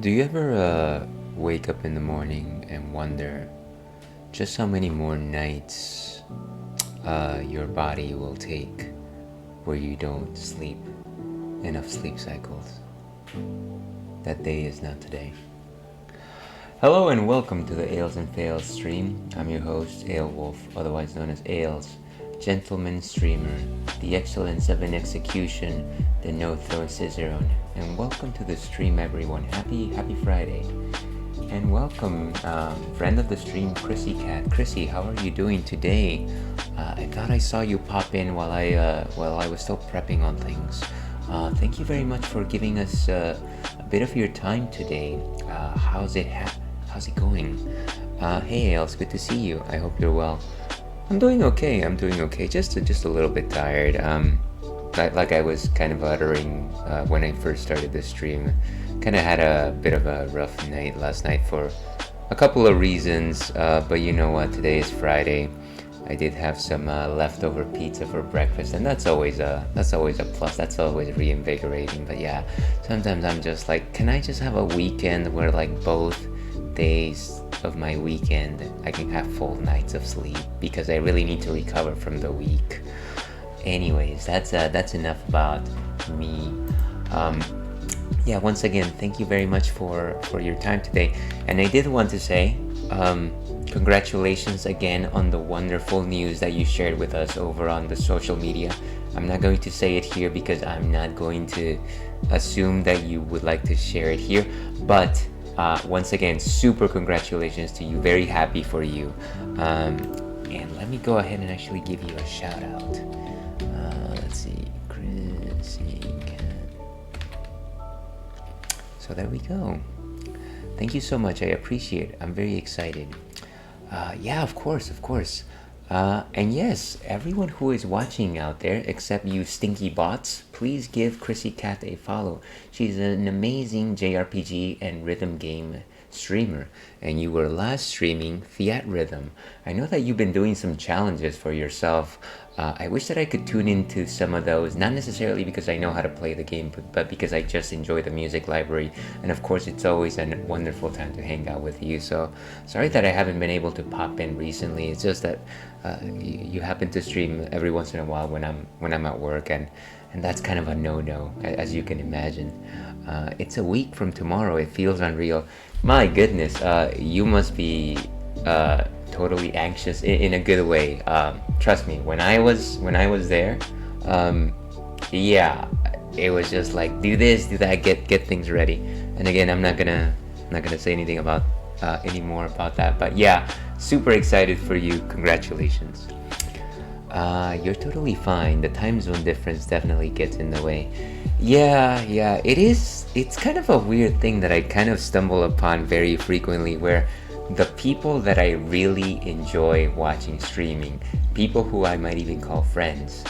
Do you ever wake up in the morning and wonder just how many more nights your body will take where you don't sleep enough sleep cycles? That day is not today. Hello and welcome to the Ales and Fails stream. I'm your host, Ale Wolf, otherwise known as Ales, gentleman streamer, the excellence of an execution, the no throw scissor on. And welcome to the stream, everyone. Happy Friday. And welcome, friend of the stream, Chrissy Cat. Chrissy, how are you doing today? I thought I saw you pop in while I was still prepping on things. Thank you very much for giving us a bit of your time today. How's it going? Hey, Ales, good to see you. I hope you're well. I'm doing okay. Just a little bit tired. Like I was kind of uttering when I first started the stream. Kind of had a bit of a rough night last night for a couple of reasons. But you know what? Today is Friday. I did have some leftover pizza for breakfast, and that's always a plus. That's always reinvigorating. But yeah, sometimes I'm just like, can I just have a weekend where like both days of my weekend I can have full nights of sleep, because I really need to recover from the week. Anyways, that's enough about me. Yeah, once again, thank you very much for your time today. And I did want to say congratulations again on the wonderful news that you shared with us over on the social media. I'm not going to say it here because I'm not going to assume that you would like to share it here, but once again, super congratulations to you. Very happy for you. And let me go ahead and actually give you a shout out. Let's see, Chrissy Cat. So there we go. Thank you so much. I appreciate it. I'm very excited. Yeah, of course. And yes, everyone who is watching out there, except you stinky bots, please give Chrissy Cat a follow. She's an amazing JRPG and rhythm game streamer, and you were last streaming Fiat Rhythm. I know that you've been doing some challenges for yourself. I wish that I could tune into some of those, not necessarily because I know how to play the game, but because I just enjoy the music library. And of course, it's always a wonderful time to hang out with you. So sorry that I haven't been able to pop in recently. It's just that you happen to stream every once in a while when I'm at work, and that's kind of a no-no, as you can imagine. It's a week from tomorrow. It feels unreal. My goodness, you must be totally anxious in a good way. Trust me, when I was there, yeah, it was just like do this, do that, get things ready. And again, I'm not gonna say anything about anymore about that. But yeah, super excited for you. Congratulations. You're totally fine. The time zone difference definitely gets in the way. Yeah, it is. It's kind of a weird thing that I kind of stumble upon very frequently, where the people that I really enjoy watching streaming, people who I might even call friends,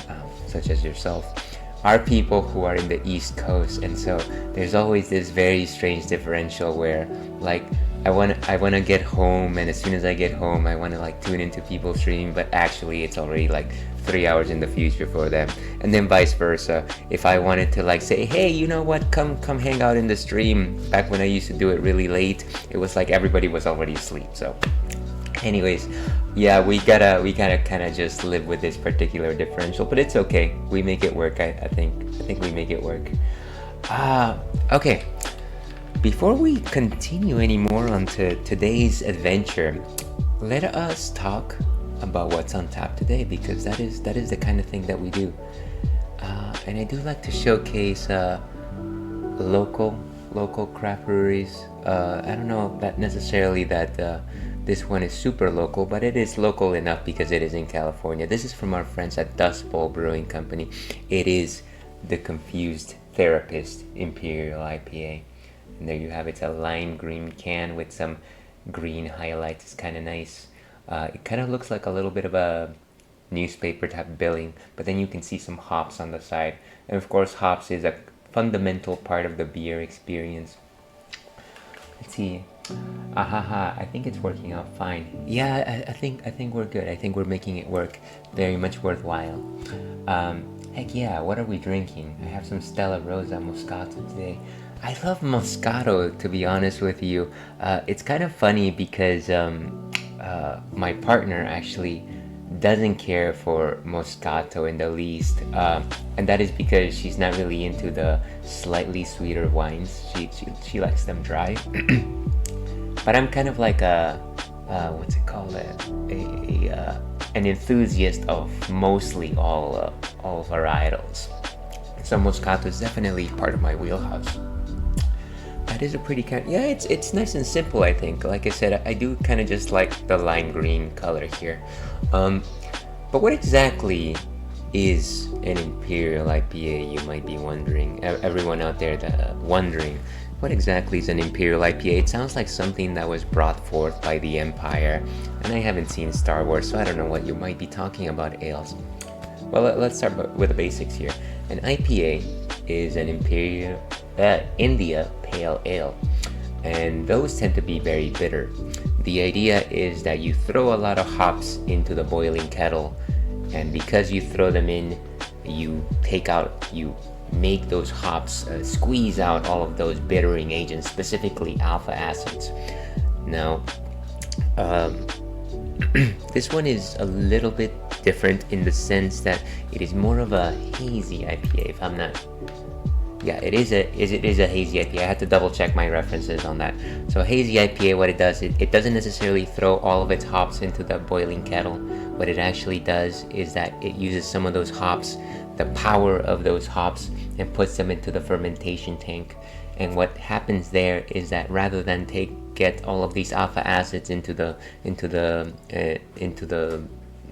such as yourself, are people who are in the East Coast. And so there's always this very strange differential where, like, I want to get home, and as soon as I get home, I want to like tune into people streaming, but actually it's already like 3 hours in the future for them. And then vice versa. If I wanted to like say, hey, you know what, come hang out in the stream, back when I used to do it really late, it was like everybody was already asleep. So anyways, yeah, we gotta kind of just live with this particular differential, but it's okay. We make it work. I think we make it work. Okay. Before we continue anymore on to today's adventure, let us talk about what's on tap today, because that is the kind of thing that we do. And I do like to showcase local craft breweries. I don't know that necessarily that this one is super local, but it is local enough because it is in California. This is from our friends at Dust Bowl Brewing Company. It is the Confused Therapist Imperial IPA. And there you have it. It's a lime green can with some green highlights. It's kind of nice. It kind of looks like a little bit of a newspaper type billing, but then you can see some hops on the side. And of course, hops is a fundamental part of the beer experience. Let's see. I think it's working out fine. Yeah, I think we're good. I think we're making it work very much worthwhile. Heck yeah, what are we drinking? I have some Stella Rosa Moscato today. I love Moscato, to be honest with you. It's kind of funny because my partner actually doesn't care for Moscato in the least, and that is because she's not really into the slightly sweeter wines. She likes them dry. But I'm kind of like what's it called? An enthusiast of mostly all varietals. So Moscato is definitely part of my wheelhouse. That is a pretty yeah, it's nice and simple, I think. Like I said, I do kind of just like the lime green color here. But what exactly is an Imperial IPA, you might be wondering. Everyone out there wondering, what exactly is an Imperial IPA? It sounds like something that was brought forth by the Empire, and I haven't seen Star Wars, so I don't know what you might be talking about ales. Well, let's start with the basics here. An IPA is an Imperial India Pale Ale, and those tend to be very bitter. The idea is that you throw a lot of hops into the boiling kettle, and because you throw them in, you make those hops squeeze out all of those bittering agents, specifically alpha acids. Now, this one is a little bit different in the sense that it is more of a hazy IPA, if I'm not... Yeah, it is a hazy IPA. I had to double check my references on that. So a hazy IPA, what it does, it doesn't necessarily throw all of its hops into the boiling kettle. What it actually does is that it uses some of those hops, the power of those hops, and puts them into the fermentation tank. And what happens there is that rather than get all of these alpha acids into the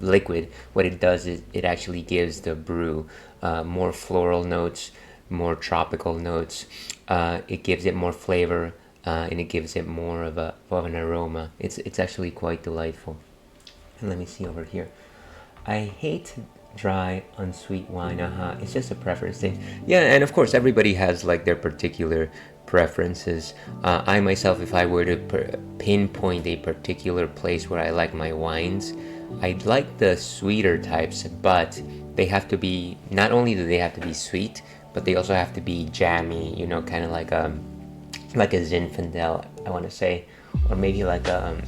liquid, what it does is it actually gives the brew more floral notes, more tropical notes. It gives it more flavor, and it gives it more of an aroma. It's actually quite delightful. And let me see over here. I hate dry, unsweet wine. It's just a preference thing. Yeah, and of course, everybody has like their particular preferences. I myself, if I were to pinpoint a particular place where I like my wines, I'd like the sweeter types, but they have to be, not only do they have to be sweet, but they also have to be jammy, you know, kind of like a Zinfandel, I want to say, or maybe like a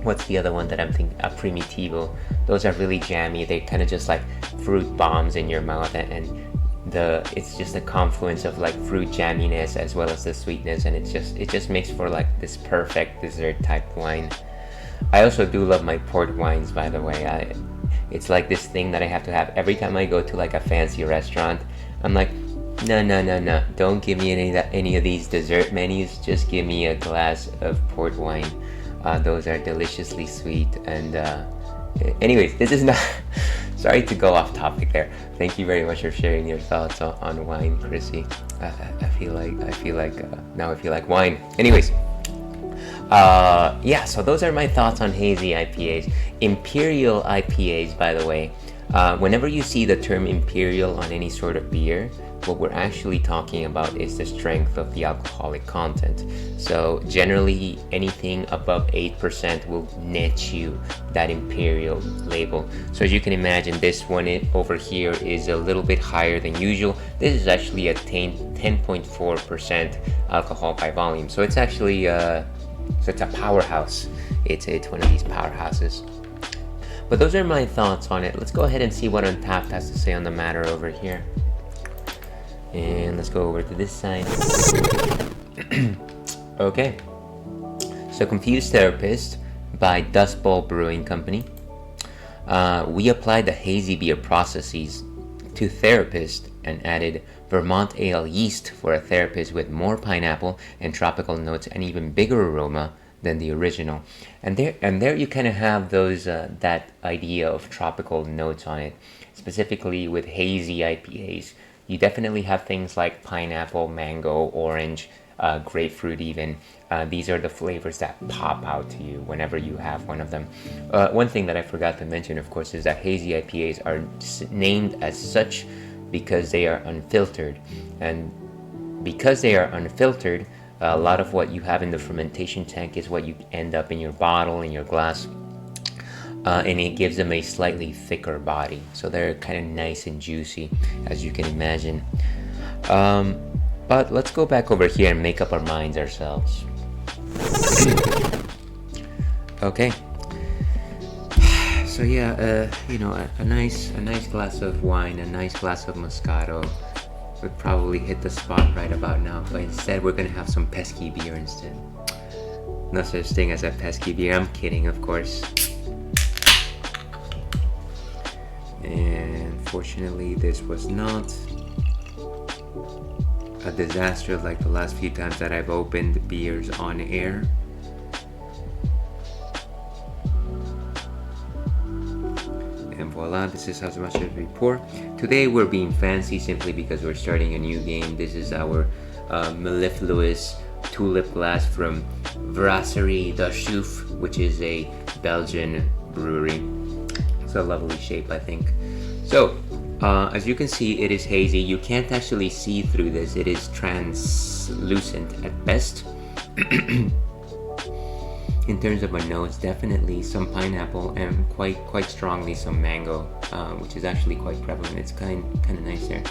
what's the other one that I'm thinking? A Primitivo. Those are really jammy. They kind of just like fruit bombs in your mouth, and it's just a confluence of like fruit jamminess as well as the sweetness, and it just makes for like this perfect dessert type wine. I also do love my port wines, by the way. It's like this thing that I have to have every time I go to like a fancy restaurant. I'm like, no, don't give me any of these dessert menus. Just give me a glass of port wine. Those are deliciously sweet. And anyways, this is not sorry to go off topic there. Thank you very much for sharing your thoughts on wine, Chrissy. I feel like now I feel like wine. Anyways, yeah, so those are my thoughts on hazy IPAs. Imperial IPAs, by the way, whenever you see the term imperial on any sort of beer, what we're actually talking about is the strength of the alcoholic content. So generally anything above 8% will net you that imperial label. So as you can imagine, this one over here is a little bit higher than usual. This is actually a 10.4% alcohol by volume. So it's actually so it's a powerhouse. It's one of these powerhouses. But those are my thoughts on it. Let's go ahead and see what Untapped has to say on the matter over here. And let's go over to this side. Okay. So Confused Therapist by Dust Bowl Brewing Company. We applied the hazy beer processes to Therapist and added Vermont ale yeast for a Therapist with more pineapple and tropical notes and even bigger aroma than the original. And there you kind of have those that idea of tropical notes on it. Specifically with hazy IPAs, you definitely have things like pineapple, mango, orange, grapefruit even. These are the flavors that pop out to you whenever you have one of them. One thing that I forgot to mention, of course, is that hazy IPAs are named as such because they are unfiltered. And because they are unfiltered, a lot of what you have in the fermentation tank is what you end up in your bottle, in your glass. And it gives them a slightly thicker body, so they're kind of nice and juicy, as you can imagine. But let's go back over here and make up our minds ourselves. Okay. So yeah, you know, a nice glass of wine, a nice glass of Moscato would probably hit the spot right about now. But instead, we're gonna have some pesky beer instead. No such thing as a pesky beer. I'm kidding, of course. And fortunately, this was not a disaster like the last few times that I've opened beers on air. And voila, this is as much as we pour. Today we're being fancy simply because we're starting a new game. This is our mellifluous tulip glass from Brasserie de Chouf, which is a Belgian brewery. It's a lovely shape, I think. So, as you can see, it is hazy. You can't actually see through this. It is translucent at best. In terms of a nose, definitely some pineapple and quite strongly some mango, which is actually quite prevalent. It's kind of nice there.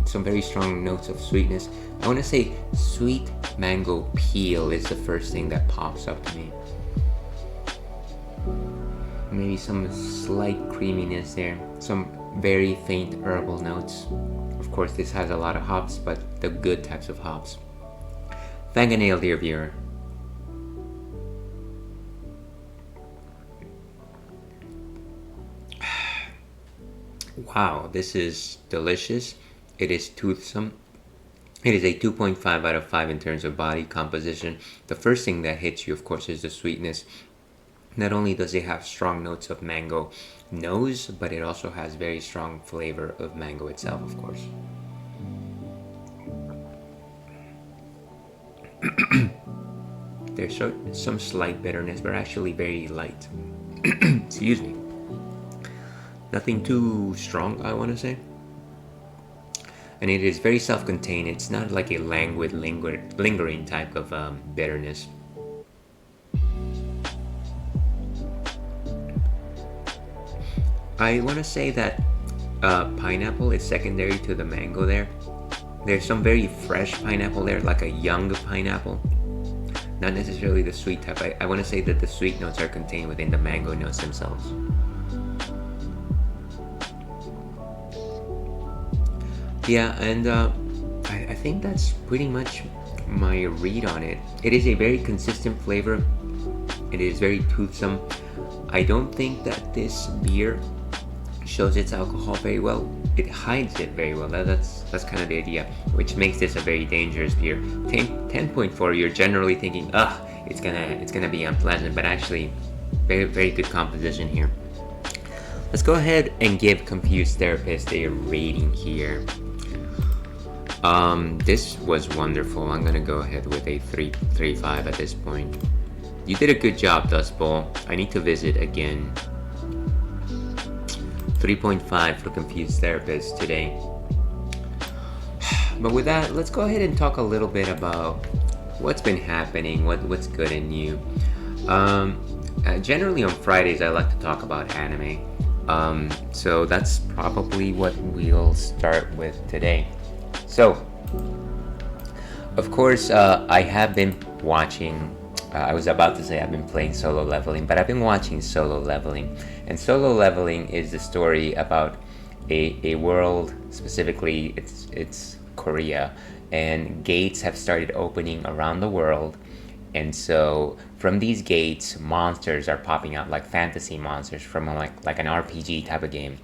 Some very strong notes of sweetness. I want to say sweet mango peel is the first thing that pops up to me. Maybe some slight creaminess there, some very faint herbal notes. Of course, this has a lot of hops, but the good types of hops. Fanganale, dear viewer. Wow, this is delicious. It is toothsome. It is a 2.5 out of 5 in terms of body composition. The first thing that hits you, of course, is the sweetness. Not only does it have strong notes of mango nose, but it also has very strong flavor of mango itself, of course. There's some slight bitterness, but actually very light. Excuse me. Nothing too strong, I want to say. And it is very self-contained. It's not like a languid, lingering type of bitterness. I want to say that pineapple is secondary to the mango there. There's some very fresh pineapple there, like a young pineapple. Not necessarily the sweet type. I want to say that the sweet notes are contained within the mango notes themselves. Yeah, and I think that's pretty much my read on it. It is a very consistent flavor. It is very toothsome. I don't think that this beer shows its alcohol very well. It hides it very well. That's kind of the idea, which makes this a very dangerous beer. 10.4, you're generally thinking, it's gonna be unpleasant, but actually, very, very good composition here. Let's go ahead and give Confused Therapist a rating here. This was wonderful. I'm gonna go ahead with a 3.5 at this point. You did a good job, Dust Bowl. I need to visit again. 3.5 for Confused Therapist today. But with that, let's go ahead and talk a little bit about what's been happening, what's good and new. Generally on Fridays, I like to talk about anime. So that's probably what we'll start with today. So, of course, I have been watching. I was about to say I've been playing Solo Leveling, but I've been watching Solo Leveling. And Solo Leveling is the story about a world, specifically it's Korea, and gates have started opening around the world. And so from these gates, monsters are popping out, like fantasy monsters from like an RPG type of game.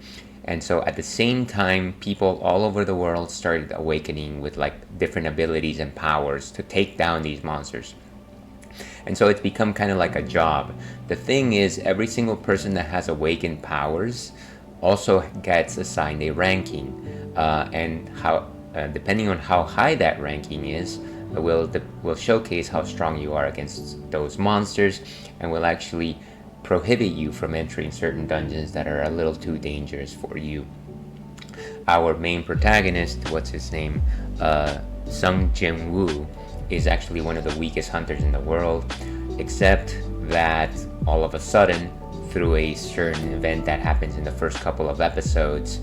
And so at the same time, people all over the world started awakening with like different abilities and powers to take down these monsters. And so it's become kind of like a job. The thing is, every single person that has awakened powers also gets assigned a ranking. And how, depending on how high that ranking is, will showcase how strong you are against those monsters, and will actually prohibit you from entering certain dungeons that are a little too dangerous for you. Our main protagonist, what's his name? Sung Jin-woo, is actually one of the weakest hunters in the world, except that all of a sudden, through a certain event that happens in the first couple of episodes,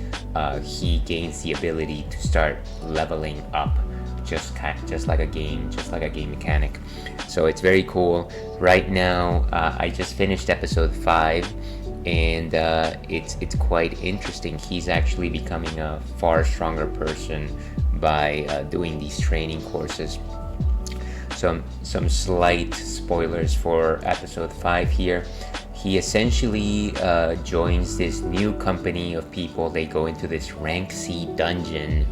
he gains the ability to start leveling up, just like a game mechanic. So it's very cool. Right now, I just finished episode 5, and it's quite interesting. He's actually becoming a far stronger person by doing these training courses. Some slight spoilers for episode 5 here. He essentially joins this new company of people. They go into this rank C dungeon.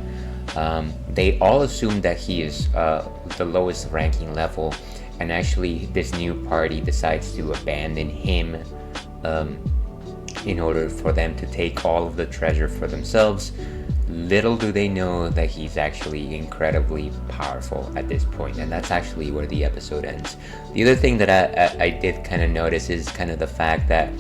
They all assume that he is the lowest ranking level, and actually this new party decides to abandon him in order for them to take all of the treasure for themselves. Little do they know that he's actually incredibly powerful at this point, and that's actually where the episode ends. The other thing that I did kind of notice is kind of the fact that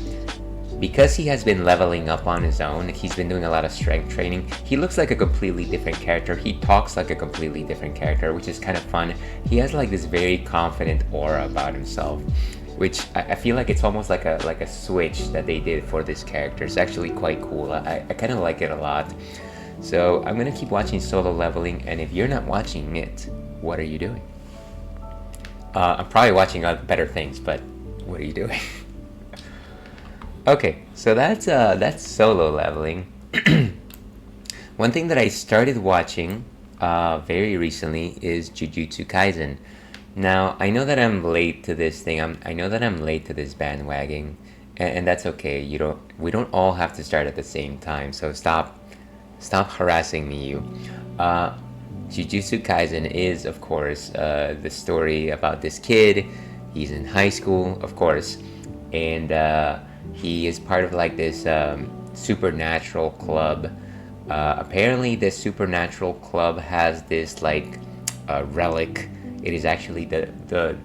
because he has been leveling up on his own, he's been doing a lot of strength training, he looks like a completely different character. He talks like a completely different character, which is kind of fun. He has like this very confident aura about himself, which I feel like it's almost like a switch that they did for this character. It's actually quite cool. I kind of like it a lot. So I'm gonna keep watching Solo Leveling, and if you're not watching it, what are you doing? I'm probably watching other better things, but what are you doing? Okay, so that's Solo Leveling. One thing that I started watching very recently is Jujutsu Kaisen. Now, I know that I'm late to this thing. I know that I'm late to this bandwagon, and that's okay. We don't all have to start at the same time. So stop harassing me, you. Jujutsu Kaisen is, of course, the story about this kid. He's in high school, of course, and he is part of like this supernatural club. Apparently, this supernatural club has this like relic. It is actually the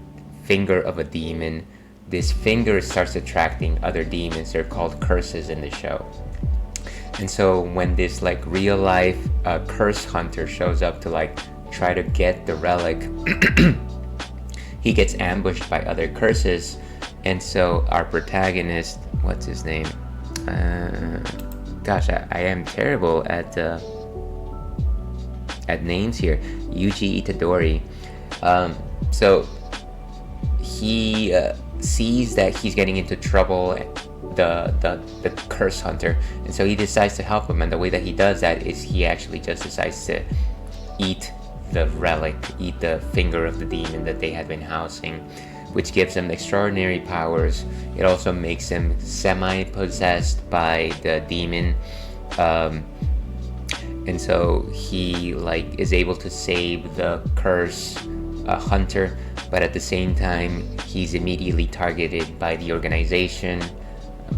finger of a demon. This finger starts attracting other demons. They're called curses in the show. And so when this like real life curse hunter shows up to like try to get the relic, he gets ambushed by other curses. And so our protagonist, what's his name? Gosh, I am terrible at names here. Yuji Itadori. So he sees that he's getting into trouble, the curse hunter, and so he decides to help him. And the way that he does that is he actually just decides to eat the relic, eat the finger of the demon that they had been housing, which gives him extraordinary powers. It also makes him semi-possessed by the demon, and so he like is able to save the curse hunter, but at the same time he's immediately targeted by the organization,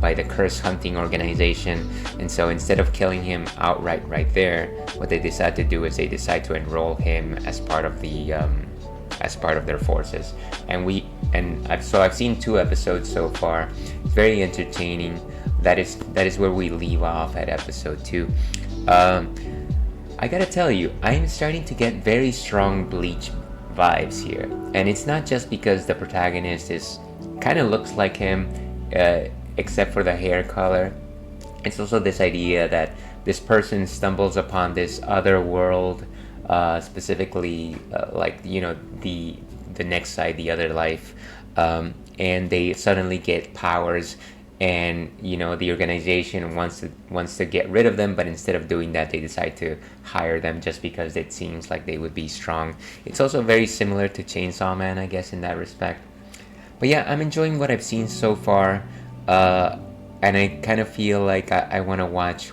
by the curse hunting organization. And so instead of killing him outright right there, what they decide to do is they decide to enroll him as part of the as part of their forces. I've seen 2 episodes so far. It's very entertaining. That is where we leave off at episode 2. I gotta tell you, I'm starting to get very strong Bleach vibes here, and it's not just because the protagonist is kind of looks like him, except for the hair color. It's also this idea that this person stumbles upon this other world, specifically like, you know, the next side, the other life, and they suddenly get powers, and you know the organization wants to get rid of them, but instead of doing that they decide to hire them just because it seems like they would be strong. It's also very similar to Chainsaw Man, I guess, in that respect. But yeah, I'm enjoying what I've seen so far, and I kind of feel like I want to watch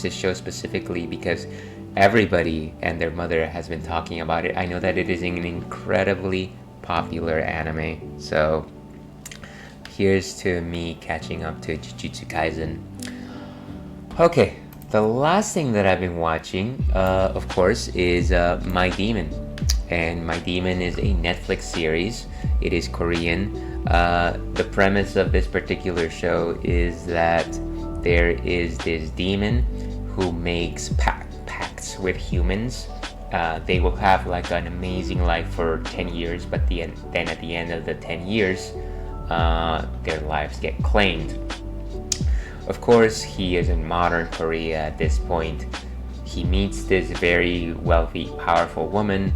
this show specifically because everybody and their mother has been talking about it. I know that it is an incredibly popular anime, so here's to me catching up to Jujutsu Kaisen. Okay, the last thing that I've been watching, of course, is My Demon. And My Demon is a Netflix series. It is Korean. The premise of this particular show is that there is this demon who makes pacts with humans. They will have like an amazing life for 10 years, but then at the end of the 10 years, their lives get claimed. Of course, he is in modern Korea at this point. He meets this very wealthy, powerful woman,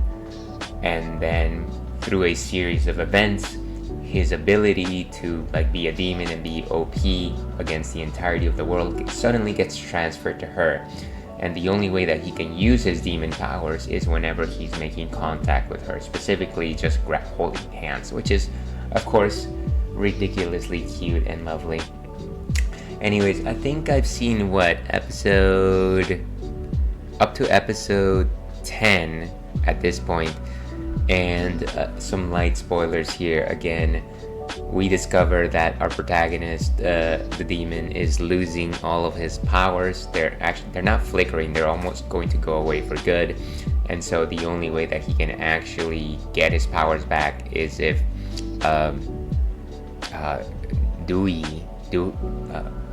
and then through a series of events, his ability to like be a demon and be OP against the entirety of the world suddenly gets transferred to her. And the only way that he can use his demon powers is whenever he's making contact with her, specifically just holding hands, which is, of course, ridiculously cute and lovely. Anyways, I think I've seen up to episode 10 at this point, and some light spoilers here. Again, we discover that our protagonist, the demon, is losing all of his powers. They're not flickering, they're almost going to go away for good. And so the only way that he can actually get his powers back is if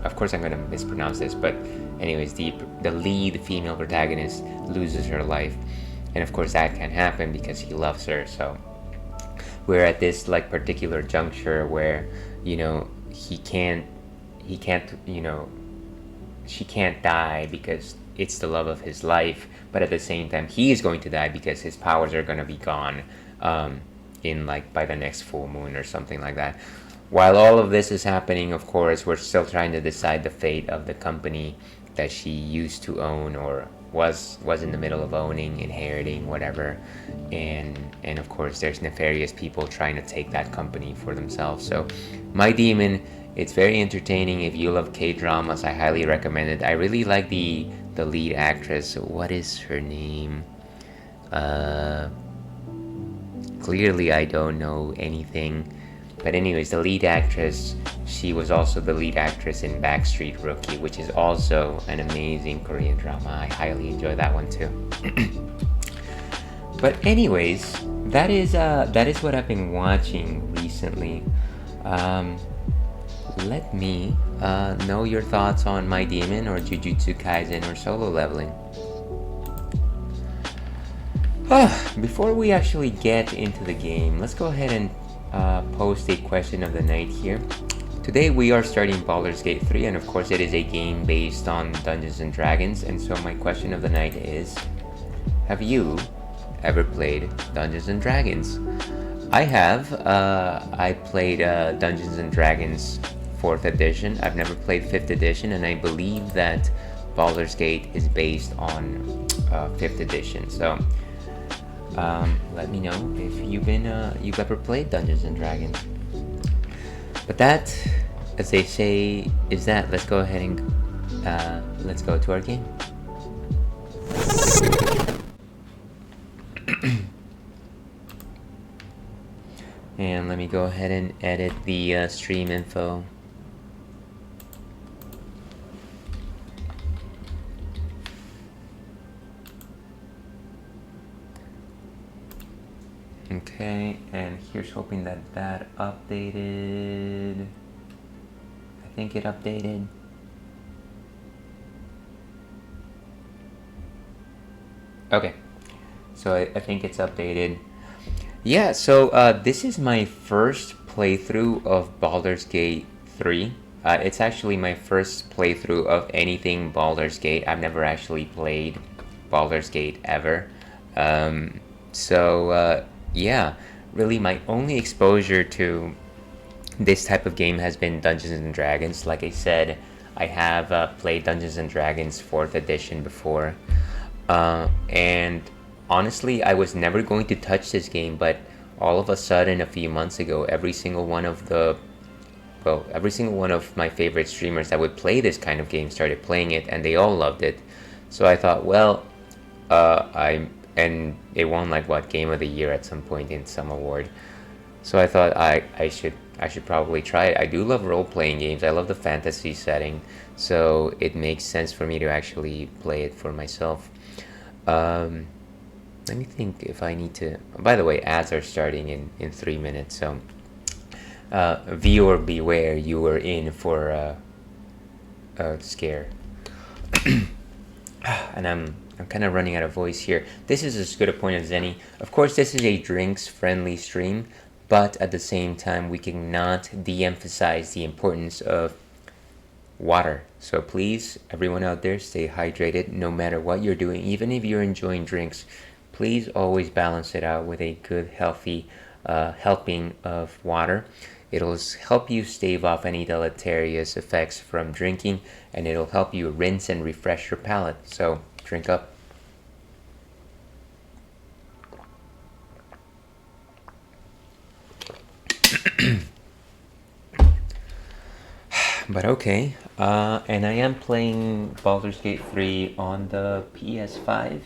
of course I'm going to mispronounce this, but anyways, the lead female protagonist loses her life. And of course that can't happen because he loves her. So we're at this like particular juncture where, you know, she can't, you know, she can't die because it's the love of his life, but at the same time he is going to die because his powers are going to be gone in like by the next full moon or something like that. While all of this is happening, of course, we're still trying to decide the fate of the company that she used to own or was in the middle of owning, inheriting, whatever. And of course, there's nefarious people trying to take that company for themselves. So, My Demon, it's very entertaining. If you love K-dramas, I highly recommend it. I really like the lead actress. What is her name? Clearly, I don't know anything. But anyways, the lead actress, she was also the lead actress in Backstreet Rookie, which is also an amazing Korean drama. I highly enjoy that one too. But anyways, that is what I've been watching recently. let me know your thoughts on My Demon or Jujutsu Kaisen or solo leveling. Before we actually get into the game, let's go ahead and post a question of the night here. Today we are starting Baldur's Gate 3, and of course it is a game based on Dungeons and Dragons, and so my question of the night is, have you ever played Dungeons and Dragons? I have. I played Dungeons and Dragons 4th edition. I've never played 5th edition, and I believe that Baldur's Gate is based on 5th edition. So let me know if you've ever played Dungeons and Dragons. But that, as they say, is that. Let's go ahead and let's go to our game. And let me go ahead and edit the stream info. Okay, and here's hoping that updated. I think it updated. Okay, so I think it's updated. Yeah, so this is my first playthrough of Baldur's Gate 3. It's actually my first playthrough of anything Baldur's Gate. I've never actually played Baldur's Gate ever. Yeah, really my only exposure to this type of game has been Dungeons and Dragons. Like I said, I have played Dungeons and Dragons 4th edition before. And honestly, I was never going to touch this game, but all of a sudden, a few months ago, every single one of my favorite streamers that would play this kind of game started playing it, and they all loved it. So I thought, well, and it won like what, Game of the Year at some point in some award. So I thought I should probably try it. I do love role-playing games. I love the fantasy setting, so it makes sense for me to actually play it for myself. Let me think if I need to. By the way, ads are starting in 3 minutes, so viewer beware, you were in for a scare. And I'm kind of running out of voice here. This is as good a point as any. Of course, this is a drinks-friendly stream, but at the same time, we cannot de-emphasize the importance of water. So please, everyone out there, stay hydrated no matter what you're doing. Even if you're enjoying drinks, please always balance it out with a good, healthy helping of water. It'll help you stave off any deleterious effects from drinking, and it'll help you rinse and refresh your palate. So drink up. But okay, and I am playing Baldur's Gate 3 on the PS5.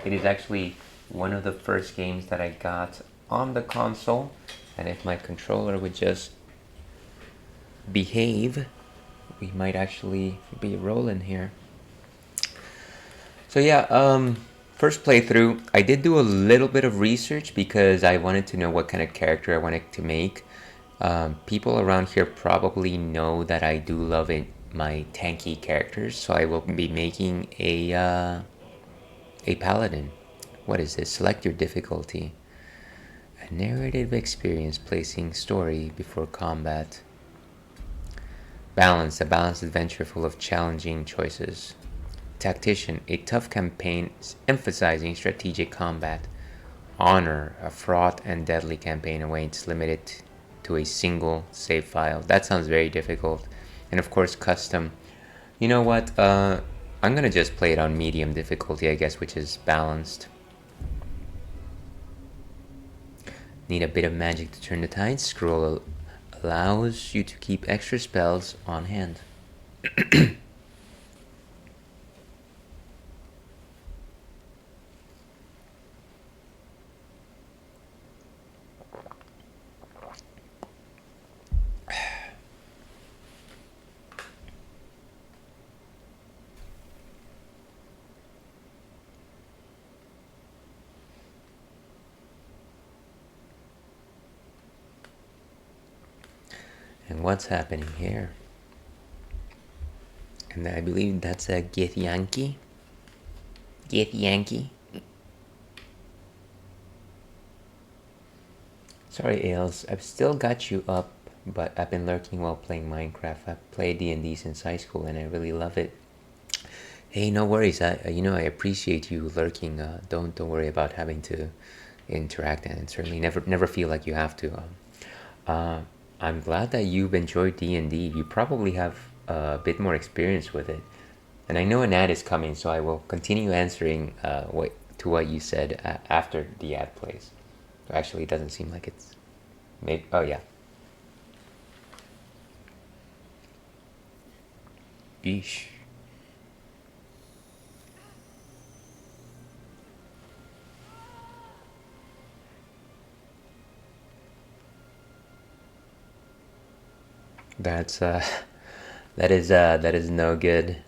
It is actually one of the first games that I got on the console, and if my controller would just behave, we might actually be rolling here. So yeah, first playthrough, I did do a little bit of research because I wanted to know what kind of character I wanted to make. People around here probably know that I do love my tanky characters, so I will be making a Paladin. What is this? Select your difficulty. A narrative experience placing story before combat. Balance, a balanced adventure full of challenging choices. Tactician, a tough campaign emphasizing strategic combat. Honor, a fraught and deadly campaign awaits, limited to a single save file. That sounds very difficult. And of course, custom. You know what? I'm gonna just play it on medium difficulty, I guess, which is balanced. Need a bit of magic to turn the tide. Scroll allows you to keep extra spells on hand. And what's happening here? And I believe that's a Get Yankee. Get Yankee. Sorry, Ailes. I've still got you up, but I've been lurking while playing Minecraft. I've played D&D since high school, and I really love it. Hey, no worries. I appreciate you lurking. Don't worry about having to interact, and certainly never feel like you have to. I'm glad that you've enjoyed D&D. You probably have a bit more experience with it, and I know an ad is coming, so I will continue answering what you said after the ad plays. Actually, it doesn't seem like it's maybe. Oh yeah. Yeesh. That's that is no good.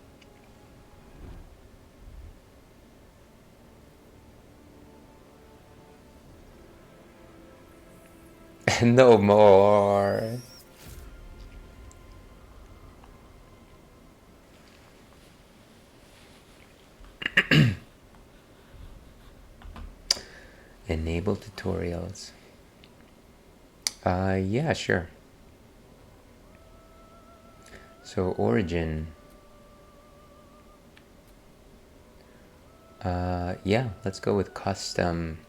No more. Enable tutorials. Yeah, sure. So origin. Yeah, let's go with custom.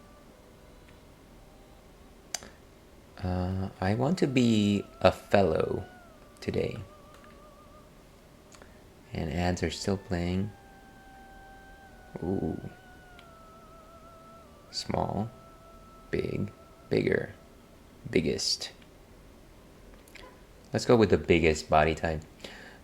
I want to be a fellow today. And ads are still playing. Ooh. Small, big, bigger, biggest. Let's go with the biggest body type.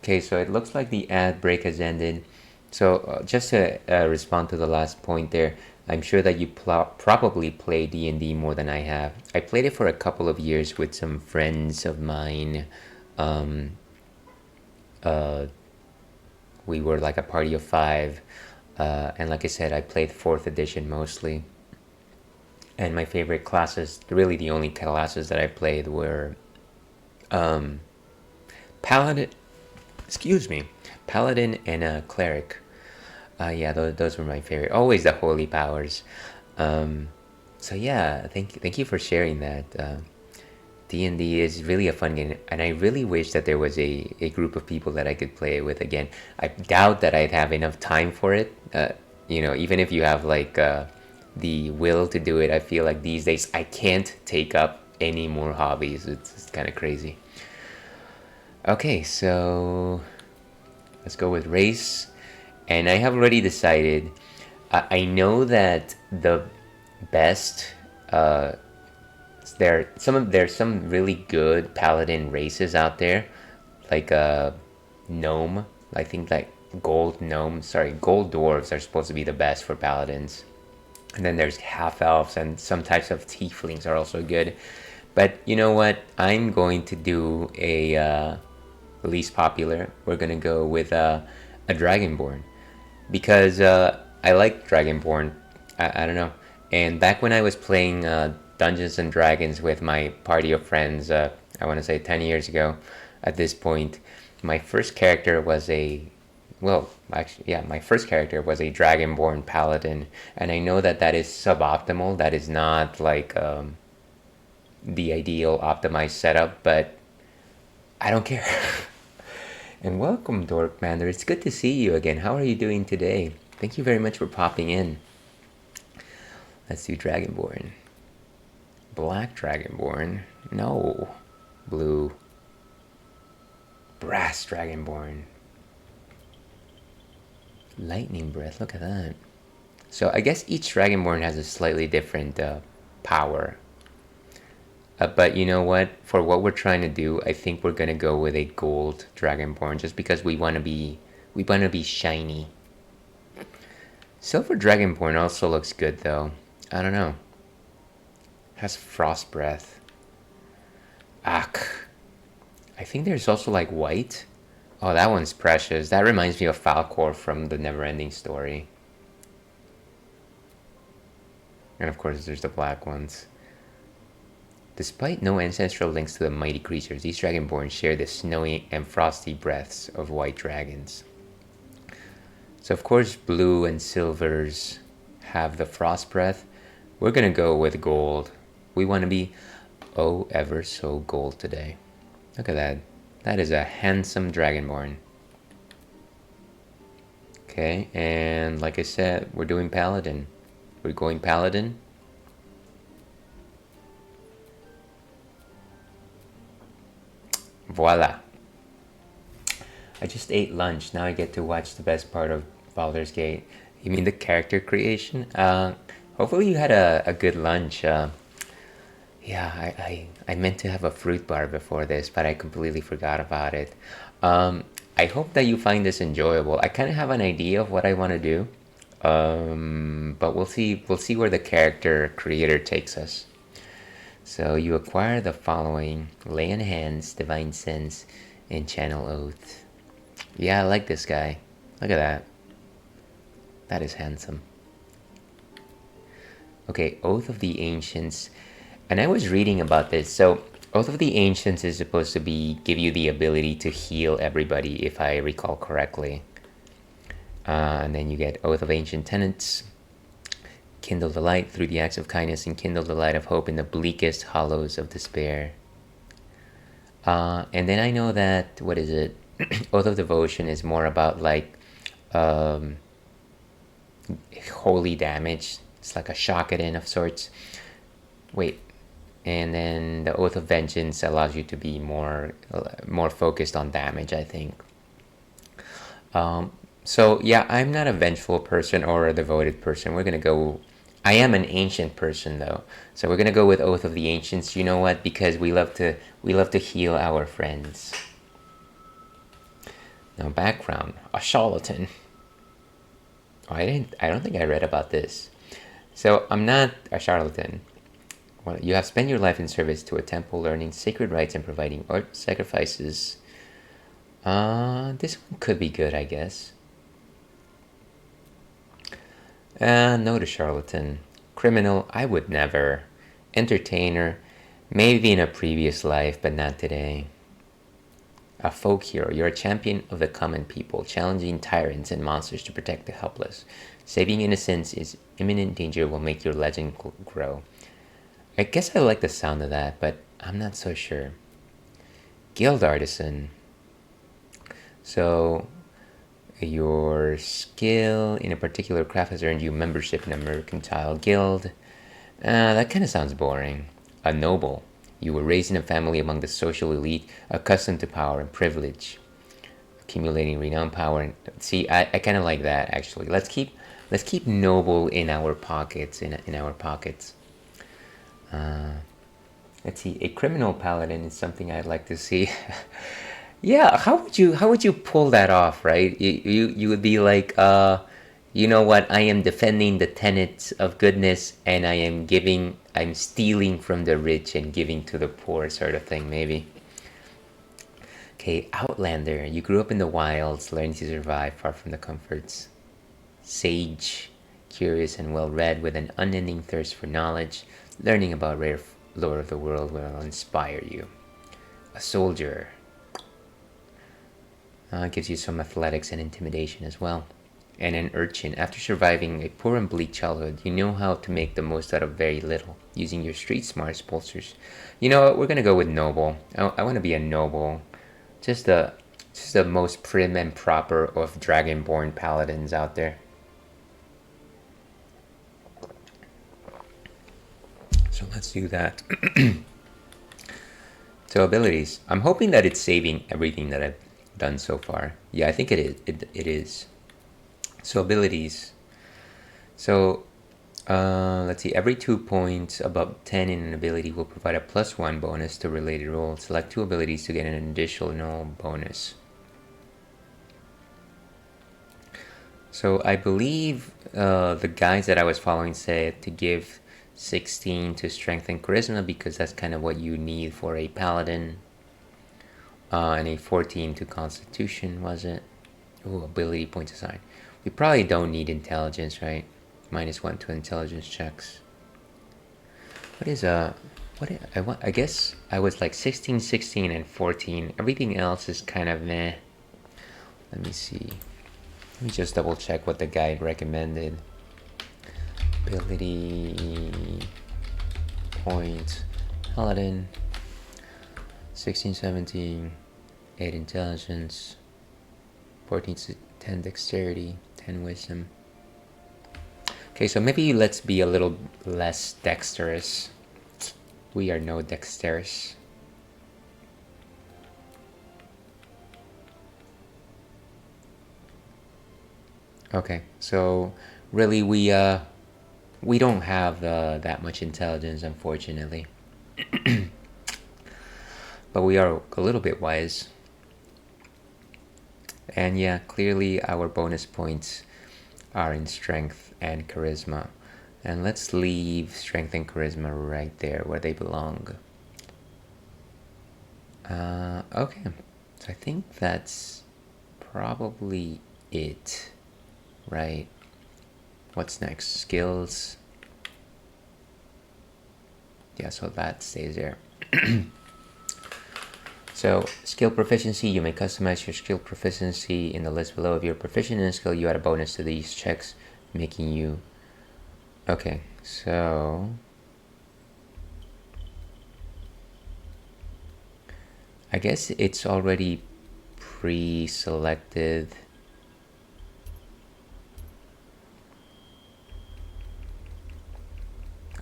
Okay, so it looks like the ad break has ended. So just to respond to the last point there, I'm sure that you probably play D&D more than I have. I played it for a couple of years with some friends of mine. Um, we were like a party of 5. And like I said, I played 4th edition mostly. And my favorite classes, really the only classes that I played were Paladin, excuse me, Paladin and a Cleric. Yeah, those were my favorite. Always the holy powers. So yeah, thank you for sharing that. D&D is really a fun game, and I really wish that there was a group of people that I could play with again. I doubt that I'd have enough time for it. Even if you have like the will to do it, I feel like these days I can't take up any more hobbies. It's kind of crazy. Okay, so let's go with race. And I have already decided. I know that the best there's some really good paladin races out there, like gnome. I think like gold dwarves are supposed to be the best for paladins. And then there's half elves, and some types of tieflings are also good. But you know what? I'm going to do a least popular. We're gonna go with a dragonborn, because I like dragonborn. I don't know. And back when I was playing Dungeons and Dragons with my party of friends, I want to say 10 years ago, at this point, my first character was my first character was a dragonborn paladin, and I know that that is suboptimal. That is not like the ideal optimized setup, but I don't care. And welcome, Dorkmander. It's good to see you again. How are you doing today? Thank you very much for popping in. Let's do Dragonborn. Black Dragonborn. No. Blue. Brass Dragonborn. Lightning Breath. Look at that. So I guess each Dragonborn has a slightly different power. But you know what? For what we're trying to do, I think we're gonna go with a gold Dragonborn, just because we wanna be shiny. Silver Dragonborn also looks good though. I don't know. Has Frost Breath. Ak. I think there's also like white. Oh, that one's precious. That reminds me of Falcor from the Neverending Story. And of course, there's the black ones. Despite no ancestral links to the mighty creatures, these dragonborn share the snowy and frosty breaths of white dragons. So of course blue and silvers have the frost breath. We're gonna go with gold. We want to be oh ever so gold today. Look at that. That is a handsome dragonborn. Okay, and like I said, we're doing Paladin. We're going Paladin. Voila. I just ate lunch. Now I get to watch the best part of Baldur's Gate. You mean the character creation? Hopefully you had a good lunch. Yeah, I meant to have a fruit bar before this, but I completely forgot about it. I hope that you find this enjoyable. I kind of have an idea of what I want to do, but we'll see. We'll see where the character creator takes us. So you acquire the following: Lay on Hands, Divine Sense, and Channel Oath. Yeah, I like this guy. Look at that. That is handsome. Okay, Oath of the Ancients. And I was reading about this. So Oath of the Ancients is supposed to give you the ability to heal everybody, if I recall correctly. And then you get Oath of Ancient Tenets. Kindle the light through the acts of kindness and kindle the light of hope in the bleakest hollows of despair. And then I know that, what is it? Oath of Devotion is more about like holy damage. It's like a shock-it-in of sorts. Wait. And then the Oath of Vengeance allows you to be more focused on damage, I think. So yeah, I'm not a vengeful person or a devoted person. We're gonna go. I am an ancient person though, so we're gonna go with Oath of the Ancients. You know what? Because we love to heal our friends. Now background: a charlatan. Oh, I don't think I read about this. So I'm not a charlatan. Well, you have spent your life in service to a temple, learning sacred rites and providing art sacrifices. This one could be good, I guess. No to charlatan. Criminal, I would never. Entertainer, maybe in a previous life, but not today. A folk hero, you're a champion of the common people, challenging tyrants and monsters to protect the helpless. Saving innocents is imminent danger will make your legend grow. I guess I like the sound of that, but I'm not so sure. Guild Artisan. So, your skill in a particular craft has earned you membership in a mercantile guild. That kind of sounds boring. A noble. You were raised in a family among the social elite, accustomed to power and privilege, accumulating renown, power. And see, I kind of like that actually. Let's keep noble in our pockets. In our pockets. Let's see. A criminal paladin is something I'd like to see. Yeah, how would you pull that off, right? You would be like, you know what? I am defending the tenets of goodness, and I'm stealing from the rich and giving to the poor, sort of thing, maybe. Okay, Outlander. You grew up in the wilds, learning to survive far from the comforts. Sage, curious and well-read, with an unending thirst for knowledge. Learning about rare lore of the world will inspire you. A soldier. Gives you some athletics and intimidation as well. And an urchin. After surviving a poor and bleak childhood, you know how to make the most out of very little, using your street smarts bolsters. You know what? We're gonna go with noble. I want to be a noble. Just the most prim and proper of dragonborn paladins out there. So let's do that. So abilities. I'm hoping that it's saving everything that I've done so far. Yeah, I think it is. It is. So abilities. So let's see. Every 2 points above 10 in an ability will provide a +1 bonus to related rolls. Select 2 abilities to get an additional bonus. So I believe the guides that I was following said to give 16 to strength and charisma, because that's kind of what you need for a paladin. And a 14 to constitution, was it? Oh, ability points assigned. We probably don't need intelligence, right? -1 to intelligence checks. What I guess I was like 16, 16, and 14. Everything else is kind of meh. Let me see. Let me just double check what the guide recommended. Ability point Paladin 16, 17, 8 intelligence, 14 to 10 dexterity, 10 wisdom. Okay, so maybe let's be a little less dexterous. We are no dexterous. Okay, so really we don't have that much intelligence, unfortunately. But we are a little bit wise. And yeah, clearly our bonus points are in strength and charisma. And let's leave strength and charisma right there where they belong. Okay, so I think that's probably it, right? What's next? Skills. Yeah, so that stays there. So, skill proficiency, you may customize your skill proficiency in the list below. If you're proficient in a skill, you add a bonus to these checks, making you... Okay, so... I guess it's already pre-selected.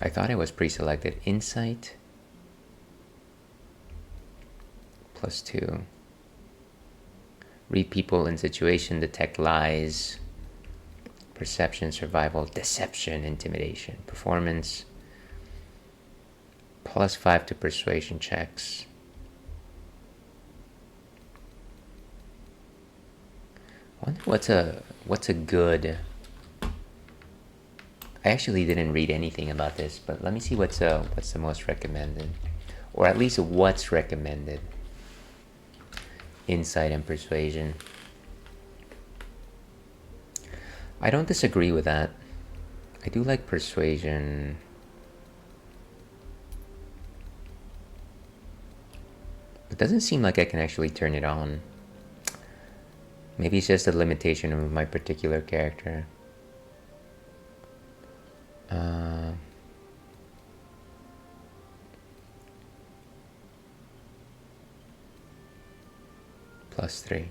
I thought it was pre-selected. Insight. +2. Read people in situation, detect lies. Perception, survival, deception, intimidation. Performance. +5 to persuasion checks. I wonder what's a good... I actually didn't read anything about this, but let me see what's the most recommended, or at least what's recommended. Insight and persuasion. I don't disagree with that. I do like persuasion. It doesn't seem like I can actually turn it on. Maybe it's just a limitation of my particular character. +3.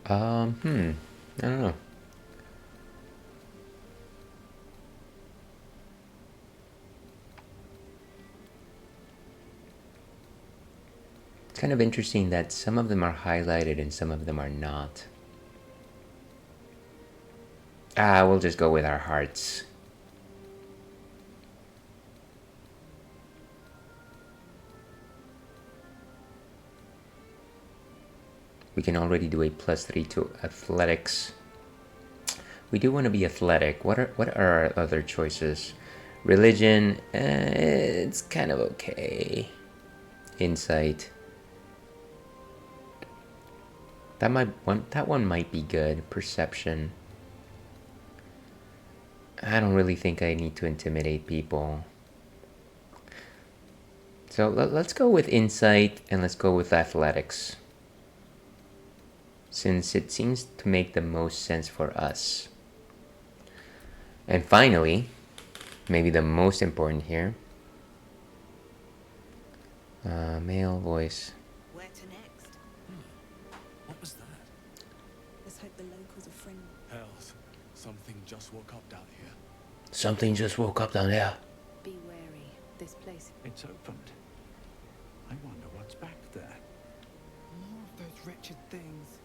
I don't know. It's kind of interesting that some of them are highlighted and some of them are not. We'll just go with our hearts. We can already do a +3 to athletics. We do want to be athletic. What are our other choices? Religion, it's kind of okay. Insight. That one might be good. Perception. I don't really think I need to intimidate people. So let's go with insight and let's go with athletics, since it seems to make the most sense for us. And finally, maybe the most important here, male voice. Where to next? What was that? Let's hope the locals are friendly. Hells, something just woke up down here. Something just woke up down there. Be wary. This place. It's opened. I wonder what's back there. More of those wretched things.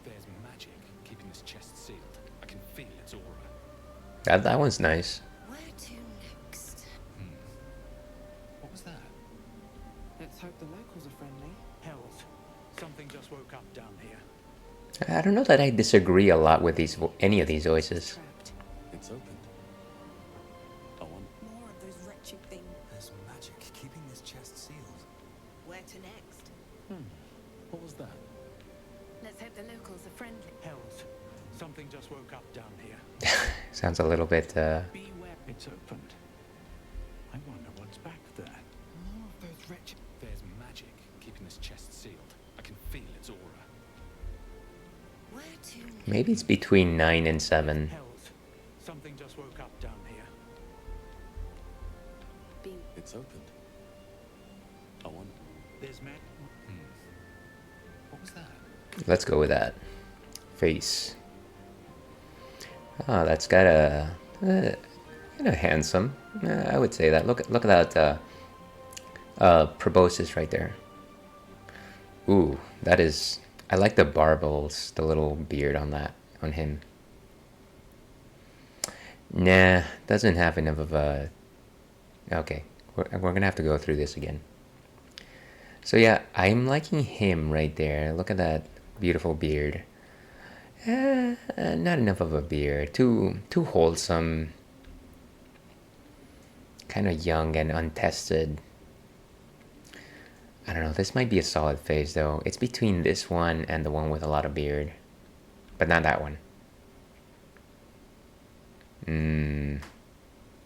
There's magic keeping this chest sealed. I can feel its aura. That one's nice. Where to next? What was that? Let's hope the locals are friendly. Hells, something just woke up down here. I don't know that I disagree a lot with any of these voices. Trapped. It's opened. Go on. More of those wretched things. There's magic keeping this chest sealed. Where to next? What was that? Let's hope the locals are friendly. Hells, Something just woke up down here. Sounds a little bit, Beware. It's opened. I wonder what's back there. More of those wretched. There's magic keeping this chest sealed. I can feel its aura. Where to? maybe it's between 9 and 7. Hells. Something just woke up down here. Be It's opened. I wonder. There's mag. What was that? Let's go with that. Face. Oh, that's got a handsome. I would say that. Look at that proboscis right there. Ooh, that is. I like the barbels, the little beard on him. Nah, doesn't have enough of a. Okay, we're gonna have to go through this again. So yeah, I'm liking him right there. Look at that beautiful beard. Not enough of a beard. Too wholesome. Kind of young and untested. I don't know. This might be a solid face though. It's between this one and the one with a lot of beard, but not that one.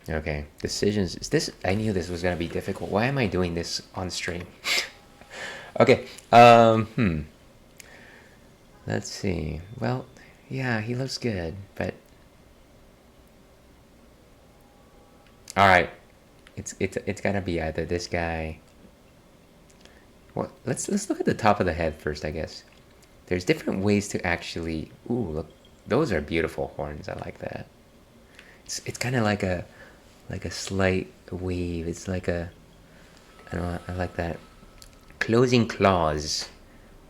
Okay. Decisions. Is this? I knew this was gonna be difficult. Why am I doing this on stream? Okay. Let's see. Well, yeah, he looks good, but all right. It's gotta be either this guy. Well, let's look at the top of the head first, I guess. There's different ways to actually. Ooh, look, those are beautiful horns. I like that. It's kind of like a slight wave. It's like a. I don't know. I like that. Closing claws.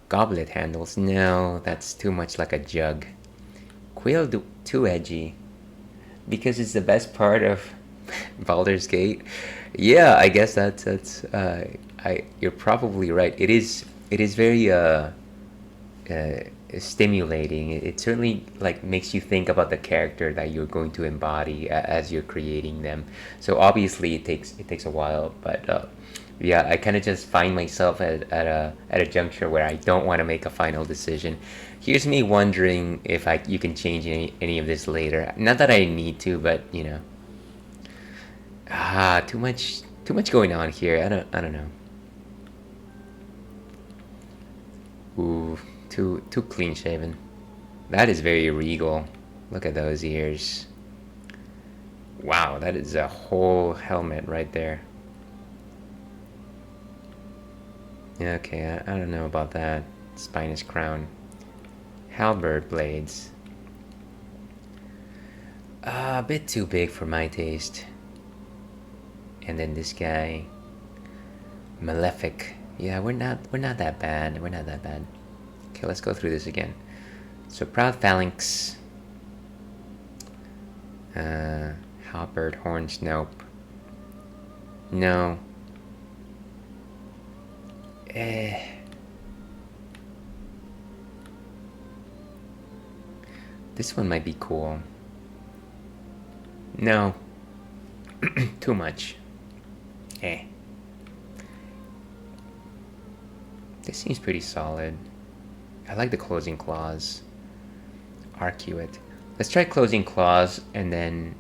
Goblet handles. No, that's too much like a jug. Quill too edgy. Because it's the best part of Baldur's Gate. Yeah, I guess that's you're probably right. It is very stimulating. It certainly like makes you think about the character that you're going to embody as you're creating them. So obviously it takes a while, but yeah, I kind of just find myself at a juncture where I don't want to make a final decision. Here's me wondering if you can change any of this later. Not that I need to, but you know. Too much going on here. I don't know. Ooh, too clean shaven. That is very regal. Look at those ears. Wow, that is a whole helmet right there. Yeah, okay, I don't know about that. Spinous crown. Halberd blades. A bit too big for my taste. And then this guy, Malefic. Yeah, we're not that bad. We're not that bad. Okay, let's go through this again. So proud phalanx. Halberd horns. Nope. No. This one might be cool. No. Too much. This seems pretty solid. I like the closing claws. Arcuate. Let's try closing claws and then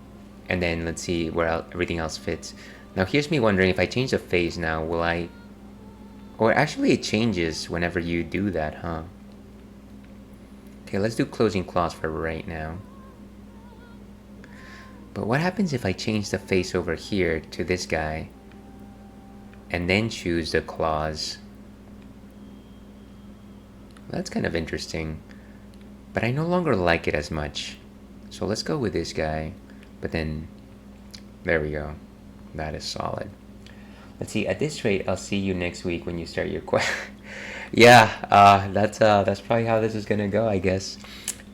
let's see where everything else fits. Now here's me wondering if I change the phase now, will I? Or actually it changes whenever you do that, huh? Okay, let's do closing claws for right now. But what happens if I change the face over here to this guy and then choose the claws? That's kind of interesting. But I no longer like it as much. So let's go with this guy. But then, there we go. That is solid. Let's see, at this rate, I'll see you next week when you start your quest. Yeah, that's probably how this is gonna go, I guess.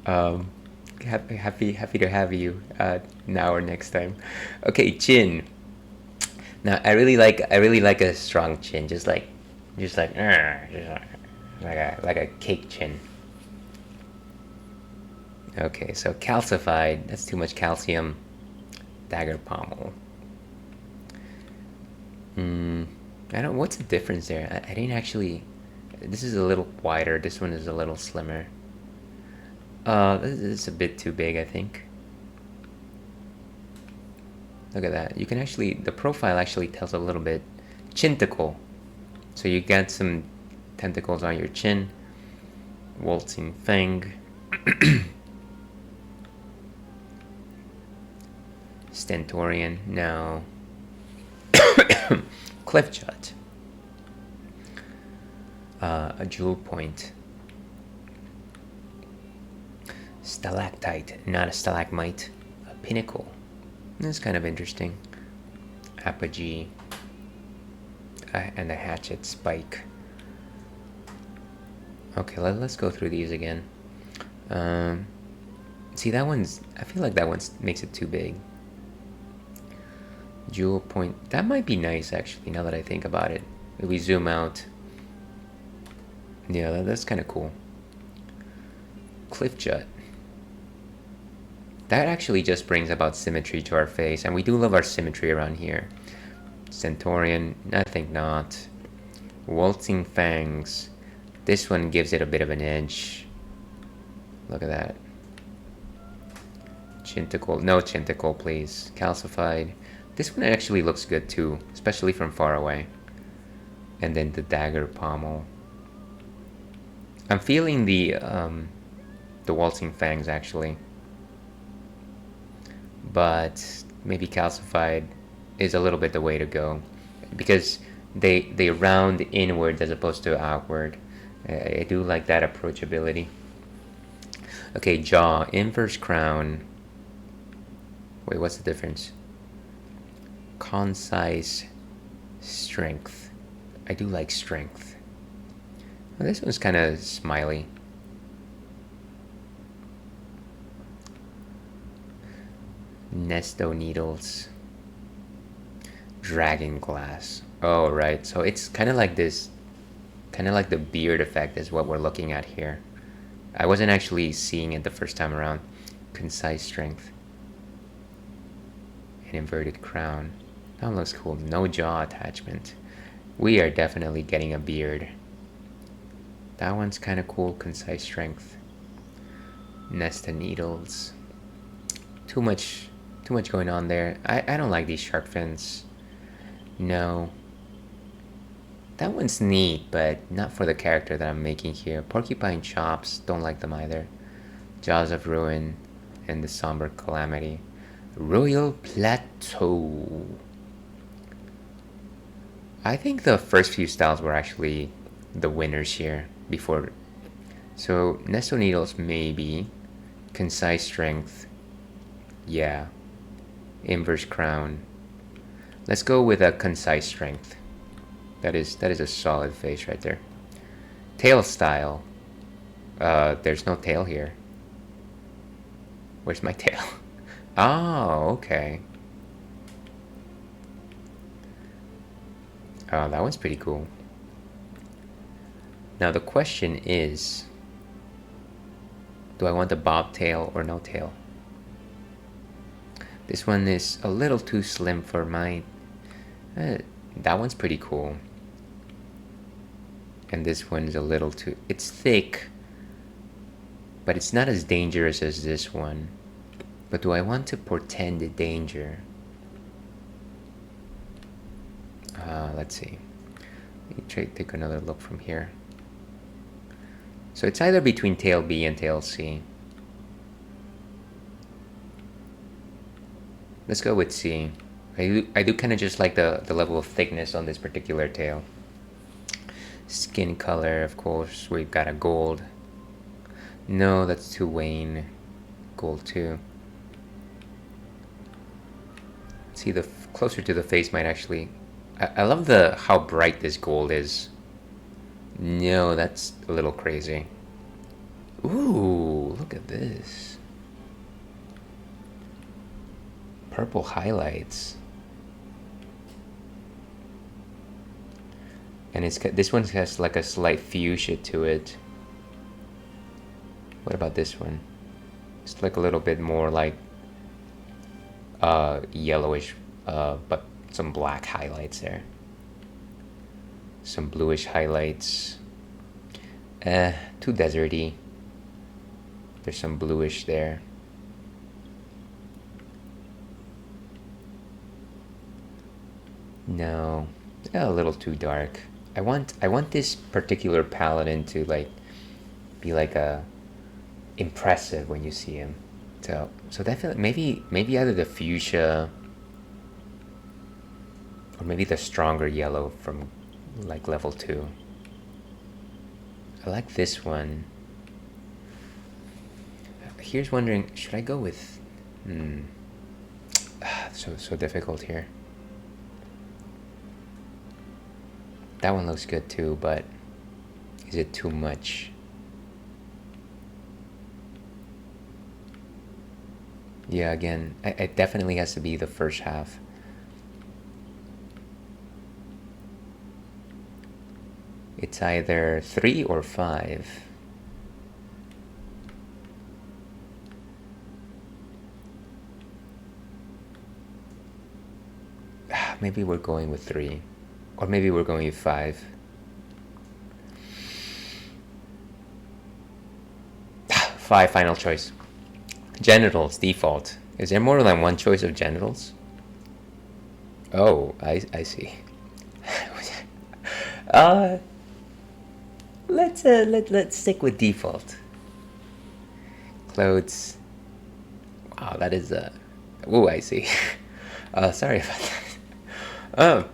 Happy to have you now or next time. Okay, chin. Now I really like a strong chin, just like a cake chin. Okay, so calcified. That's too much calcium. Dagger pommel. I don't. What's the difference there? I didn't actually. This is a little wider. This one is a little slimmer. This is a bit too big, I think. Look at that. You can actually, the profile actually tells a little bit. Chinticle. So you get some tentacles on your chin. Waltzing Fang. Stentorian. Now. Cliffjut. A jewel point. Stalactite, not a stalagmite. A pinnacle. That's kind of interesting. Apogee. And a hatchet spike. Okay, let's go through these again. See, that one's... I feel like that one makes it too big. Jewel point. That might be nice, actually, now that I think about it. If we zoom out. Yeah, that's kind of cool. Cliffjut. That actually just brings about symmetry to our face, and we do love our symmetry around here. Centaurian, I think not. Waltzing Fangs. This one gives it a bit of an edge. Look at that. Chinticle. No Chinticle, please. Calcified. This one actually looks good too, especially from far away. And then the dagger pommel. I'm feeling the Waltzing Fangs actually. But maybe calcified is a little bit the way to go, because they round inward as opposed to outward. I do like that approachability. Okay, jaw, inverse crown. Wait, what's the difference? Concise strength. I do like strength. Well, this one's kind of smiley. Nesto needles. Dragon glass. Oh, right. So it's kind of like this, kind of like the beard effect is what we're looking at here. I wasn't actually seeing it the first time around. Concise strength. An inverted crown. That looks cool. No jaw attachment. We are definitely getting a beard. That one's kind of cool. Concise strength. Nest of needles. Too much going on there. I don't like these shark fins. No. That one's neat, but not for the character that I'm making here. Porcupine chops, don't like them either. Jaws of Ruin and the Somber Calamity. Royal Plateau. I think the first few styles were actually the winners here before. So Nesto Needles maybe. Concise Strength. Yeah. Inverse Crown. Let's go with a Concise Strength. That is a solid face right there. Tail style. There's no tail here. Where's my tail? Oh, okay. Oh, that one's pretty cool. Now the question is, do I want the bobtail or no tail? This one is a little too slim for mine. That one's pretty cool. And this one's a little too... It's thick, but it's not as dangerous as this one. But do I want to portend the danger? Let's see. Let me take another look from here. So it's either between tail B and tail C. Let's go with C. I do kind of just like the level of thickness on this particular tail. Skin color, of course, we've got a gold. No, that's too wane. Gold too. See, the closer to the face might actually... I love how bright this gold is. No, that's a little crazy. Ooh, look at this. Purple highlights. And this one has like a slight fuchsia to it. What about this one? It's like a little bit more like yellowish, but some black highlights there. Some bluish highlights. Too deserty. There's some bluish there. No, a little too dark. I want this particular paladin to like be like a impressive when you see him. So definitely maybe either the fuchsia or maybe the stronger yellow from like level 2. I like this one. Here's wondering, should I go with so difficult here. That one looks good too, but is it too much? Yeah, again, it definitely has to be the first half. It's either 3 or 5. Maybe we're going with 3. Or maybe we're going with 5. Five, final choice. Genitals, default. Is there more than one choice of genitals? Oh, I see. Let's stick with default. Clothes. Wow, that is oh, I see. Sorry about that.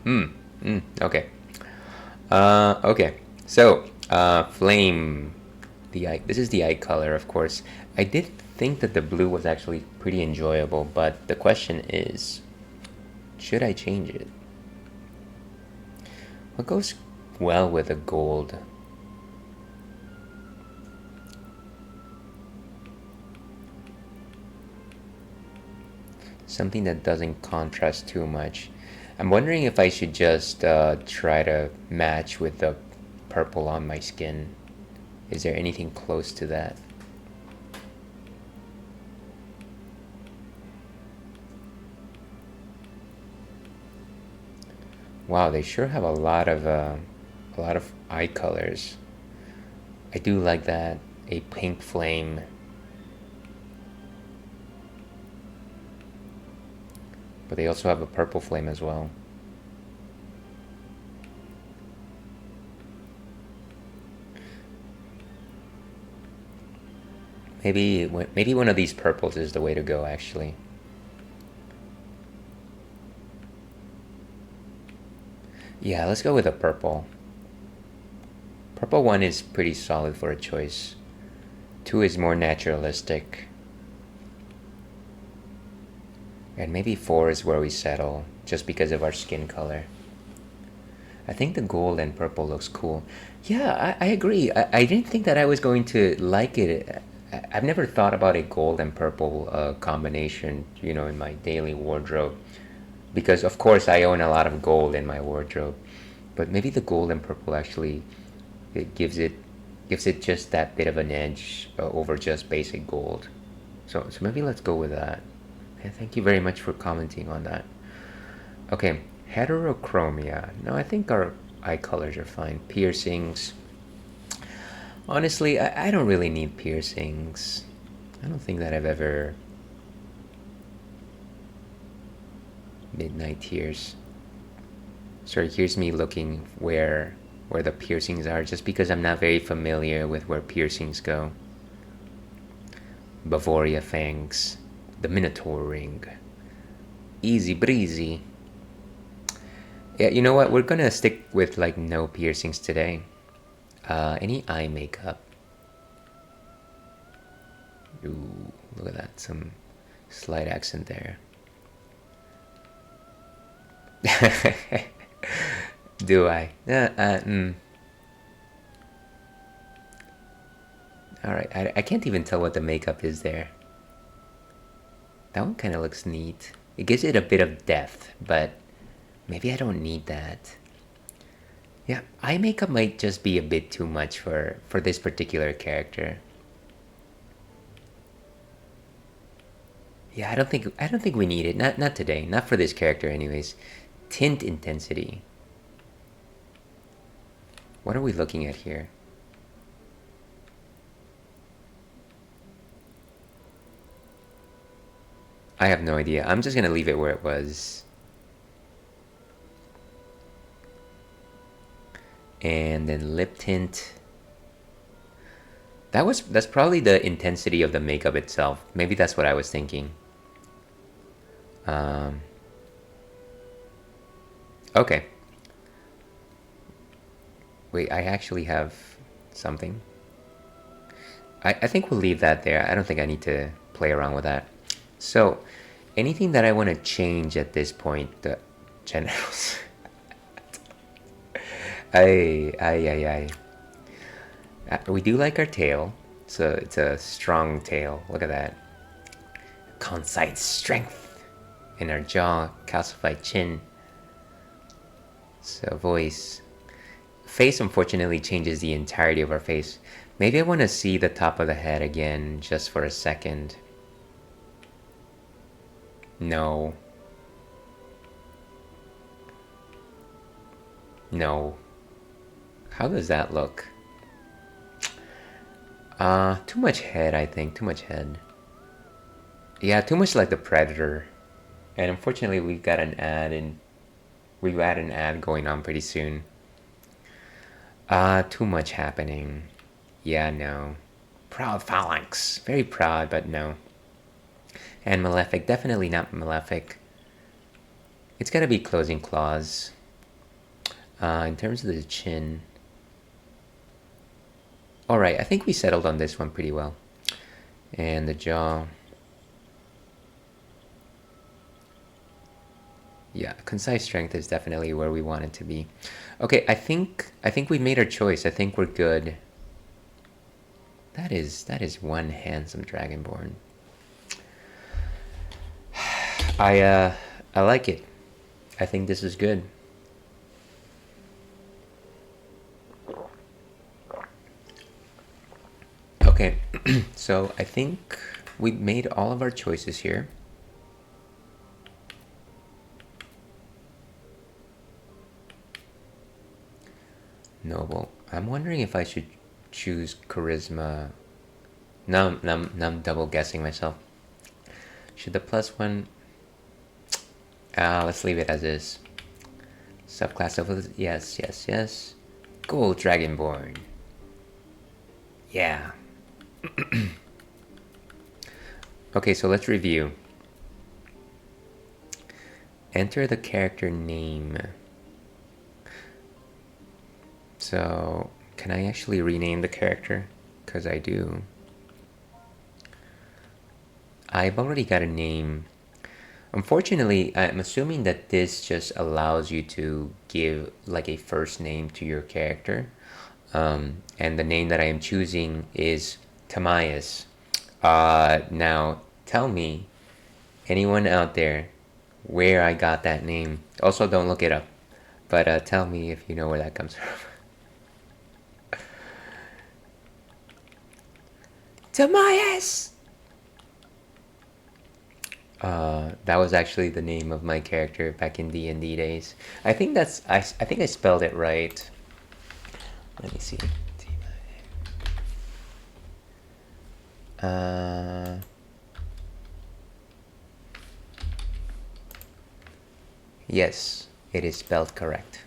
Okay. Okay. So, flame. The eye. This is the eye color, of course. I did think that the blue was actually pretty enjoyable, but the question is, should I change it? What goes well with a gold? Something that doesn't contrast too much. I'm wondering if I should just try to match with the purple on my skin. Is there anything close to that? Wow, they sure have a lot of eye colors. I do like that. A pink flame. But they also have a purple flame as well. Maybe one of these purples is the way to go, actually. Yeah, let's go with a purple. Purple 1 is pretty solid for a choice. 2 is more naturalistic. And maybe 4 is where we settle, just because of our skin color. I think the gold and purple looks cool. Yeah, I agree. I didn't think that I was going to like it. I've never thought about a gold and purple combination, in my daily wardrobe. Because, of course, I own a lot of gold in my wardrobe. But maybe the gold and purple actually it gives it just that bit of an edge over just basic gold. So maybe let's go with that. Yeah, thank you very much for commenting on that. Okay, heterochromia. No, I think our eye colors are fine. Piercings. Honestly, I don't really need piercings. I don't think that I've ever... Midnight tears. Sorry, here's me looking where the piercings are, just because I'm not very familiar with where piercings go. Bavaria fangs. The Minotaur ring. Easy breezy. Yeah, you know what? We're gonna stick with like no piercings today. Any eye makeup? Ooh, look at that. Some slight accent there. Do I? Alright, I can't even tell what the makeup is there. That one kind of looks neat. It gives it a bit of depth, but maybe I don't need that. Yeah, eye makeup might just be a bit too much for this particular character. Yeah, I don't think we need it. Not today. Not for this character anyways. Tint intensity. What are we looking at here? I have no idea. I'm just gonna leave it where it was. And then lip tint. That's probably the intensity of the makeup itself. Maybe that's what I was thinking. Okay. Wait, I actually have something. I think we'll leave that there. I don't think I need to play around with that. So, anything that I want to change at this point, the generals. Ay. We do like our tail. So it's a strong tail. Look at that. Concise strength in our jaw, calcified chin. So voice. Face unfortunately changes the entirety of our face. Maybe I want to see the top of the head again just for a second. No. No. How does that look? Too much head, I think. Too much head. Yeah, too much like the Predator. And unfortunately, we've got an ad going on pretty soon. Too much happening. Yeah, no. Proud phalanx. Very proud, but no. And malefic. Definitely not malefic. It's gotta be closing claws. In terms of the chin. Alright, I think we settled on this one pretty well. And the jaw. Yeah, concise strength is definitely where we want it to be. Okay, I think we made our choice. I think we're good. That is one handsome dragonborn. I like it. I think this is good. Okay, so I think we made all of our choices here. Noble. I'm wondering if I should choose charisma. No, I'm double guessing myself. Should the +1? Let's leave it as is. Subclass of yes. Gold Dragonborn. Yeah. Okay, so let's review. Enter the character name. So, can I actually rename the character? Because I do. I've already got a name. Unfortunately, I'm assuming that this just allows you to give like a first name to your character. And the name that I am choosing is Tamias. Now, tell me, anyone out there, where I got that name. Also, don't look it up. But tell me if you know where that comes from. Tamias! That was actually the name of my character back in D&D days. I think I think I spelled it right. Let me see. Yes, it is spelled correct.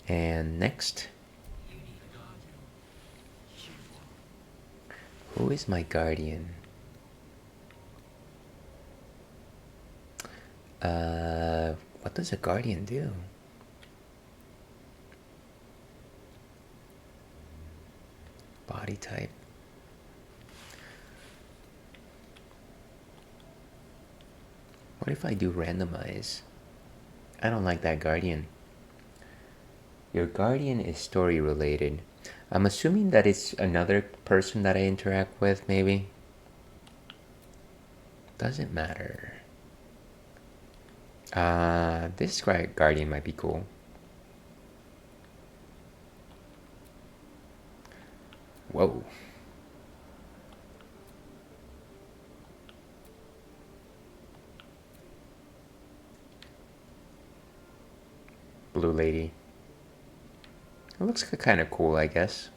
And next. Who is my guardian? What does a guardian do? Body type. What if I do randomize? I don't like that guardian. Your guardian is story related. I'm assuming that it's another person that I interact with, maybe. Doesn't matter. This guardian might be cool. Whoa. Blue lady. It looks kind of cool, I guess.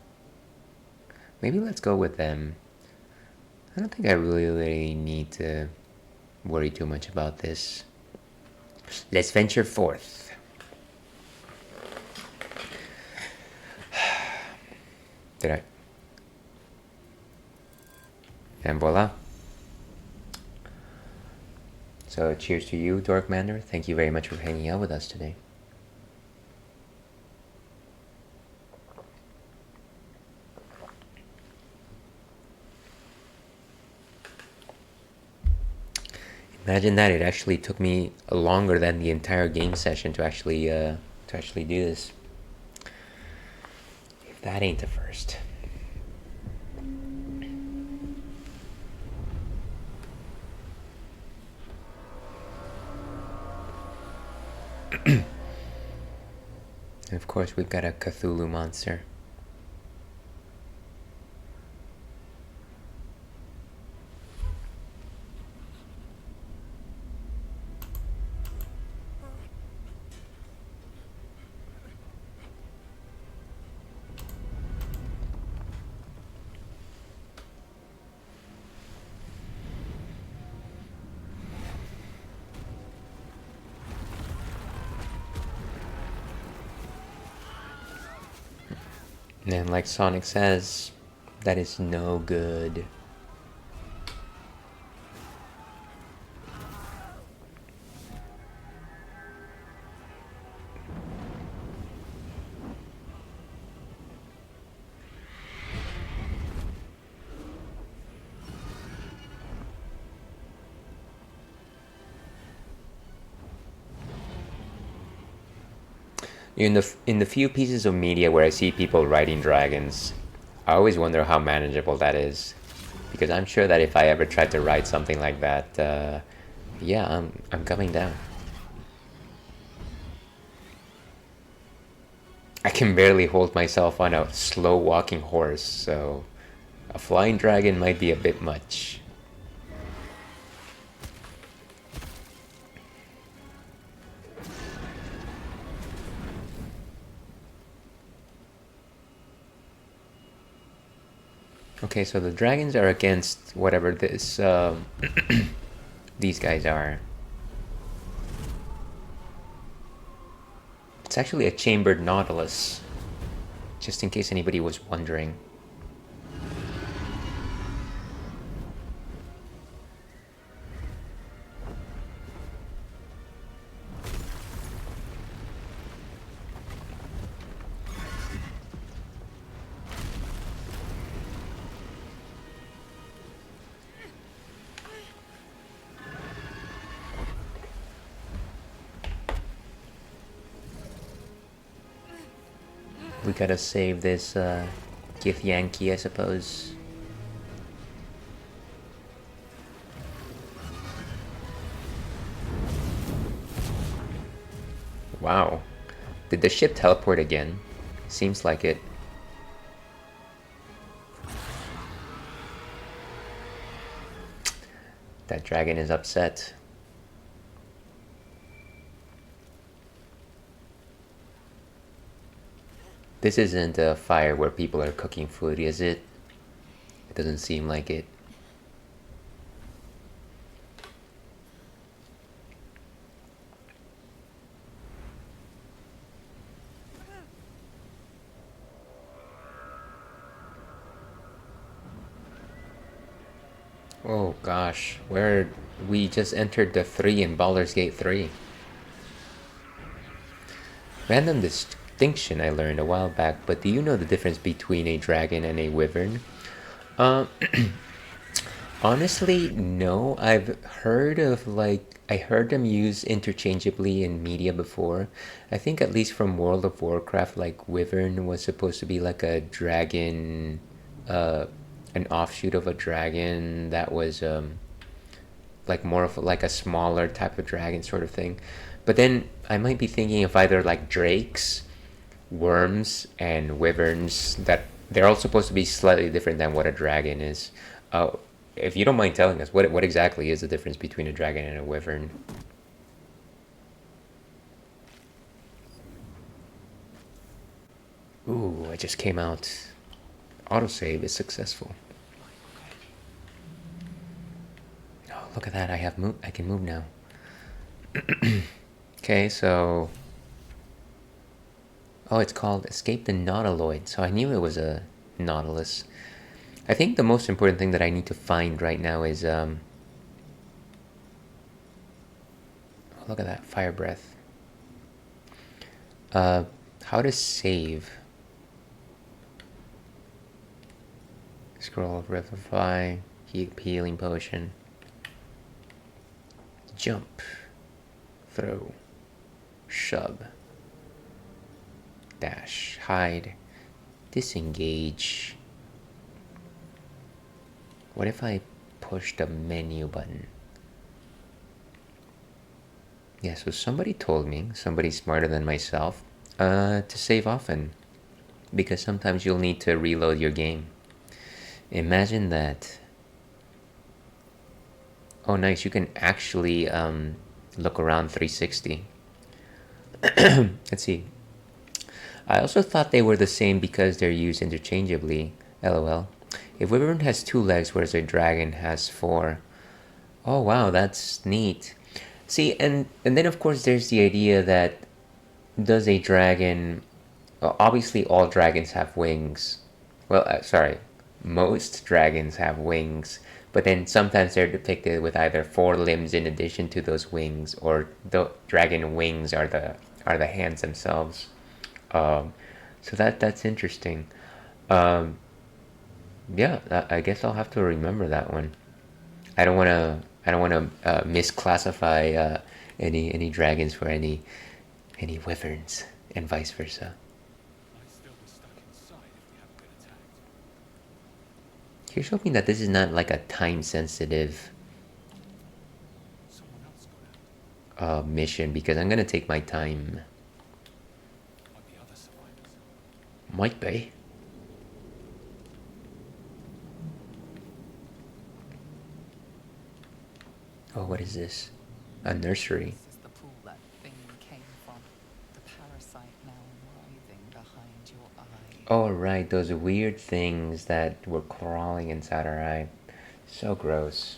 Maybe let's go with them. I don't think I really need to worry too much about this. Let's venture forth. Did I? And voila. So cheers to you, Dorkmander. Thank you very much for hanging out with us today. Imagine that, it actually took me longer than the entire game session to actually do this. If that ain't the first. And of course we've got a Cthulhu monster. And like Sonic says, that is no good. In the few pieces of media where I see people riding dragons, I always wonder how manageable that is, because I'm sure that if I ever tried to ride something like that, yeah, I'm coming down. I can barely hold myself on a slow walking horse, so a flying dragon might be a bit much. Okay, so the dragons are against whatever this these guys are. It's actually a chambered nautilus, just in case anybody was wondering. We gotta save this Gith Yankee, I suppose. Wow. Did the ship teleport again? Seems like it. That dragon is upset. This isn't a fire where people are cooking food, is it? It doesn't seem like it. Oh gosh, where we just entered the 3 in Baldur's Gate 3. Random distinction I learned a while back, but do you know the difference between a dragon and a wyvern? Uh, honestly, no. I've heard of I heard them used interchangeably in media before. I think at least from World of Warcraft, like wyvern was supposed to be like a dragon, uh, an offshoot of a dragon that was like more of like a smaller type of dragon sort of thing. But then I might be thinking of either like drakes, worms, and wyverns, that they're all supposed to be slightly different than what a dragon is. If you don't mind telling us, what exactly is the difference between a dragon and a wyvern? Ooh, I just came out Autosave is successful. Oh, look at that! I can move now. Okay, so oh, it's called Escape the Nautiloid. So I knew it was a Nautilus. I think the most important thing that I need to find right now is oh, look at that fire breath. How to save. Scroll, Revivify, healing potion. Jump, throw, shove, dash, hide, disengage. What if I push the menu button? Yeah, so somebody told me, somebody smarter than myself, to save often, because sometimes you'll need to reload your game. Imagine that. Oh, nice, you can actually look around 360. Let's see. I also thought they were the same because they're used interchangeably. LOL. If Wyvern has 2 legs, whereas a dragon has 4. Oh wow, that's neat. See, and then of course there's the idea that does a dragon... Well, obviously all dragons have wings. Well, sorry, most dragons have wings. But then sometimes they're depicted with either 4 limbs in addition to those wings, or the dragon wings are the hands themselves. So that's interesting. Yeah, I guess I'll have to remember that one. I don't wanna misclassify any dragons for any wyverns and vice versa. Might still be stuck inside if we haven't been attacked. Here's hoping that this is not like a time-sensitive Someone else got out. mission, because I'm gonna take my time. Might be other survivors. Might be. Oh, what is this? A nursery. This is the pool that thing came from. The parasite now writhing behind your eye. Oh, right, those weird things that were crawling inside our eye. So gross.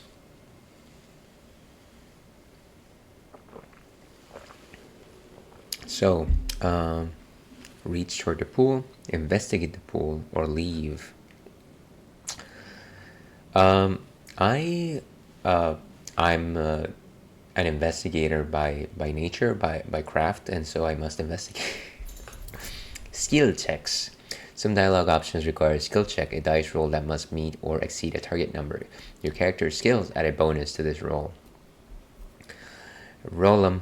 So, reach toward the pool, investigate the pool, or leave. I'm an investigator by nature, by craft, and so I must investigate. Skill checks. Some dialogue options require a skill check, a dice roll that must meet or exceed a target number. Your character's skills add a bonus to this roll. Roll them.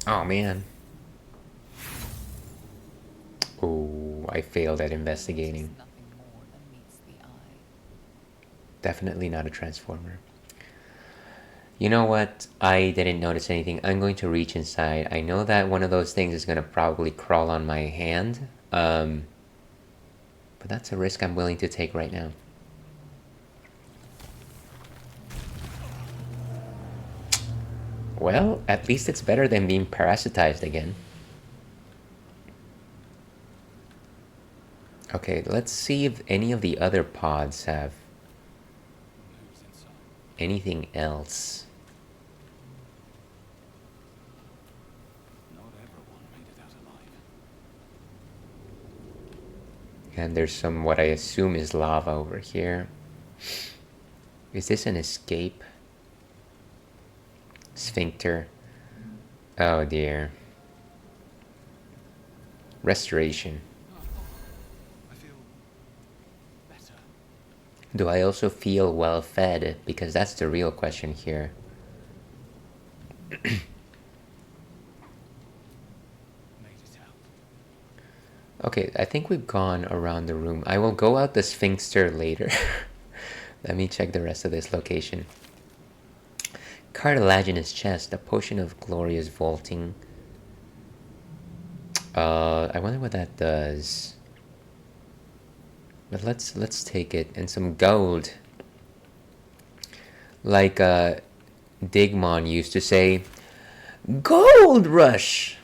Oh man. Oh, I failed at investigating. It's nothing more than meets the eye. Definitely not a transformer. You know what? I didn't notice anything. I'm going to reach inside. I know that one of those things is going to probably crawl on my hand. But that's a risk I'm willing to take right now. Well, at least it's better than being parasitized again. Okay, let's see if any of the other pods have Who's inside? anything else. Not everyone made it out alive. And there's some, what I assume is lava over here. Is this an escape? Sphincter. Oh dear. Restoration. I feel better. Do I also feel well fed? Because that's the real question here. Made it out. Okay, I think we've gone around the room. I will go out the sphincter later. Let me check the rest of this location. Cartilaginous chest, a potion of glorious vaulting. I wonder what that does. But let's take it. And some gold. Like Digmon used to say, Gold Rush!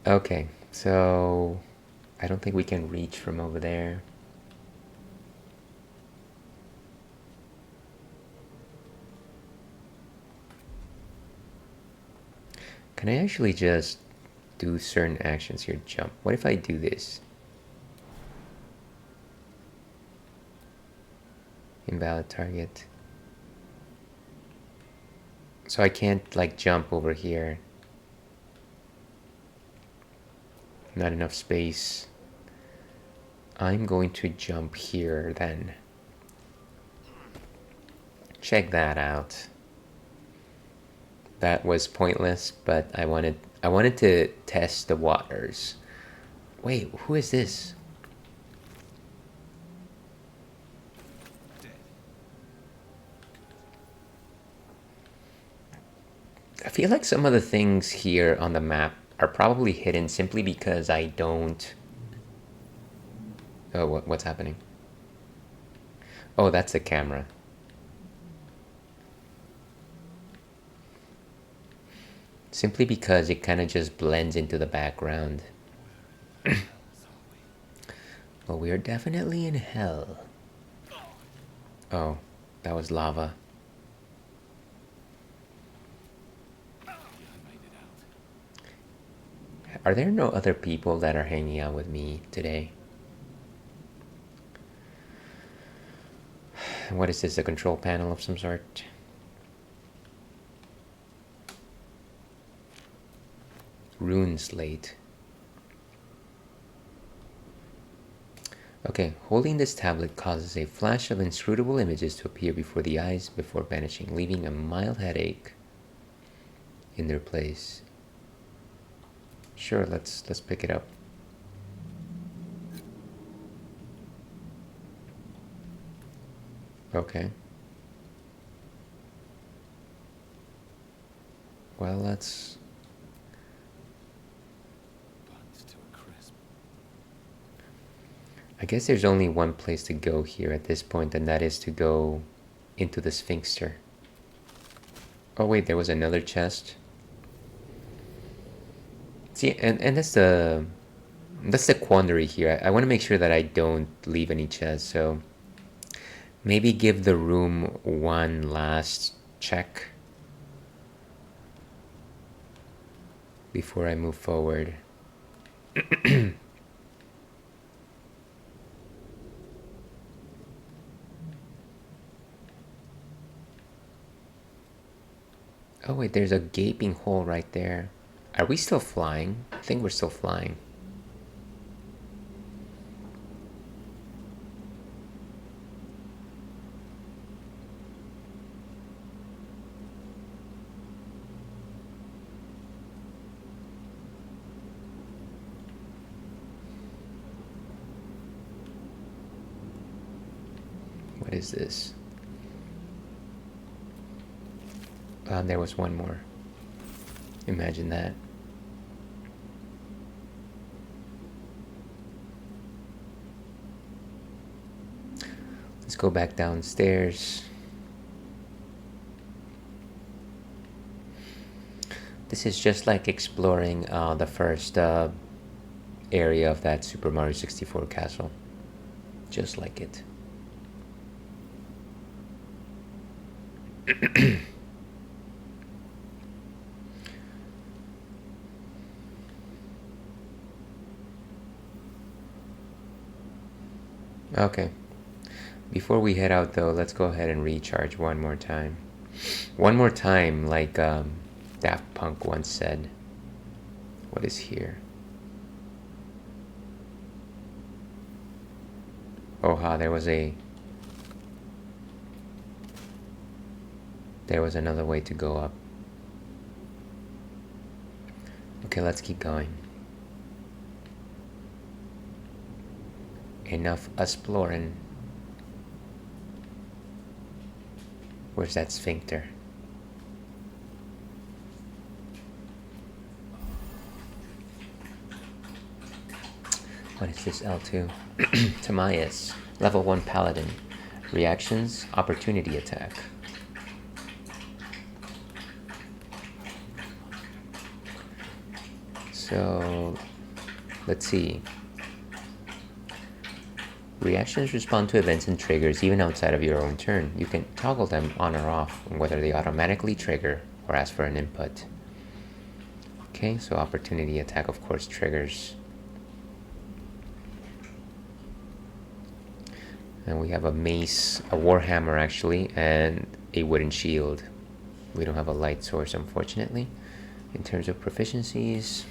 Okay, so I don't think we can reach from over there. Can I actually just do certain actions here? Jump. What if I do this? Invalid target. So I can't like jump over here. Not enough space. I'm going to jump here then. Check that out. That was pointless, but I wanted to test the waters. Wait, who is this? I feel like some of the things here on the map are probably hidden simply because I don't... Oh, what's happening? Oh, that's the camera. Simply because it kind of just blends into the background. Well, we are definitely in hell. Oh, that was lava. Are there no other people that are hanging out with me today? What is this, a control panel of some sort? Rune slate. Okay, holding this tablet causes a flash of inscrutable images to appear before the eyes before vanishing, leaving a mild headache in their place. Sure, let's pick it up. Okay. Well, let's... I guess there's only one place to go here at this point, and that is to go into the Sphinxter. Oh wait, there was another chest. See, and that's the quandary here. I want to make sure that I don't leave any chests, so maybe give the room one last check before I move forward. Oh wait, there's a gaping hole right there. Are we still flying? I think we're still flying. What is this? There was one more. Imagine that. Let's go back downstairs. This is just like exploring the first area of that Super Mario 64 castle. Just like it. Okay. Before we head out though, let's go ahead and recharge one more time. One more time, like Daft Punk once said. What is here? Oh ha, there was another way to go up. Okay, let's keep going. Enough exploring. Where's that sphincter? What is this L2? Timaeus, level 1 Paladin. Reactions, opportunity attack. So, let's see. Reactions respond to events and triggers even outside of your own turn. You can toggle them on or off, whether they automatically trigger or ask for an input. Okay, so opportunity attack, of course, triggers. And we have a mace, a warhammer actually, and a wooden shield. We don't have a light source, unfortunately. In terms of proficiencies,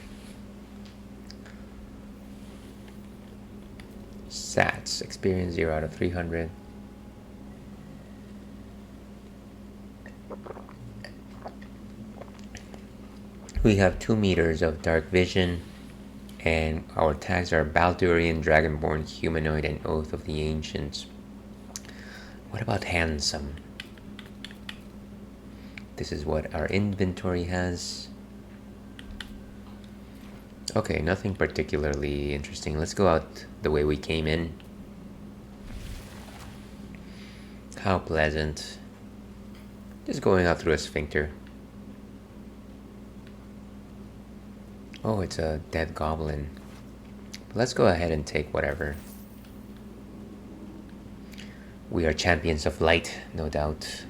stats, experience 0 out of 300. We have 2 meters of dark vision, and our tags are Baldurian, Dragonborn, Humanoid, and Oath of the Ancients. What about handsome? This is what our inventory has. Okay, nothing particularly interesting. Let's go out the way we came in. How pleasant. Just going out through a sphincter. Oh, it's a dead goblin. Let's go ahead and take whatever. We are champions of light, no doubt.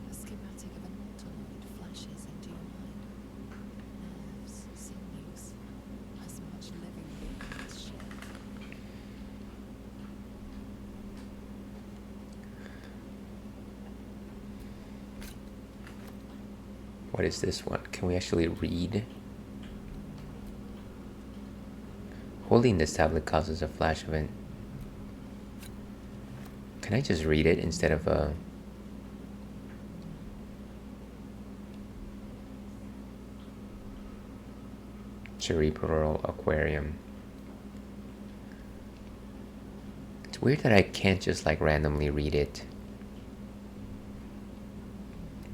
A schematic of an autonoid flashes into your mind. Nerves, sinews, as much living being as shit. What is this one? Can we actually read? Holding this tablet causes a flash event. Can I just read it instead of a... cerebral aquarium? It's weird that I can't just like randomly read it.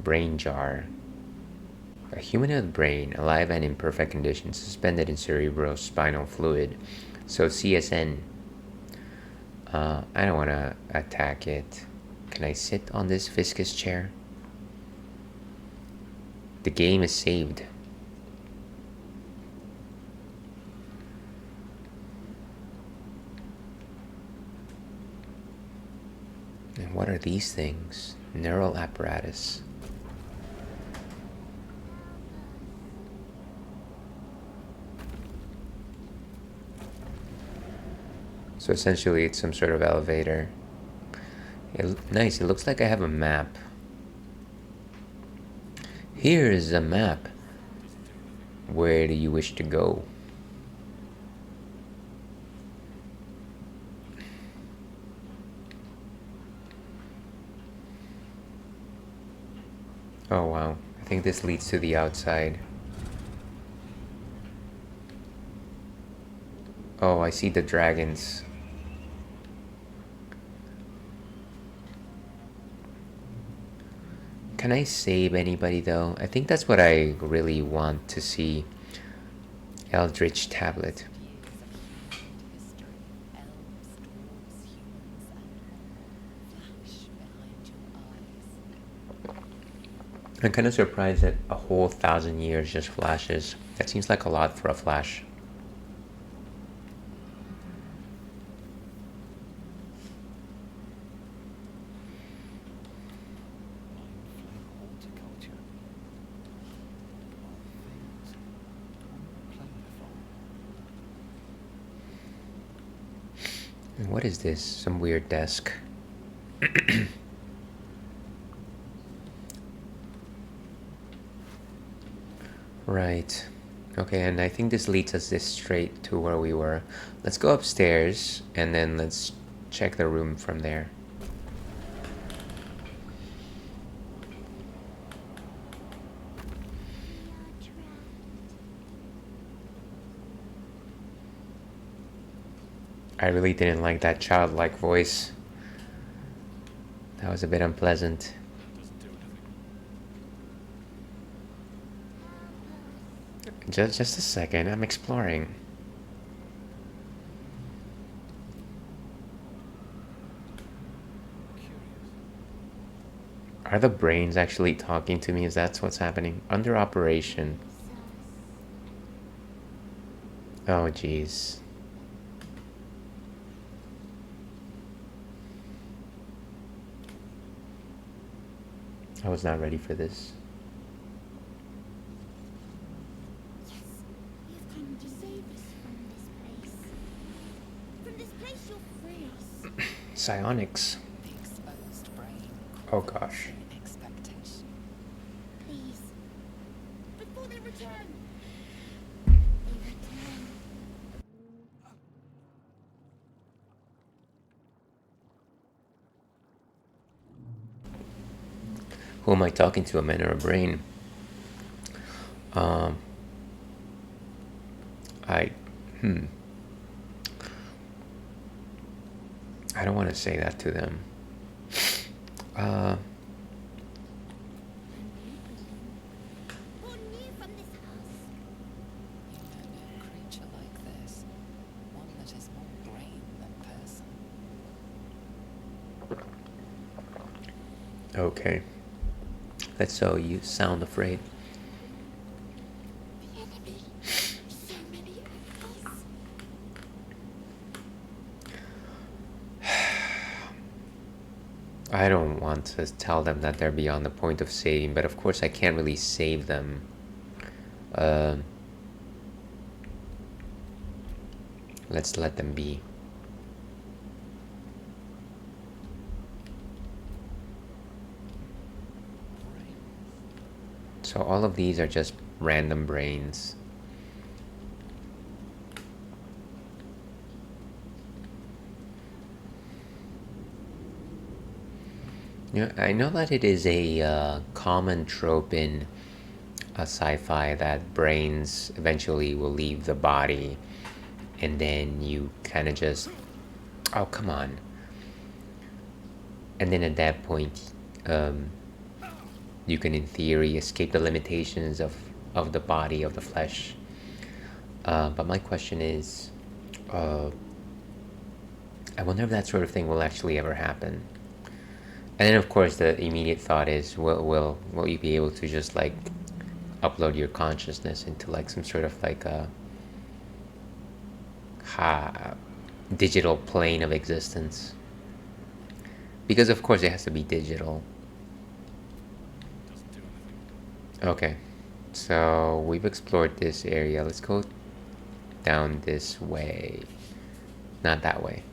Brain jar. A humanoid brain, alive and in perfect condition, suspended in cerebrospinal fluid. So CSN. I don't want to attack it. Can I sit on this viscous chair? The game is saved. And what are these things? Neural apparatus. So essentially it's some sort of elevator. Nice, it looks like I have a map. Here is a map. Where do you wish to go? Oh wow, I think this leads to the outside. Oh, I see the dragons. Can I save anybody though? I think that's what I really want to see. Eldritch tablet. Years of human history, elves, dwarves, humans, and more flash behind your eyes. I'm kind of surprised that a whole 1,000 years just flashes. That seems like a lot for a flash. Horticulture. All things unplaned And what is this? Some weird desk. Right. Okay, and I think this leads us this straight to where we were. Let's go upstairs and then let's check the room from there. I really didn't like that childlike voice. That was a bit unpleasant. doesn't do anything. Just a second, I'm exploring. Are the brains actually talking to me? Is that what's happening? Under operation. Oh, jeez. I was not ready for this. Yes, you've come to save us from this place. From this place, you'll free us. Psionics. The exposed brain. Oh gosh. In expectation. Please. Before they return. They return. Who am I talking to, a man or a brain? I don't want to say that to them. Born new from this house. You know no creature like this. One that is more brain than person. Okay. That's so you sound afraid. The enemy. So many enemies. I don't want to tell them that they're beyond the point of saving, but of course I can't really save them. Let's let them be. So all of these are just random brains. You know, I know that it is a common trope in sci-fi that brains eventually will leave the body, and then you kind of just, oh come on, and then at that point, you can in theory escape the limitations of the body, of the flesh. But my question is, I wonder if that sort of thing will actually ever happen. And then of course the immediate thought is, will you be able to just like upload your consciousness into like some sort of like a digital plane of existence? Because of course it has to be digital. Okay, so we've explored this area. Let's go down this way. Not that way.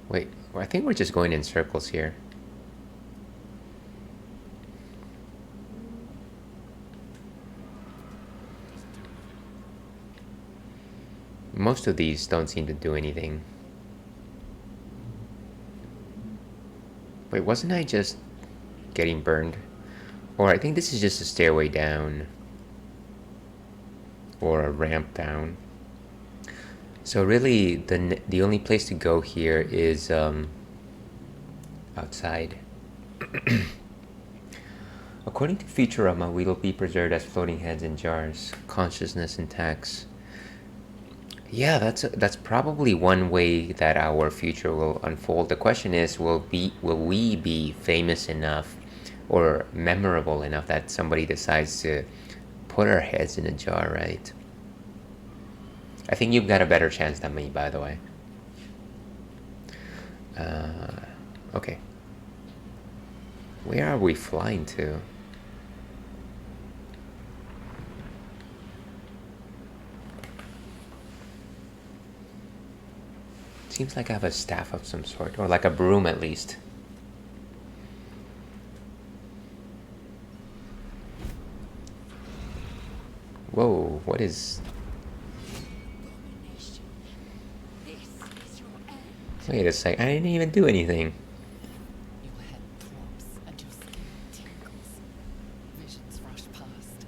Wait, I think we're just going in circles here. Most of these don't seem to do anything. Wait, wasn't I just getting burned? Or I think this is just a stairway down. Or a ramp down. So really, the only place to go here is outside. According to Futurama, we will be preserved as floating heads in jars, consciousness intact. Yeah, that's probably one way that our future will unfold. The question is, will we be famous enough or memorable enough that somebody decides to put our heads in a jar, right? I think you've got a better chance than me, by the way. Okay. Where are we flying to? Seems like I have a staff of some sort, or like a broom at least. Whoa, what is... Abomination. This is your end. Wait a sec, I didn't even do anything. Your head throbs and your skin tingles. Visions rush past.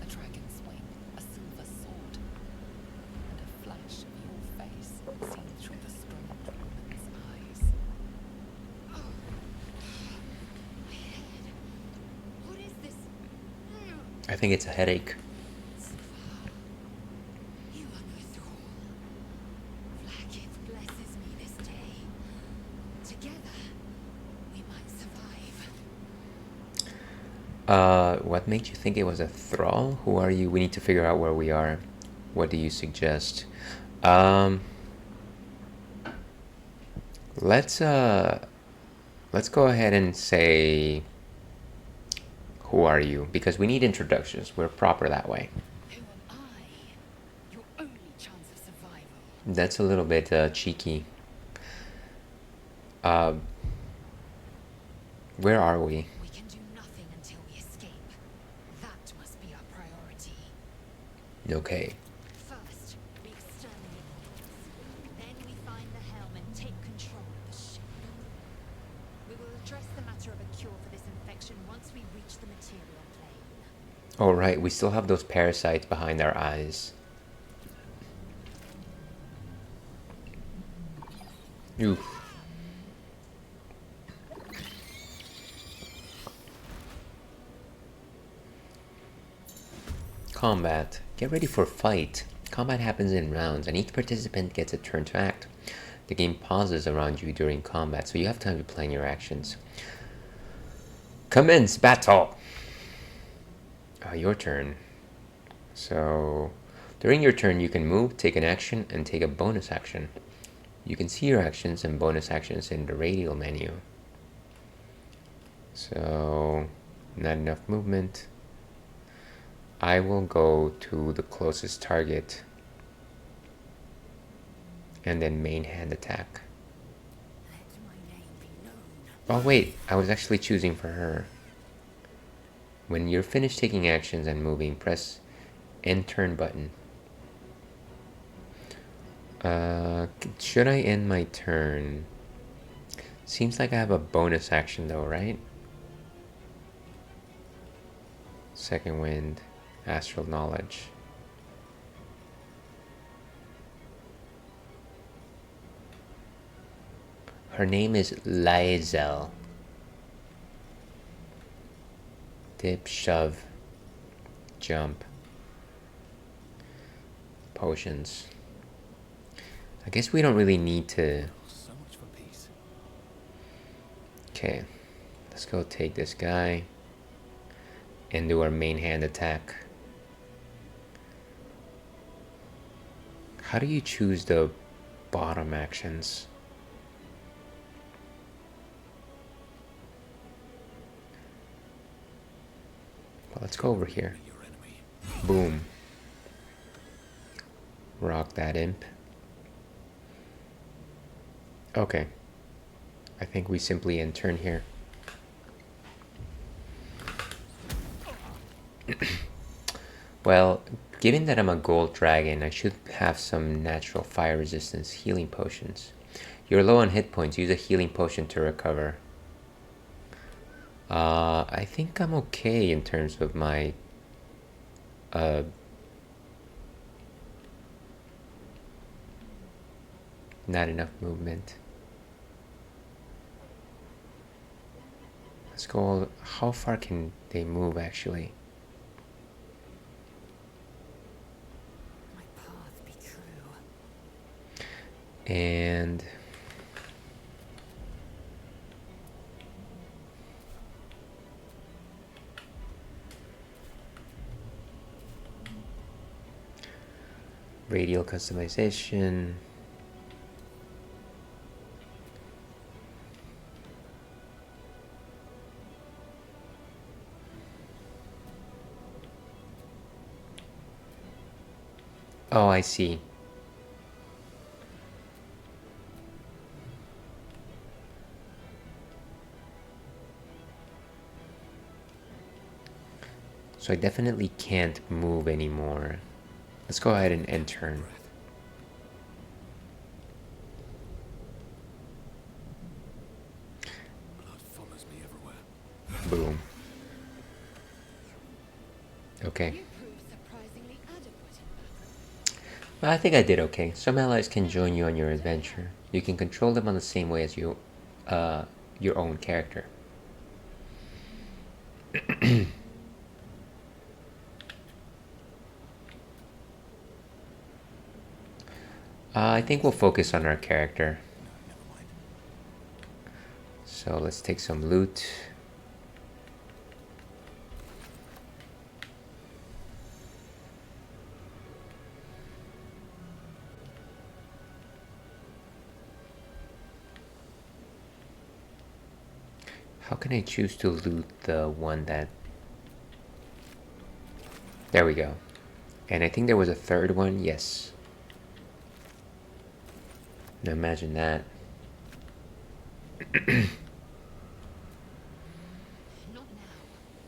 A dragon's wing, a silver sword, and a flash of your face seen through the strange woman's I think it's a headache. You are no thrall. Flagith blesses me this day. Together, we might survive. What made you think it was a thrall? Who are you? We need to figure out where we are. What do you suggest? Let's go ahead and say, who are you? Because we need introductions. We're proper that way. Who am I? Your only chance of survival. That's a little bit cheeky. Where are we? We can do nothing until we escape. That must be our priority. Okay. First, we exterminate the beast. Then we find the helm and take control of the ship. We will address the matter of a cure for this infection once we reach the material plane. Oh, right. We still have those parasites behind our eyes. Oof. Combat. Get ready for fight. Combat happens in rounds, and each participant gets a turn to act. The game pauses around you during combat, so you have time to plan your actions. Commence battle! Your turn. So, during your turn, you can move, take an action, and take a bonus action. You can see your actions and bonus actions in the radial menu. So, not enough movement. I will go to the closest target and then main hand attack. Let my name be known. Oh wait, I was actually choosing for her. When you're finished taking actions and moving, press end turn button. Should I end my turn? Seems like I have a bonus action though, right? Second wind, astral knowledge. Her name is Laezel. Dip, shove, jump, potions. I guess we don't really need to. So much for peace. Okay, let's go take this guy and do our main hand attack. How do you choose the bottom actions? Well, let's go over here. Your enemy. Boom. Rock that imp. Okay. I think we simply end turn here. Well, given that I'm a gold dragon, I should have some natural fire resistance healing potions. You're low on hit points. Use a healing potion to recover. I think I'm okay in terms of my not enough movement. Let's go. How far can they move actually? My path be true. And radial customization. Oh, I see. So I definitely can't move anymore. Let's go ahead and end turn. Blood follows me everywhere. Boom. Okay. You proved surprisingly adequate in battle. Well, I think I did okay. Some allies can join you on your adventure. You can control them on the same way as you, your own character. I think we'll focus on our character. No, never mind. So let's take some loot. How can I choose to loot the one that... There we go. And I think there was a third one, yes. Now imagine that. Not now.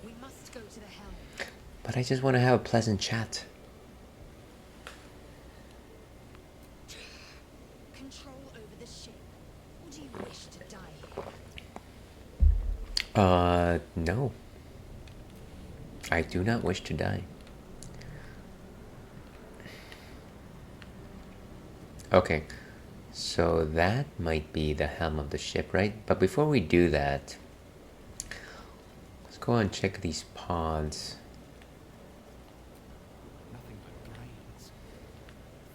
We must go to the helm. But I just want to have a pleasant chat. Control over the ship. Or do you wish to die here? No. I do not wish to die. Okay, so that might be the helm of the ship, right? But before we do that, let's go and check these pods. Nothing but brains.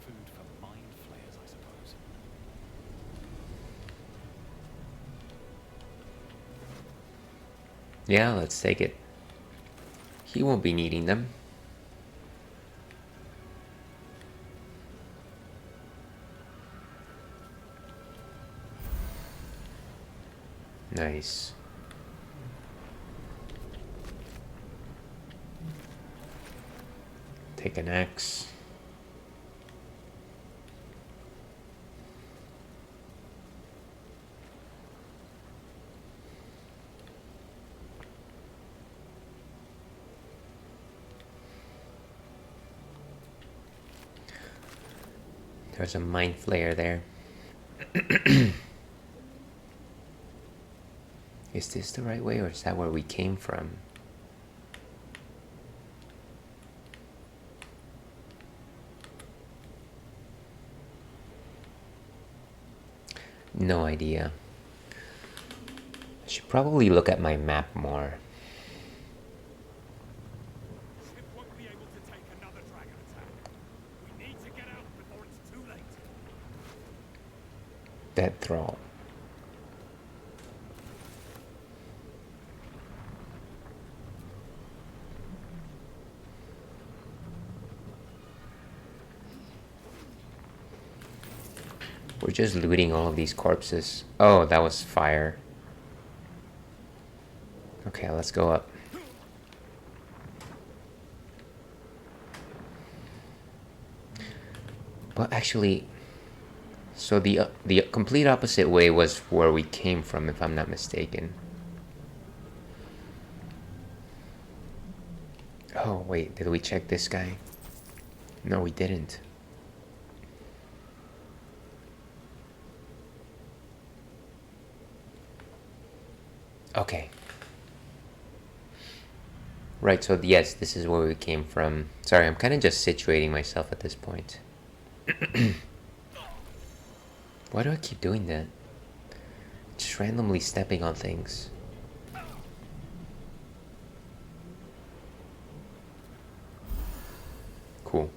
Food for mind flayers, I suppose. Yeah, let's take it. He won't be needing them. Nice. Take an axe. There's a mind flayer there. Is this the right way, or is that where we came from? No idea. I should probably look at my map more. Ship won't be able to take another dragon attack. We need to get out before it's too late. Dead thrall. We're just looting all of these corpses. Oh, that was fire. Okay, let's go up. But actually, so the complete opposite way was where we came from, if I'm not mistaken. Oh, wait, did we check this guy? No, we didn't. Okay. Right, so yes, this is where we came from. Sorry, I'm kind of just situating myself at this point. Why do I keep doing that? Just randomly stepping on things. Cool.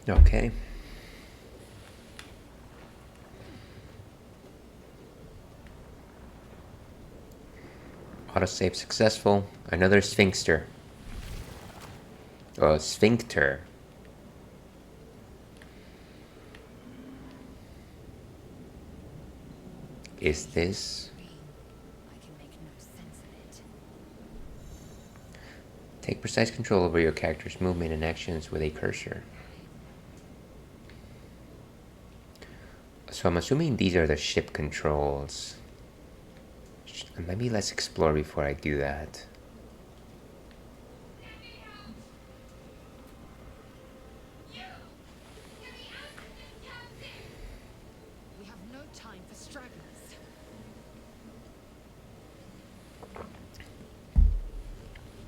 Okay. Autosave successful. Another sphincter. Oh, sphincter. Is this? I can make no sense of it. Take precise control over your character's movement and actions with a cursor. So I'm assuming these are the ship controls. Maybe let's explore before I do that. We have no time for stragglers.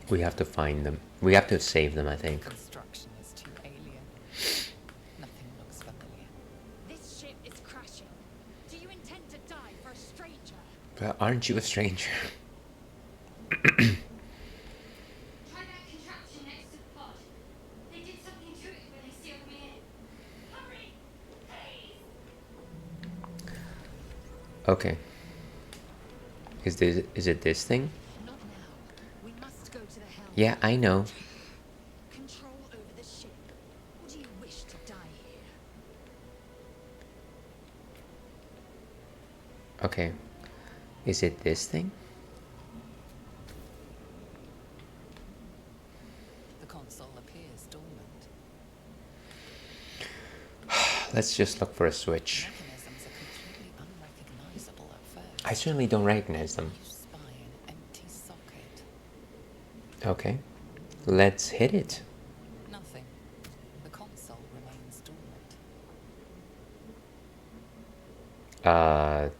We have to find them. We have to save them, I think. Construction is too alien. Nothing looks familiar. This ship is crashing. Aren't you a stranger? Try that contraption next to the pod. They did something to it when they sealed me in. Hurry! Please! Okay. Is it this thing? Not now. We must go to the helm. Yeah, I know. Control over the ship. Or do you wish to die here? Okay. Is it this thing? The console appears dormant. Let's just look for a switch. Mechanisms are completely unrecognizable at first. I certainly don't recognize them. You spy an empty socket. Okay. Let's hit it. Nothing. The console remains dormant.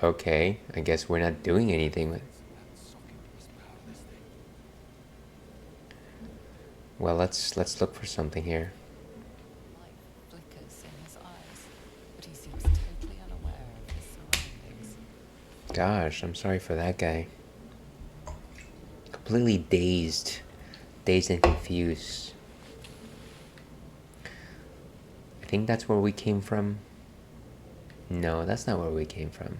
Okay. I guess we're not doing anything with. That socket was powerless thing. Well, let's look for something here. Light flickers in his eyes, but he seems totally unaware of his surroundings. Gosh, I'm sorry for that guy. Completely dazed and confused. I think that's where we came from. No, that's not where we came from.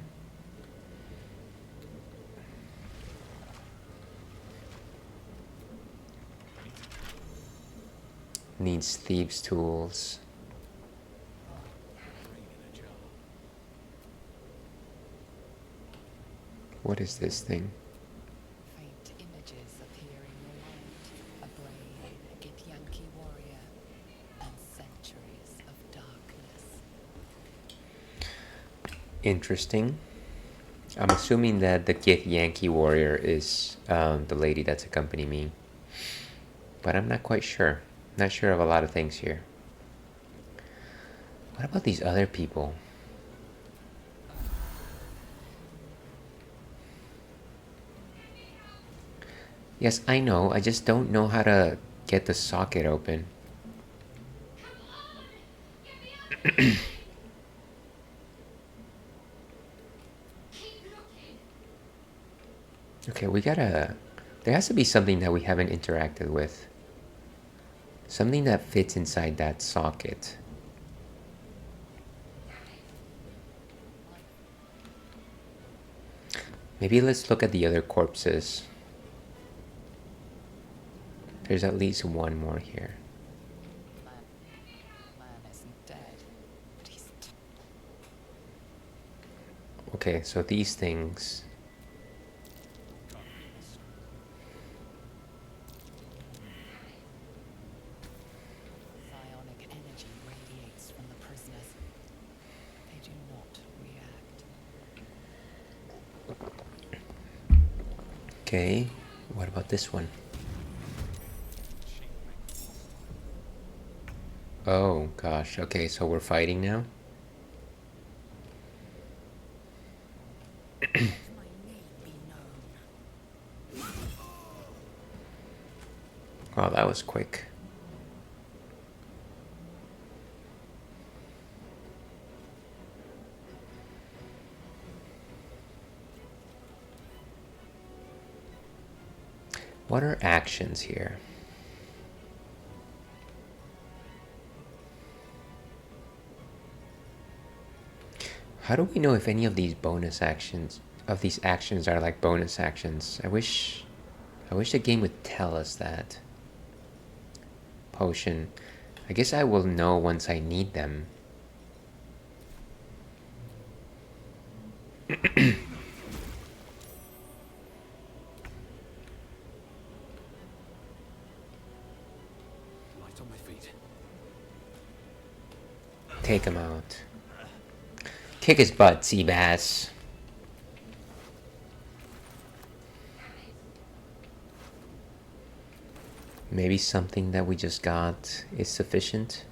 Needs thieves' tools. Brain in a jar. What is this thing? Faint images appear in your mind. A brave Githyanki warrior and centuries of darkness. Interesting. I'm assuming that the Githyanki warrior is the lady that's accompanying me. But I'm not quite sure. Not sure of a lot of things here. What about these other people? Yes, I know. I just don't know how to get the socket open. Okay, we gotta... There has to be something that we haven't interacted with. Something that fits inside that socket. Maybe let's look at the other corpses. There's at least one more here. Man isn't dead, but he's Okay, so these things... psionic energy radiates from the prisoners. They do not react. Okay, what about this one? Oh gosh, okay, so we're fighting now? My name be known. Wow, that was quick. What are actions here? How do we know if any of these bonus actions are like bonus actions? I wish the game would tell us that. Potion. I guess I will know once I need them. Light on my feet. Take him out. Kick his butt, Seabass. Maybe something that we just got is sufficient.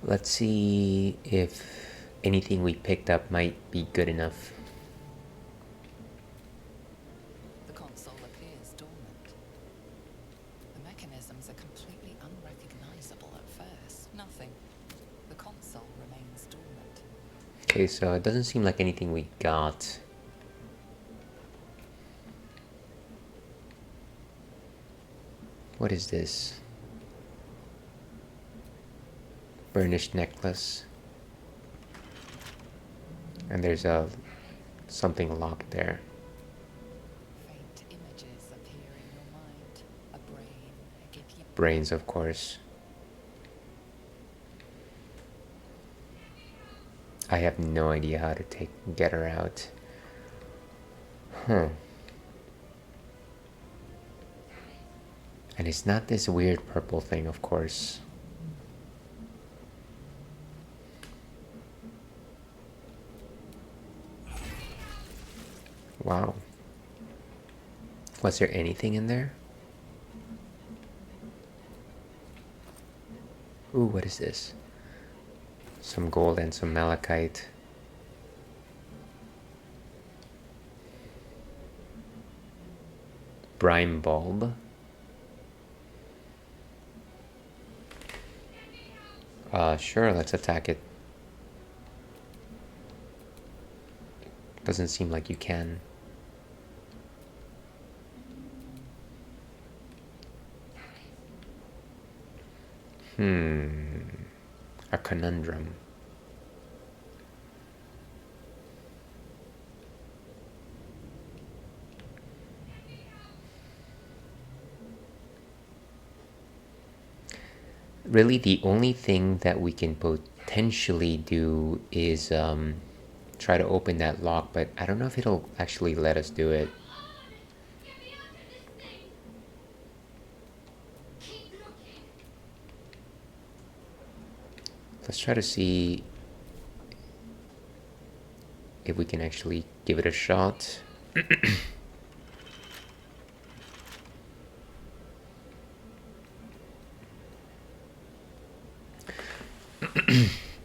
Let's see if anything we picked up might be good enough. The console appears dormant. The mechanisms are completely unrecognizable at first. Nothing. The console remains dormant. Okay, so it doesn't seem like anything we got. What is this? Burnished necklace. And there's something locked there. Faint images appear in your mind. A brain, a Gideon. Brains, of course. I have no idea how to get her out. Huh. And it's not this weird purple thing, of course. Wow. Was there anything in there? Ooh, what is this? Some gold and some malachite. Brine bulb. Sure, let's attack it. Doesn't seem like you can. A conundrum. Really, the only thing that we can potentially do is try to open that lock, but I don't know if it'll actually let us do it. Let's try to see if we can actually give it a shot.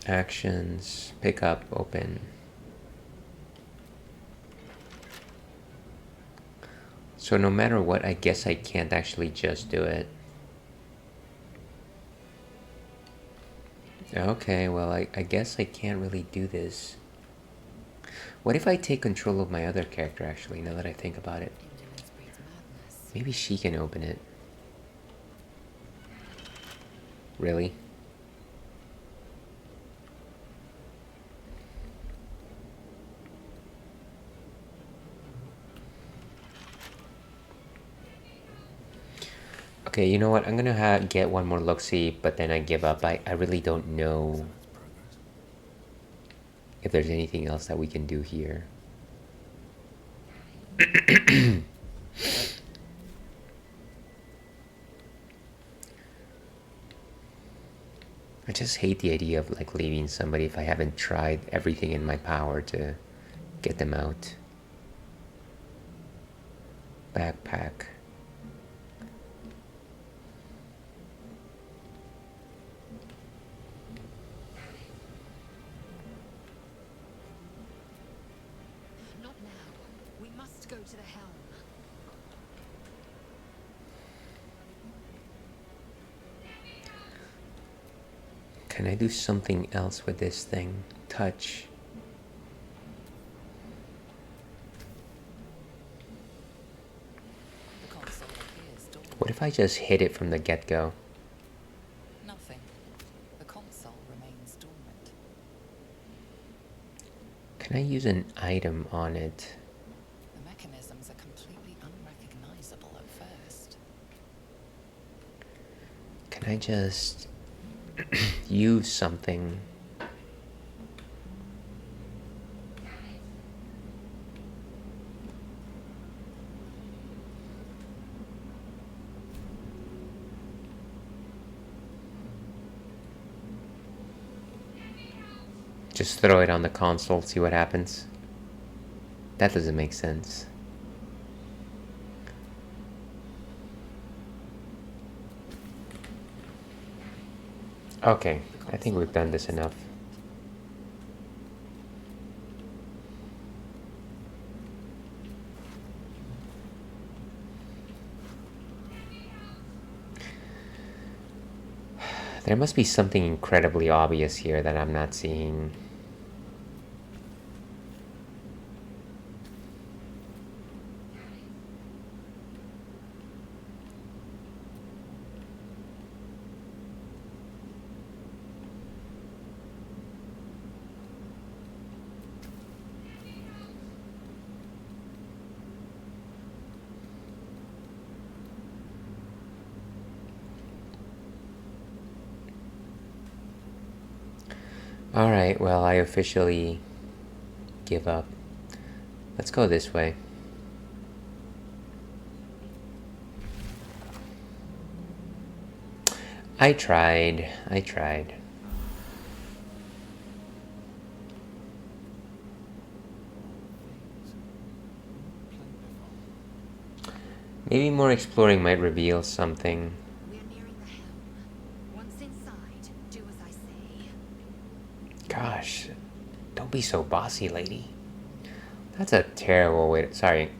Actions, pick up, open. So no matter what, I guess I can't actually just do it. Okay, well, I guess I can't really do this. What if I take control of my other character, actually, now that I think about it? Indolence breeds madness. Maybe she can open it. Really? Okay, you know what? I'm gonna get one more look-see, but then I give up. I really don't know if there's anything else that we can do here. I just hate the idea of like leaving somebody if I haven't tried everything in my power to get them out. Backpack. Not now. We must go to the helm. Can I do something else with this thing? Touch. The console appears dormant. What if I just hit it from the get-go? Nothing. The console remains dormant. Can I use an item on it? The mechanisms are completely unrecognizable at first. Can I just use something? Just throw it on the console, see what happens. That doesn't make sense. Okay, I think we've done this enough. There must be something incredibly obvious here that I'm not seeing. Alright, well, I officially give up. Let's go this way. I tried. Maybe more exploring might reveal something. We're nearing the helm. Once inside, do as I say. Gosh, don't be so bossy, lady. That's a terrible way to... Sorry.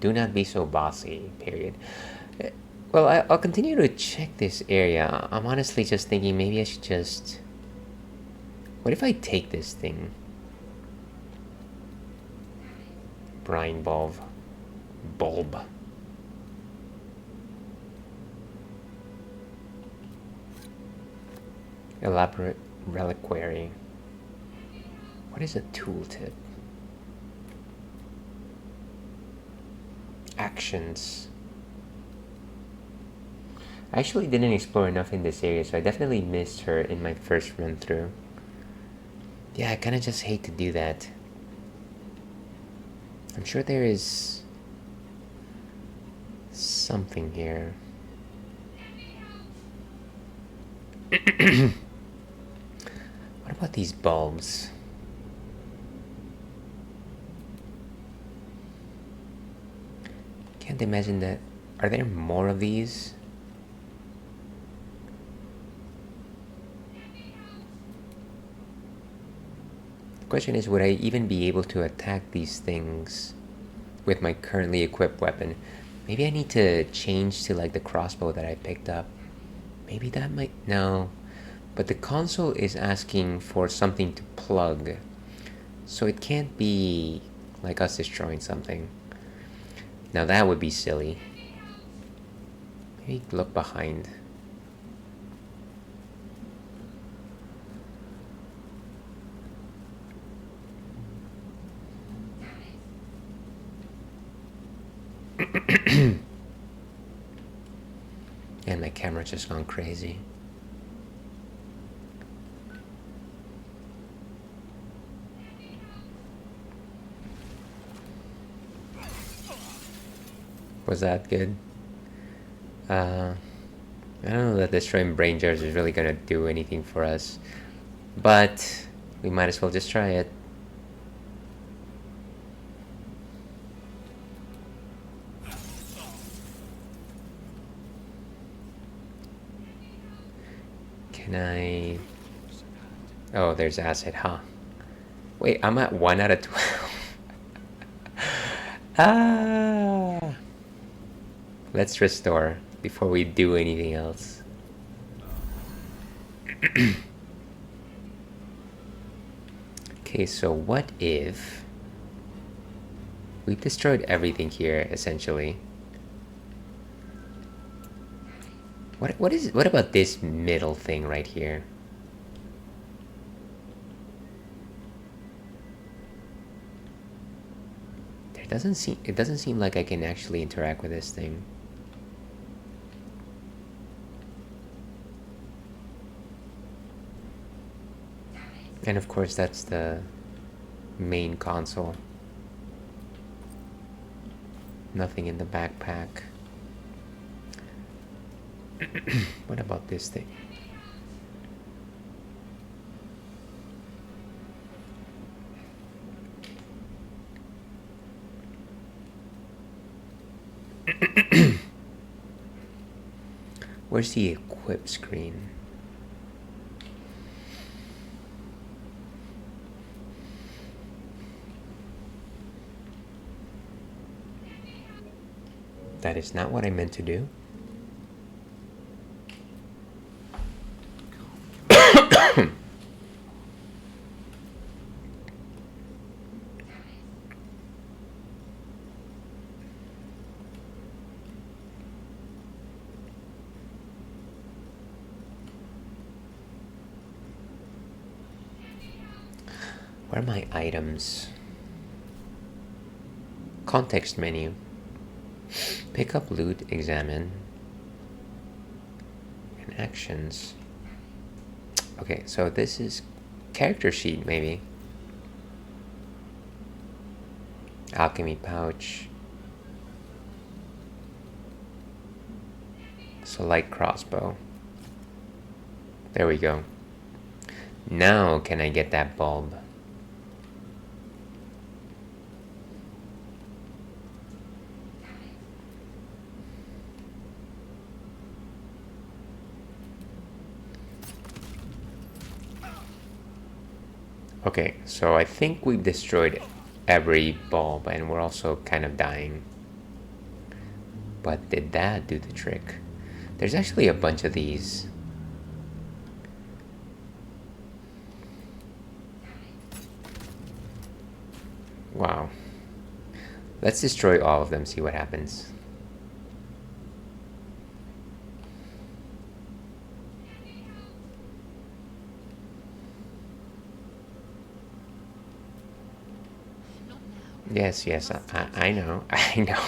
Do not be so bossy, period. Well, I'll continue to check this area. I'm honestly just thinking maybe I should just... What if I take this thing? Brine bulb. Elaborate reliquary. What is a tooltip? Actions. I actually didn't explore enough in this area, so I definitely missed her in my first run through. Yeah, I kinda just hate to do that. I'm sure there is something here. What about these bulbs? Can't imagine that. Are there more of these? The question is, would I even be able to attack these things with my currently equipped weapon? Maybe I need to change to like the crossbow that I picked up. Maybe that might... No. But the console is asking for something to plug. So it can't be like us destroying something. Now that would be silly. Maybe look behind. And my camera just gone crazy. Was that good? I don't know that destroying brain jars is really gonna do anything for us, but we might as well just try it. Can I... Oh, there's acid, huh? Wait, I'm at 1 out of 12. Ah! Let's restore before we do anything else. Okay, so what if we've destroyed everything here, essentially? What about this middle thing right here? It doesn't seem like I can actually interact with this thing. And of course that's the main console. Nothing in the backpack. What about this thing? Where's the equip screen? That is not what I meant to do. Can't Where are my items? Context menu. Pick up loot, examine. And actions. Okay, so this is character sheet maybe. Alchemy pouch. So light crossbow. There we go. Now can I get that bulb? Okay, so I think we've destroyed every bulb and we're also kind of dying. But did that do the trick? There's actually a bunch of these. Wow. Let's destroy all of them, see what happens. Yes, yes, I know, I know.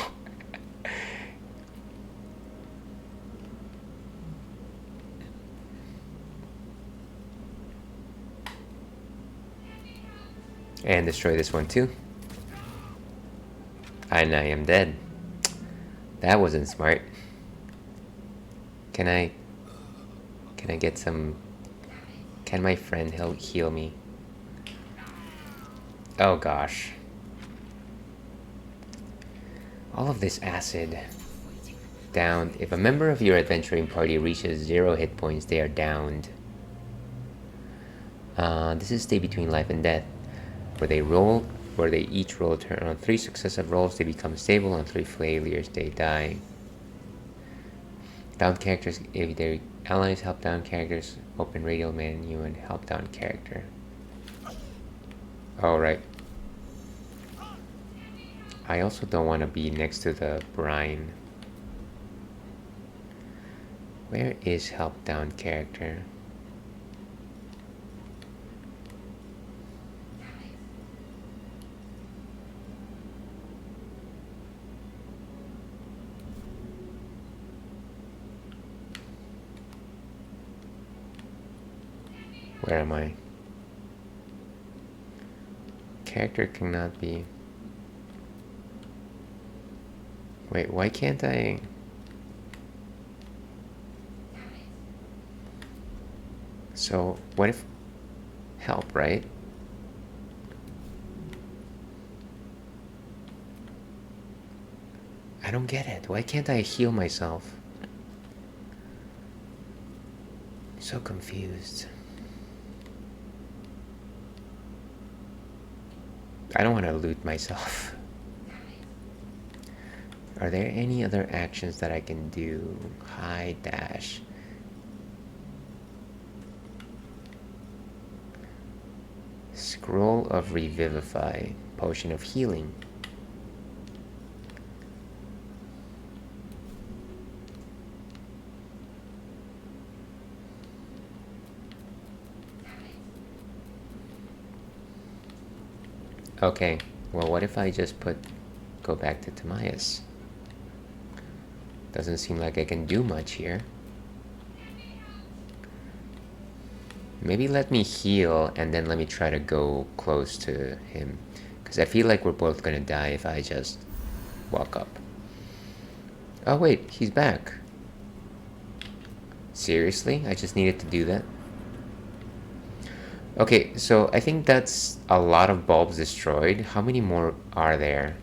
And destroy this one too. And I am dead. That wasn't smart. Can I get some... Can my friend heal me? Oh gosh. All of this acid. Downed. If a member of your adventuring party reaches 0 hit points, they are downed. This is stay between life and death. Where they each roll a turn. On 3 successive rolls, they become stable. On 3 failures, they die. Down characters, if their allies help down characters, open radial menu and help down character. Alright. I also don't want to be next to the brine. Where is help down character? Where am I? Character cannot be... Wait, why can't I... So, what if... Help, right? I don't get it. Why can't I heal myself? I'm so confused. I don't want to loot myself. Are there any other actions that I can do? Hide, dash. Scroll of Revivify. Potion of Healing. Okay, well what if I just go back to Timaeus? Doesn't seem like I can do much here. Maybe let me heal and then let me try to go close to him. Because I feel like we're both gonna die if I just walk up. Oh wait, he's back. Seriously? I just needed to do that? Okay, so I think that's a lot of bulbs destroyed. How many more are there?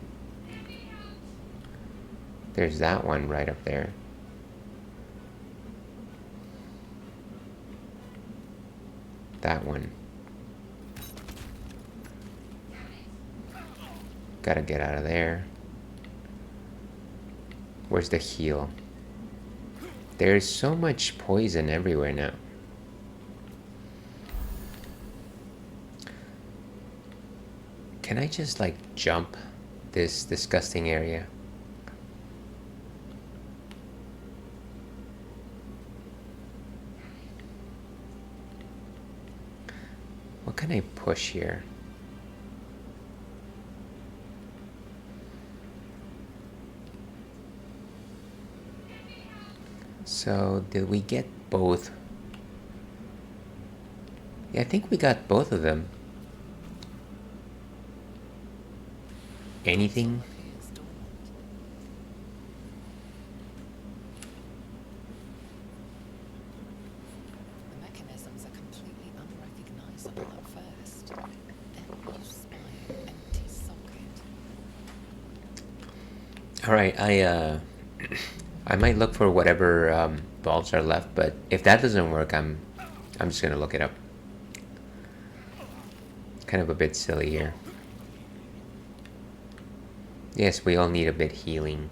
There's that one right up there. That one. Gotta get out of there. Where's the heal? There's so much poison everywhere now. Can I just like jump this disgusting area? What can I push here? So, did we get both? Yeah, I think we got both of them. Anything? Appears dormant. The mechanisms are completely unrecognizable at first. Then you spy an empty socket. Alright, I might look for whatever bulbs are left, but if that doesn't work, I'm just gonna look it up. Kind of a bit silly here. Yes, we all need a bit healing.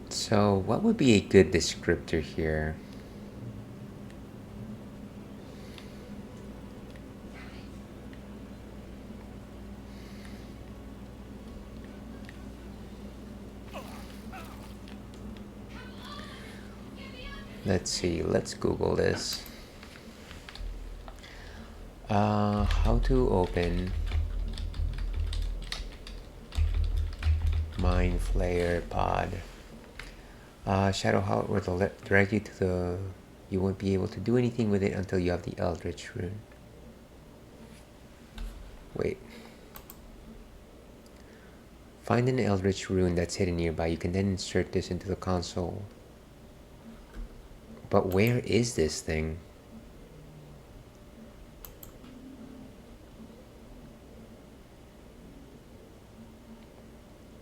So, what would be a good descriptor here? Let's see, let's Google this. How to open Mind Flayer pod. Shadow Heart will direct you to the... You won't be able to do anything with it until you have the Eldritch Rune. Wait. Find an Eldritch Rune that's hidden nearby. You can then insert this into the console. But where is this thing?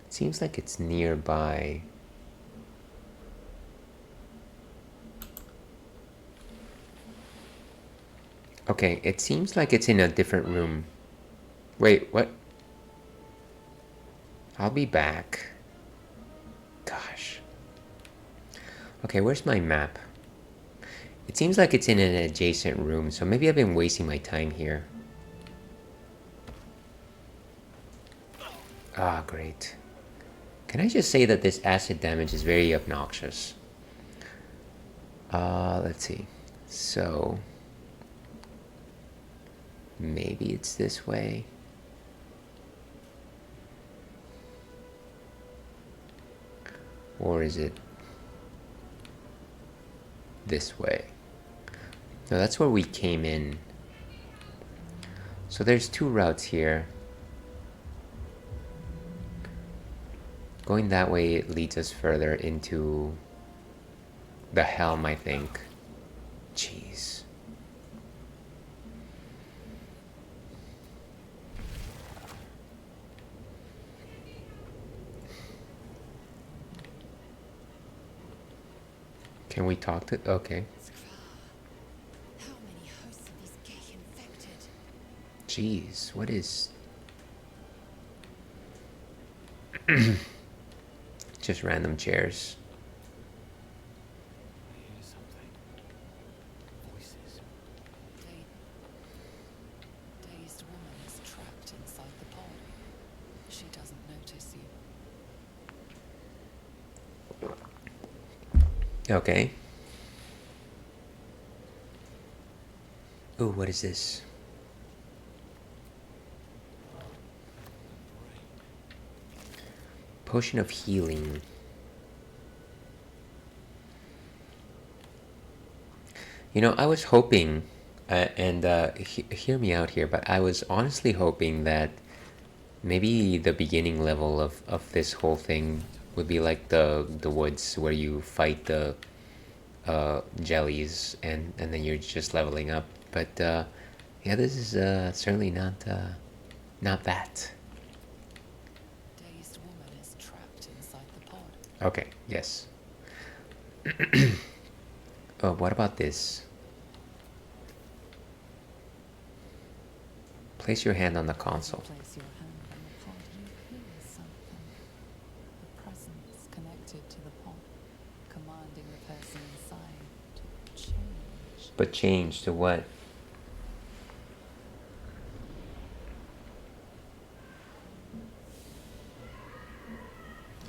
It seems like it's nearby. Okay, it seems like it's in a different room. Wait, what? I'll be back. Gosh. Okay, where's my map? It seems like it's in an adjacent room, so maybe I've been wasting my time here. Ah, great. Can I just say that this acid damage is very obnoxious? Let's see. So... maybe it's this way. Or is it this way? No, that's where we came in. So there's two routes here. Going that way leads us further into the helm, I think. Jeez. Can we talk to... okay. How many hosts of these gay infected? Jeez, what is... just random chairs. I hear something. Voices. Dazed woman is trapped inside the pod. She doesn't notice you. Okay. Ooh, what is this? Potion of healing. You know, I was hoping, hear me out here, but I was honestly hoping that maybe the beginning level of this whole thing would be like the woods where you fight the jellies and then you're just leveling up. But yeah, this is certainly not that. Dazed woman is trapped inside the pod. Okay, yes. Oh, what about this? Place your hand on the console. Place your hand on the pod, you hear something. A presence connected to the pod, commanding the person inside to change. But change to what?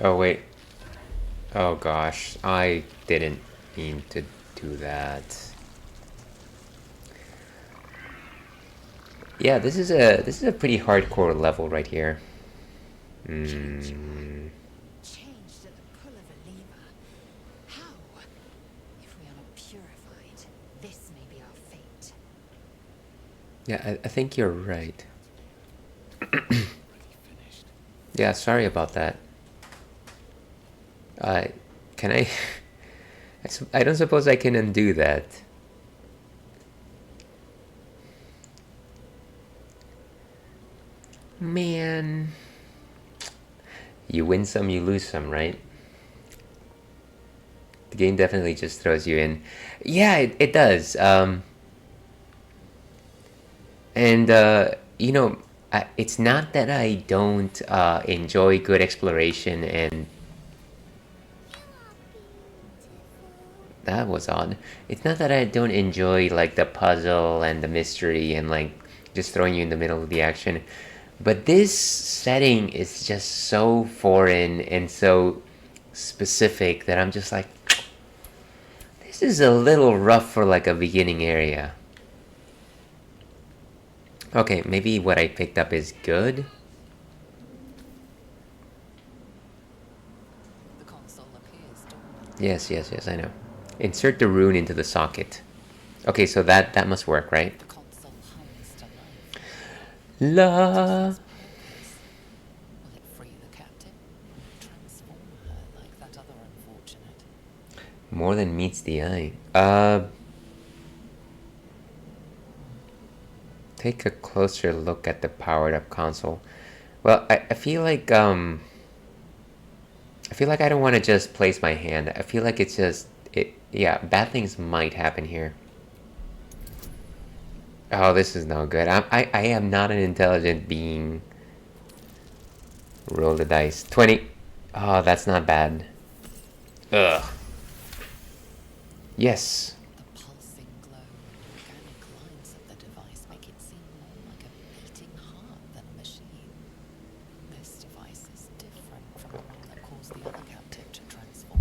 Oh, wait. Oh, gosh. I didn't mean to do that. Yeah, this is a pretty hardcore level right here. Mm. Changed at the pull of a lever. How? If we are not purified, this may be our fate. Yeah, I think you're right. Already finished. Yeah, sorry about that. Can I? I don't suppose I can undo that. Man. You win some, you lose some, right? The game definitely just throws you in. Yeah, it does. And, you know, it's not that I don't enjoy good exploration, and that was odd. It's not that I don't enjoy, like, the puzzle and the mystery and, like, just throwing you in the middle of the action. But this setting is just so foreign and so specific that I'm just like, this is a little rough for, like, a beginning area. Okay, maybe what I picked up is good. The console appears dormant. Yes, I know. Insert the rune into the socket. Okay, so that must work, right? The console hums to life. La. Its purpose. Will it free the captive? Transform her like that other unfortunate? More than meets the eye. Take a closer look at the powered up console. Well, I feel like I don't want to just place my hand. I feel like it's just yeah, bad things might happen here. Oh, this is no good. I am not an intelligent being. Roll the dice. 20. Oh, that's not bad. Ugh. Yes. The pulsing glow and organic lines of the device make it seem more like a beating heart than a machine. This device is different from the one that caused the other captive to transform.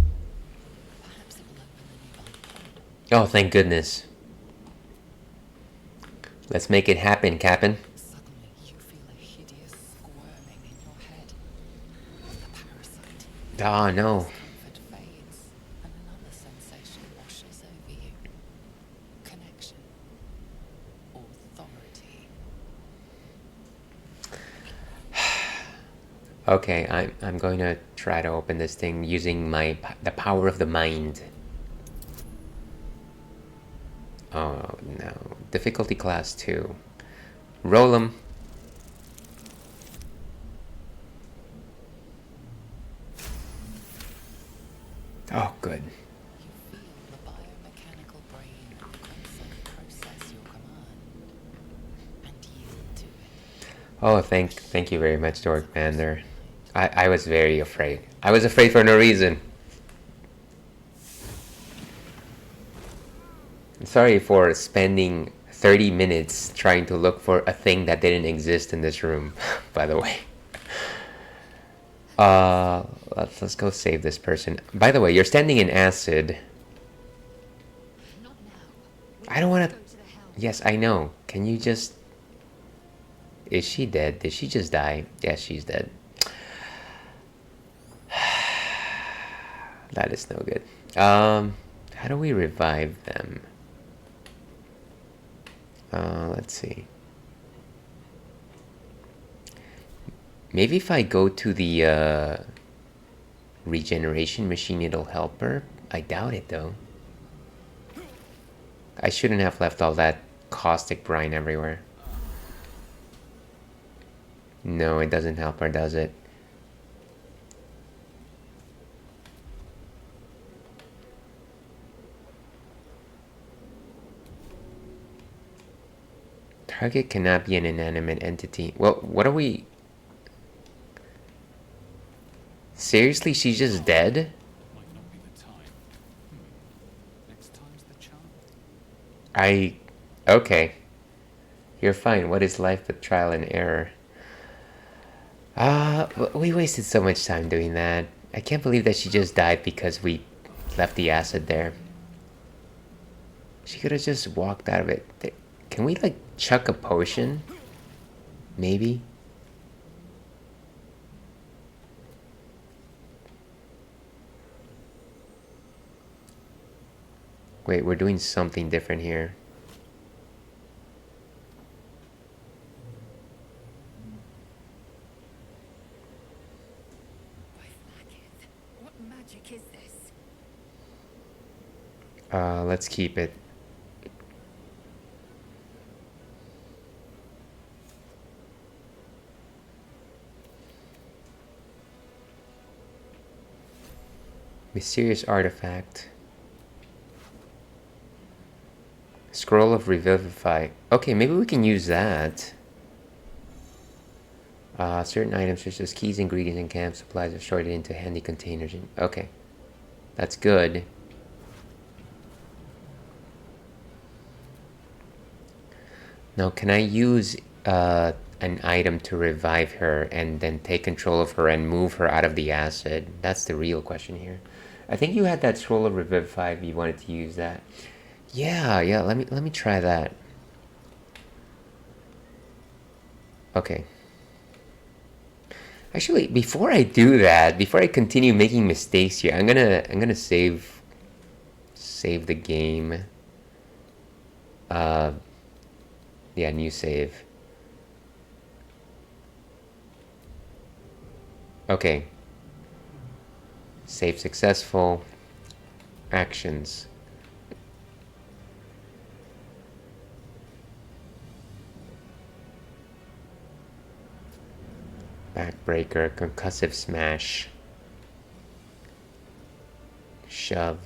Perhaps it will open the nearby pod. Oh, thank goodness. Let's make it happen, Captain. Suddenly, you feel a hideous squirming in your head. The parasite. Oh, no. Discomfort fades, and another sensation washes over you. Connection. Authority. Okay, I'm going to try to open this thing using the power of the mind. Oh, no. Difficulty class 2. Roll 'em. Oh, good. You feel the biomechanical brain of the console process your command and yield to it. Oh, thank you very much, Dork Bander. I was very afraid. I was afraid for no reason. I'm sorry for spending 30 minutes trying to look for a thing that didn't exist in this room, by the way. Let's go save this person. By the way, you're standing in acid. Not now. I don't want to... Go to the helm. Yes, I know. Can you just... Is she dead? Did she just die? Yes, she's dead. That is no good. How do we revive them? Let's see. Maybe if I go to the regeneration machine, it'll help her. I doubt it, though. I shouldn't have left all that caustic brine everywhere. No, it doesn't help her, does it? Target cannot be an inanimate entity. Well, what are we... Seriously, she's just dead? Might not be the time. Next time's the charm. Okay. You're fine. What is life but trial and error? We wasted so much time doing that. I can't believe that she just died because we left the acid there. She could have just walked out of it. Can we, like, chuck a potion? Maybe? Wait, we're doing something different here. I flag it. What magic is this? Let's keep it. Mysterious artifact. Scroll of Revivify. Okay, maybe we can use that. Certain items such as keys, ingredients, and camp supplies are sorted into handy containers. Okay, that's good. Now, can I use an item to revive her and then take control of her and move her out of the acid? That's the real question here. I think you had that scroll of Revivify if you wanted to use that. Yeah, let me try that. Okay. Actually, before I do that, before I continue making mistakes here, I'm gonna save the game. Yeah, new save. Okay. Save successful. Actions. Backbreaker, concussive smash. Shove.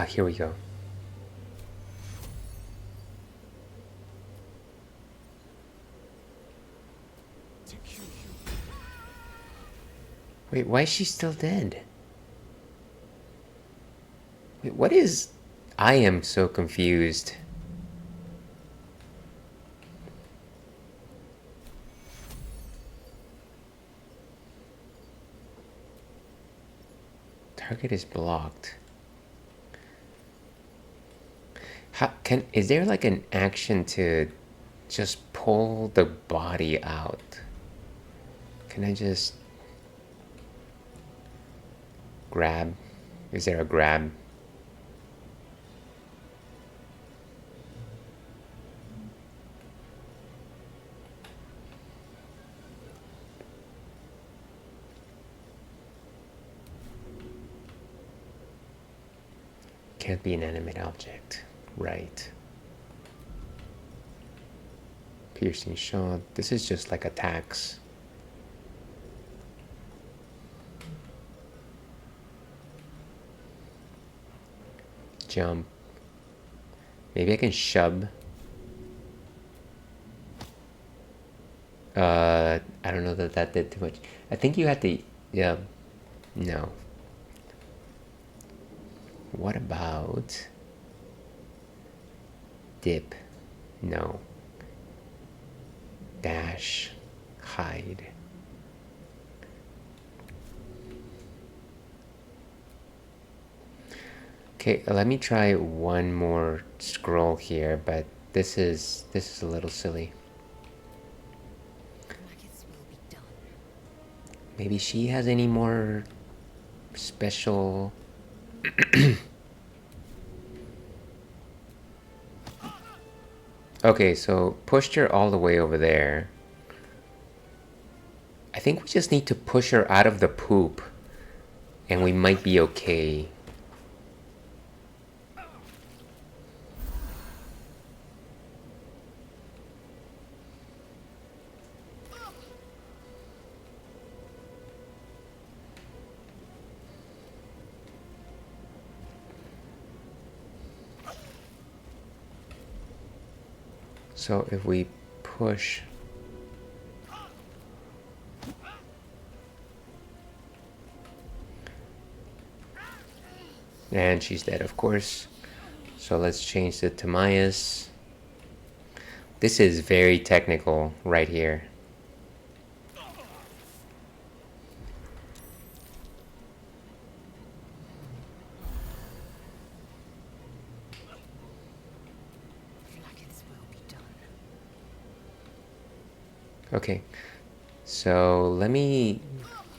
Here we go. Wait, why is she still dead? Wait, what is... I am so confused. Target is blocked. Is there like an action to just pull the body out? Can I just grab? Is there a grab? Can't be an inanimate object. Right. Piercing shot. This is just like attacks. Jump. Maybe I can shove. I don't know that did too much. I think you had to... Yeah. No. What about... dip? No. Dash. Hide. Okay, let me try one more scroll here, but this is a little silly. Maggots will be done. Maybe she has any more special... Okay, so pushed her all the way over there. I think we just need to push her out of the poop, and we might be okay. So if we push... And she's dead, of course. So let's change it to Maya's. This is very technical right here. Okay, so let me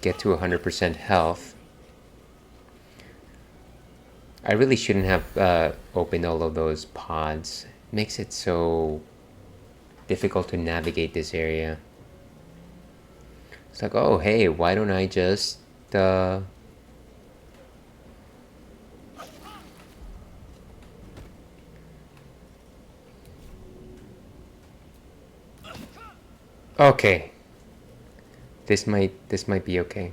get to 100% health. I really shouldn't have opened all of those pods. It makes it so difficult to navigate this area. It's like, oh hey, why don't I just okay. This might be okay.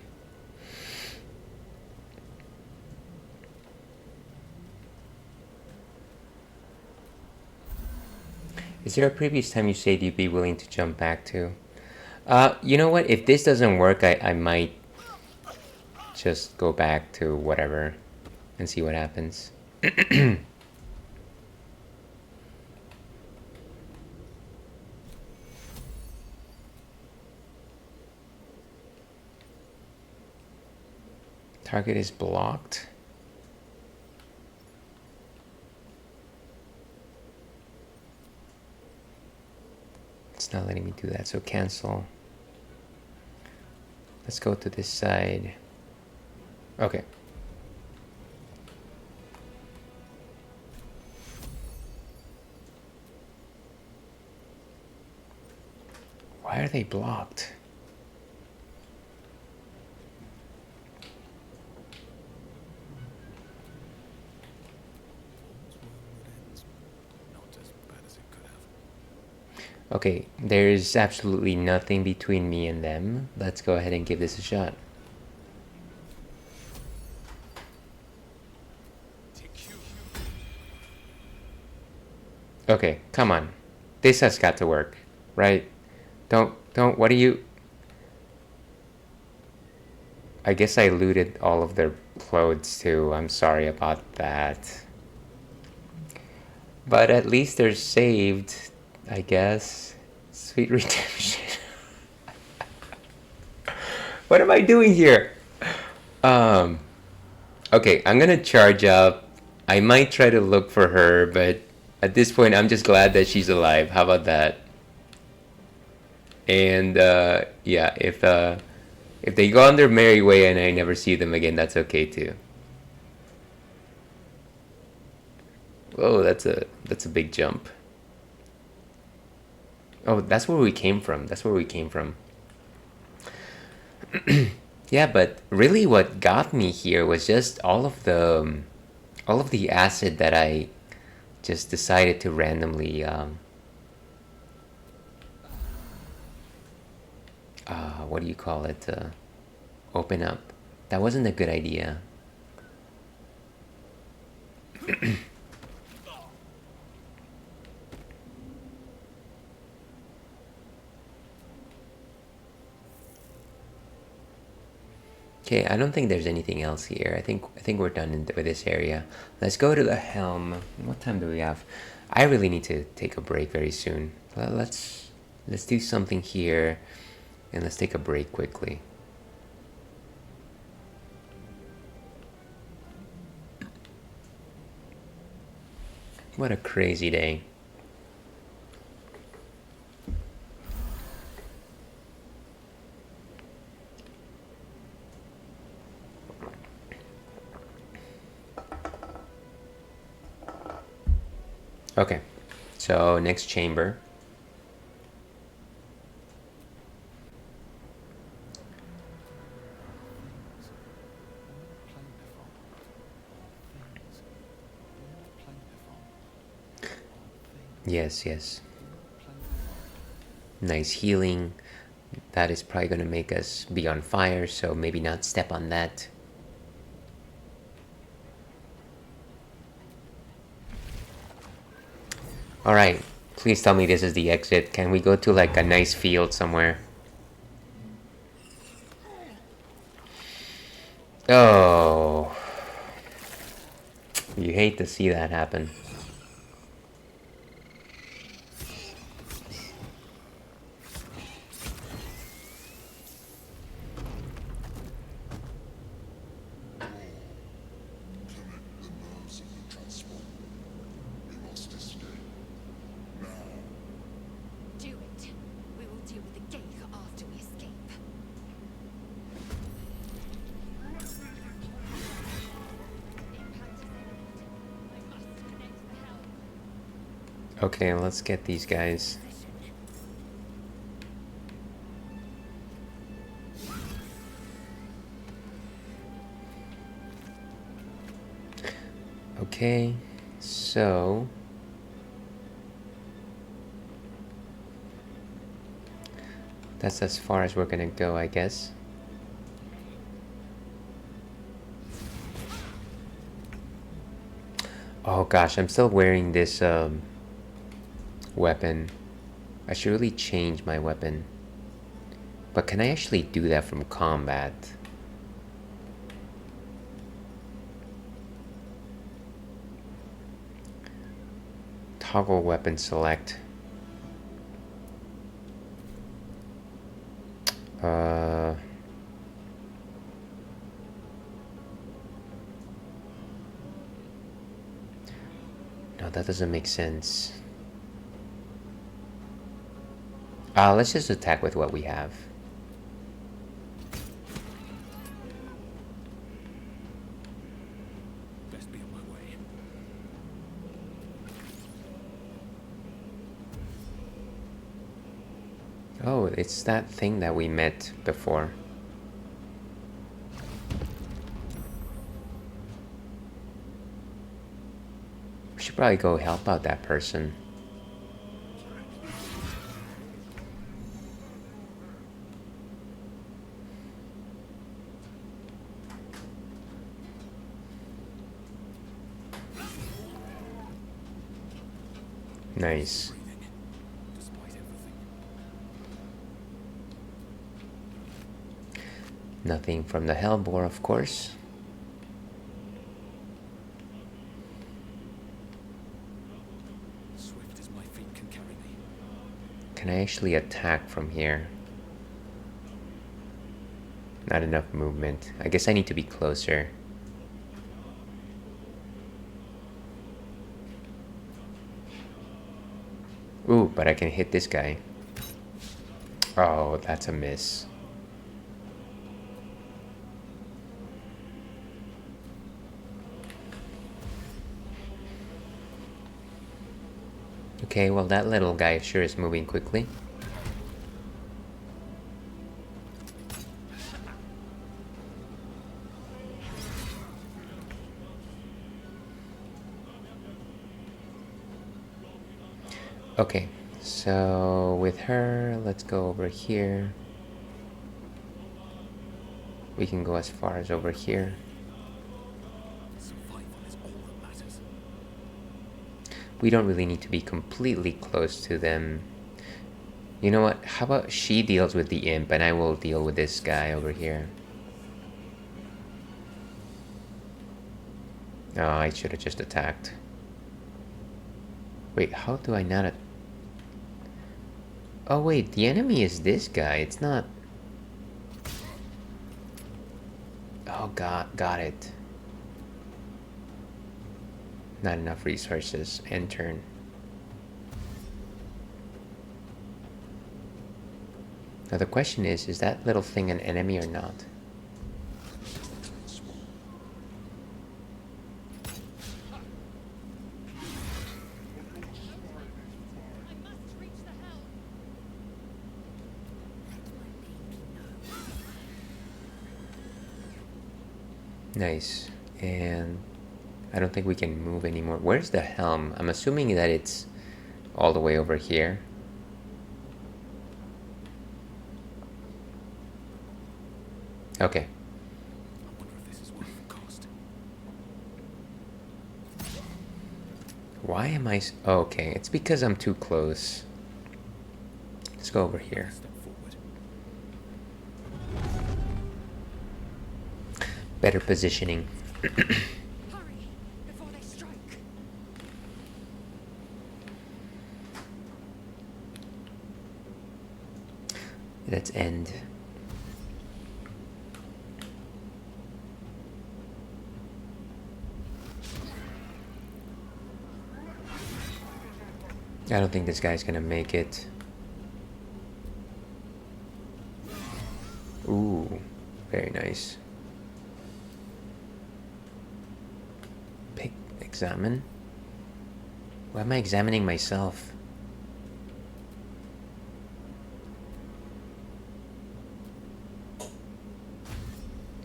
Is there a previous time you said you'd be willing to jump back to? You know what? If this doesn't work, I might just go back to whatever and see what happens. Target is blocked. It's not letting me do that, so cancel. Let's go to this side. Okay. Why are they blocked? Okay, there's absolutely nothing between me and them. Let's go ahead and give this a shot. Okay, come on. This has got to work, right? Don't, what do you... I guess I looted all of their clothes too. I'm sorry about that. But at least they're saved, I guess. Sweet redemption. What am I doing here? Okay, I'm gonna charge up. I might try to look for her, but at this point, I'm just glad that she's alive. How about that? And yeah, if they go on their merry way and I never see them again, that's okay too. Whoa, that's a big jump. Oh, that's where we came from. That's where we came from. Yeah, but really what got me here was just all of the acid that I just decided to randomly what do you call it? Open up. That wasn't a good idea. Okay, I don't think there's anything else here. I think we're done with this area. Let's go to the helm. What time do we have? I really need to take a break very soon. Let's do something here, and let's take a break quickly. What a crazy day. Okay, so next chamber. Yes, yes. Nice healing. That is probably going to make us be on fire, so maybe not step on that. Alright, please tell me this is the exit. Can we go to like a nice field somewhere? Oh. You hate to see that happen. Do it. We will deal with the gate Okay, let's get these guys. Okay, so that's as far as we're gonna go, I guess. Oh gosh, I'm still wearing this weapon. I should really change my weapon. But can I actually do that from combat? Toggle weapon select. No, that doesn't make sense. Let's just attack with what we have. Best be on my way. Oh, it's that thing that we met before. We should probably go help out that person. Nice. Breathing, despite everything. Nothing from the Hellbore, of course. Swift as my feet can carry me. Can I actually attack from here? Not enough movement. I guess I need to be closer. Ooh, but I can hit this guy. Oh, that's a miss. Okay, well that little guy sure is moving quickly. Okay, so with her, let's go over here. We can go as far as over here. Survival is all that matters. We don't really need to be completely close to them. You know what? How about she deals with the imp and I will deal with this guy over here. Oh, I should have just attacked. Wait, how do I not... Oh wait, the enemy is this guy. It's not... Oh god, got it. Not enough resources. End turn. Now the question is that little thing an enemy or not? Nice. And I don't think we can move anymore. Where's the helm? I'm assuming that it's all the way over here. Okay. I wonder if this is worth the cost. Why am I... Oh, okay, it's because I'm too close. Let's go over here. Step forward. Better positioning. Hurry, before they strike. Let's end. I don't think this guy's gonna make it. Ooh, very nice. Pick, examine. Why am I examining myself?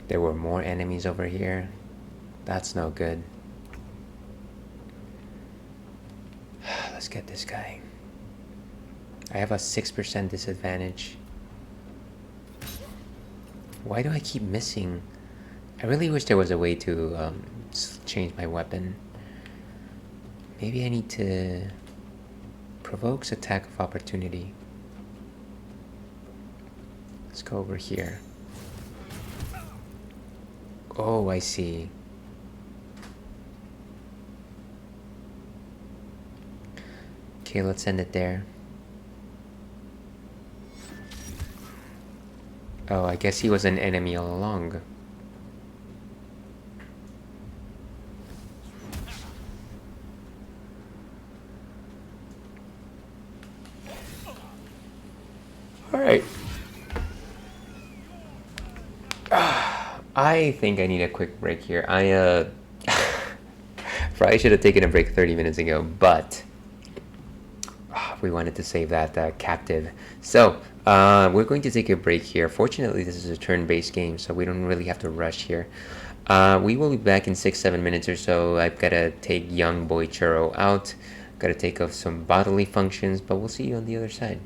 There were more enemies over here. That's no good. Let's get this guy. I have a 6% disadvantage. Why do I keep missing? I really wish there was a way to change my weapon. Maybe I need to... Provokes attack of opportunity. Let's go over here. Oh, I see. Okay, let's end it there. Oh, I guess he was an enemy all along. Alright. I think I need a quick break here. I probably should have taken a break 30 minutes ago, but we wanted to save that captive. So, we're going to take a break here. Fortunately, this is a turn-based game, so we don't really have to rush here. We will be back in 6-7 minutes or so. I've got to take young boy Churro out. Got to take off some bodily functions, but we'll see you on the other side.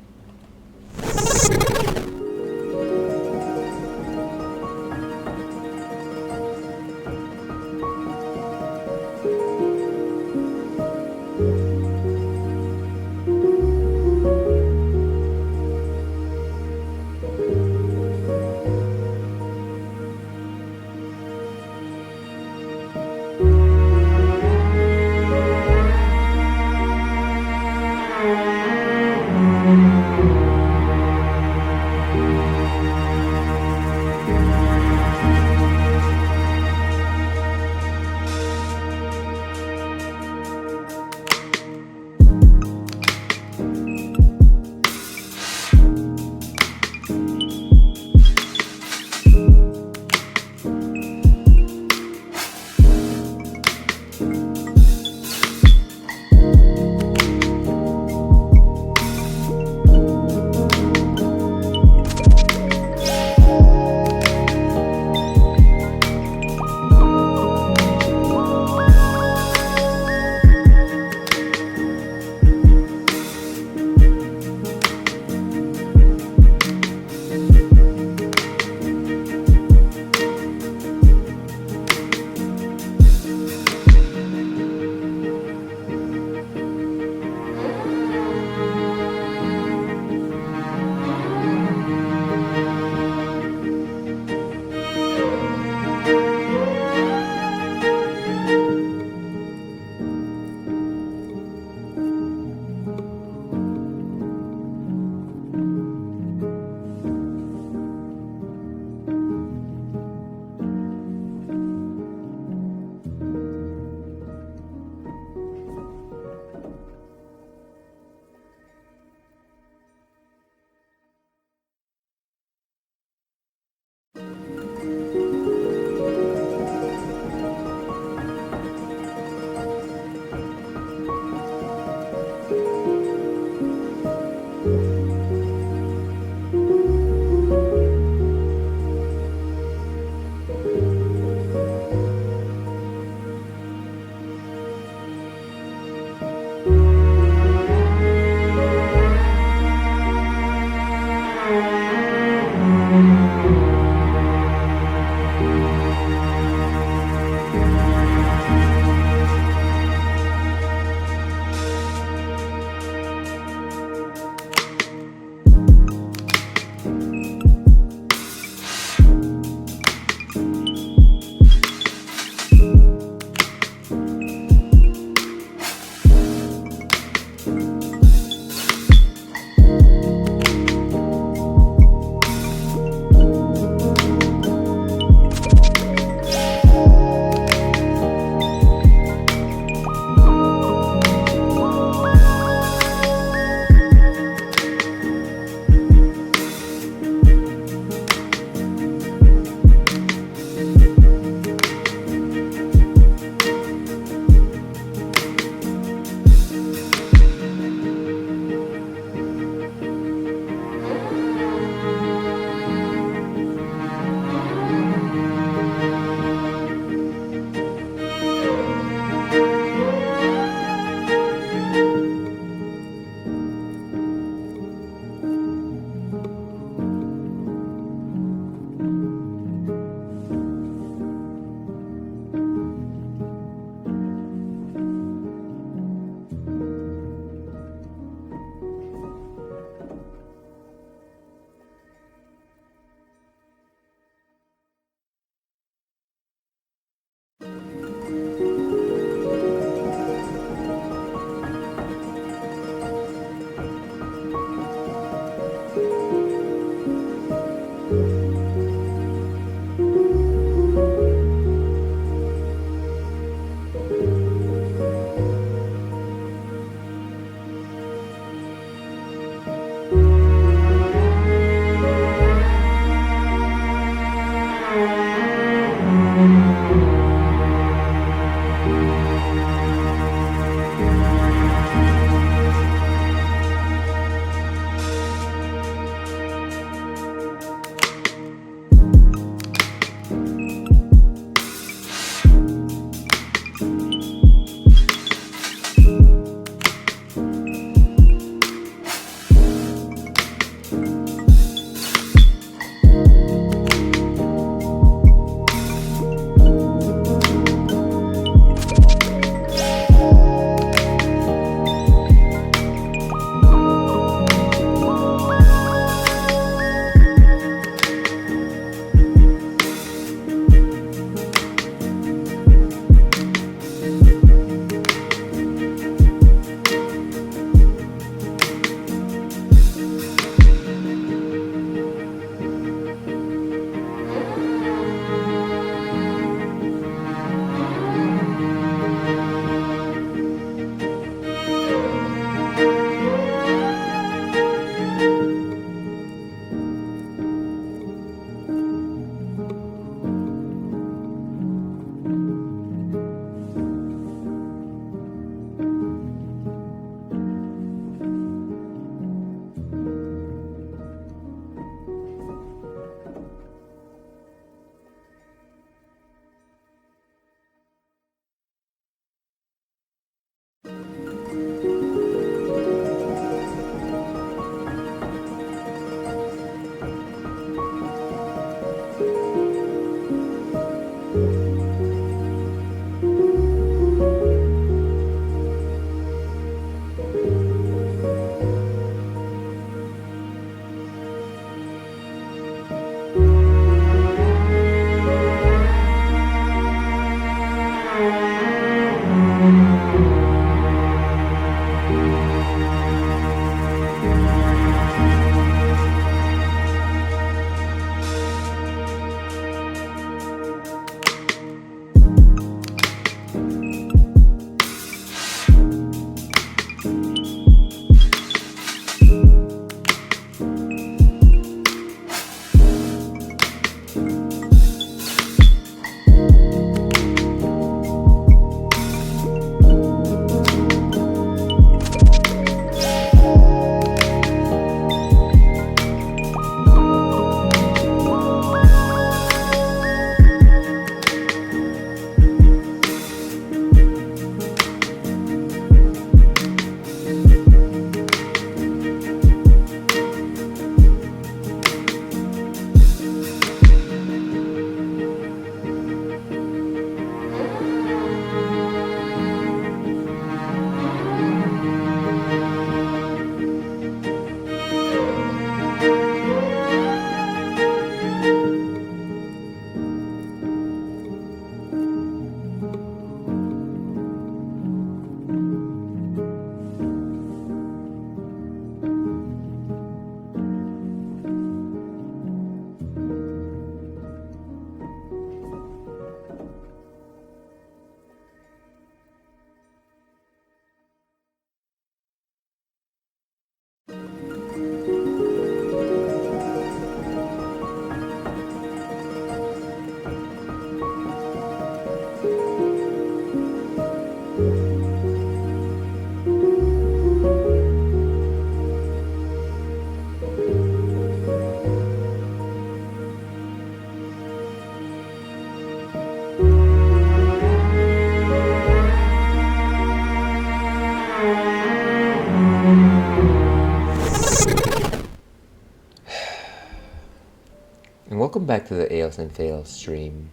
back to the Ales and Fails stream.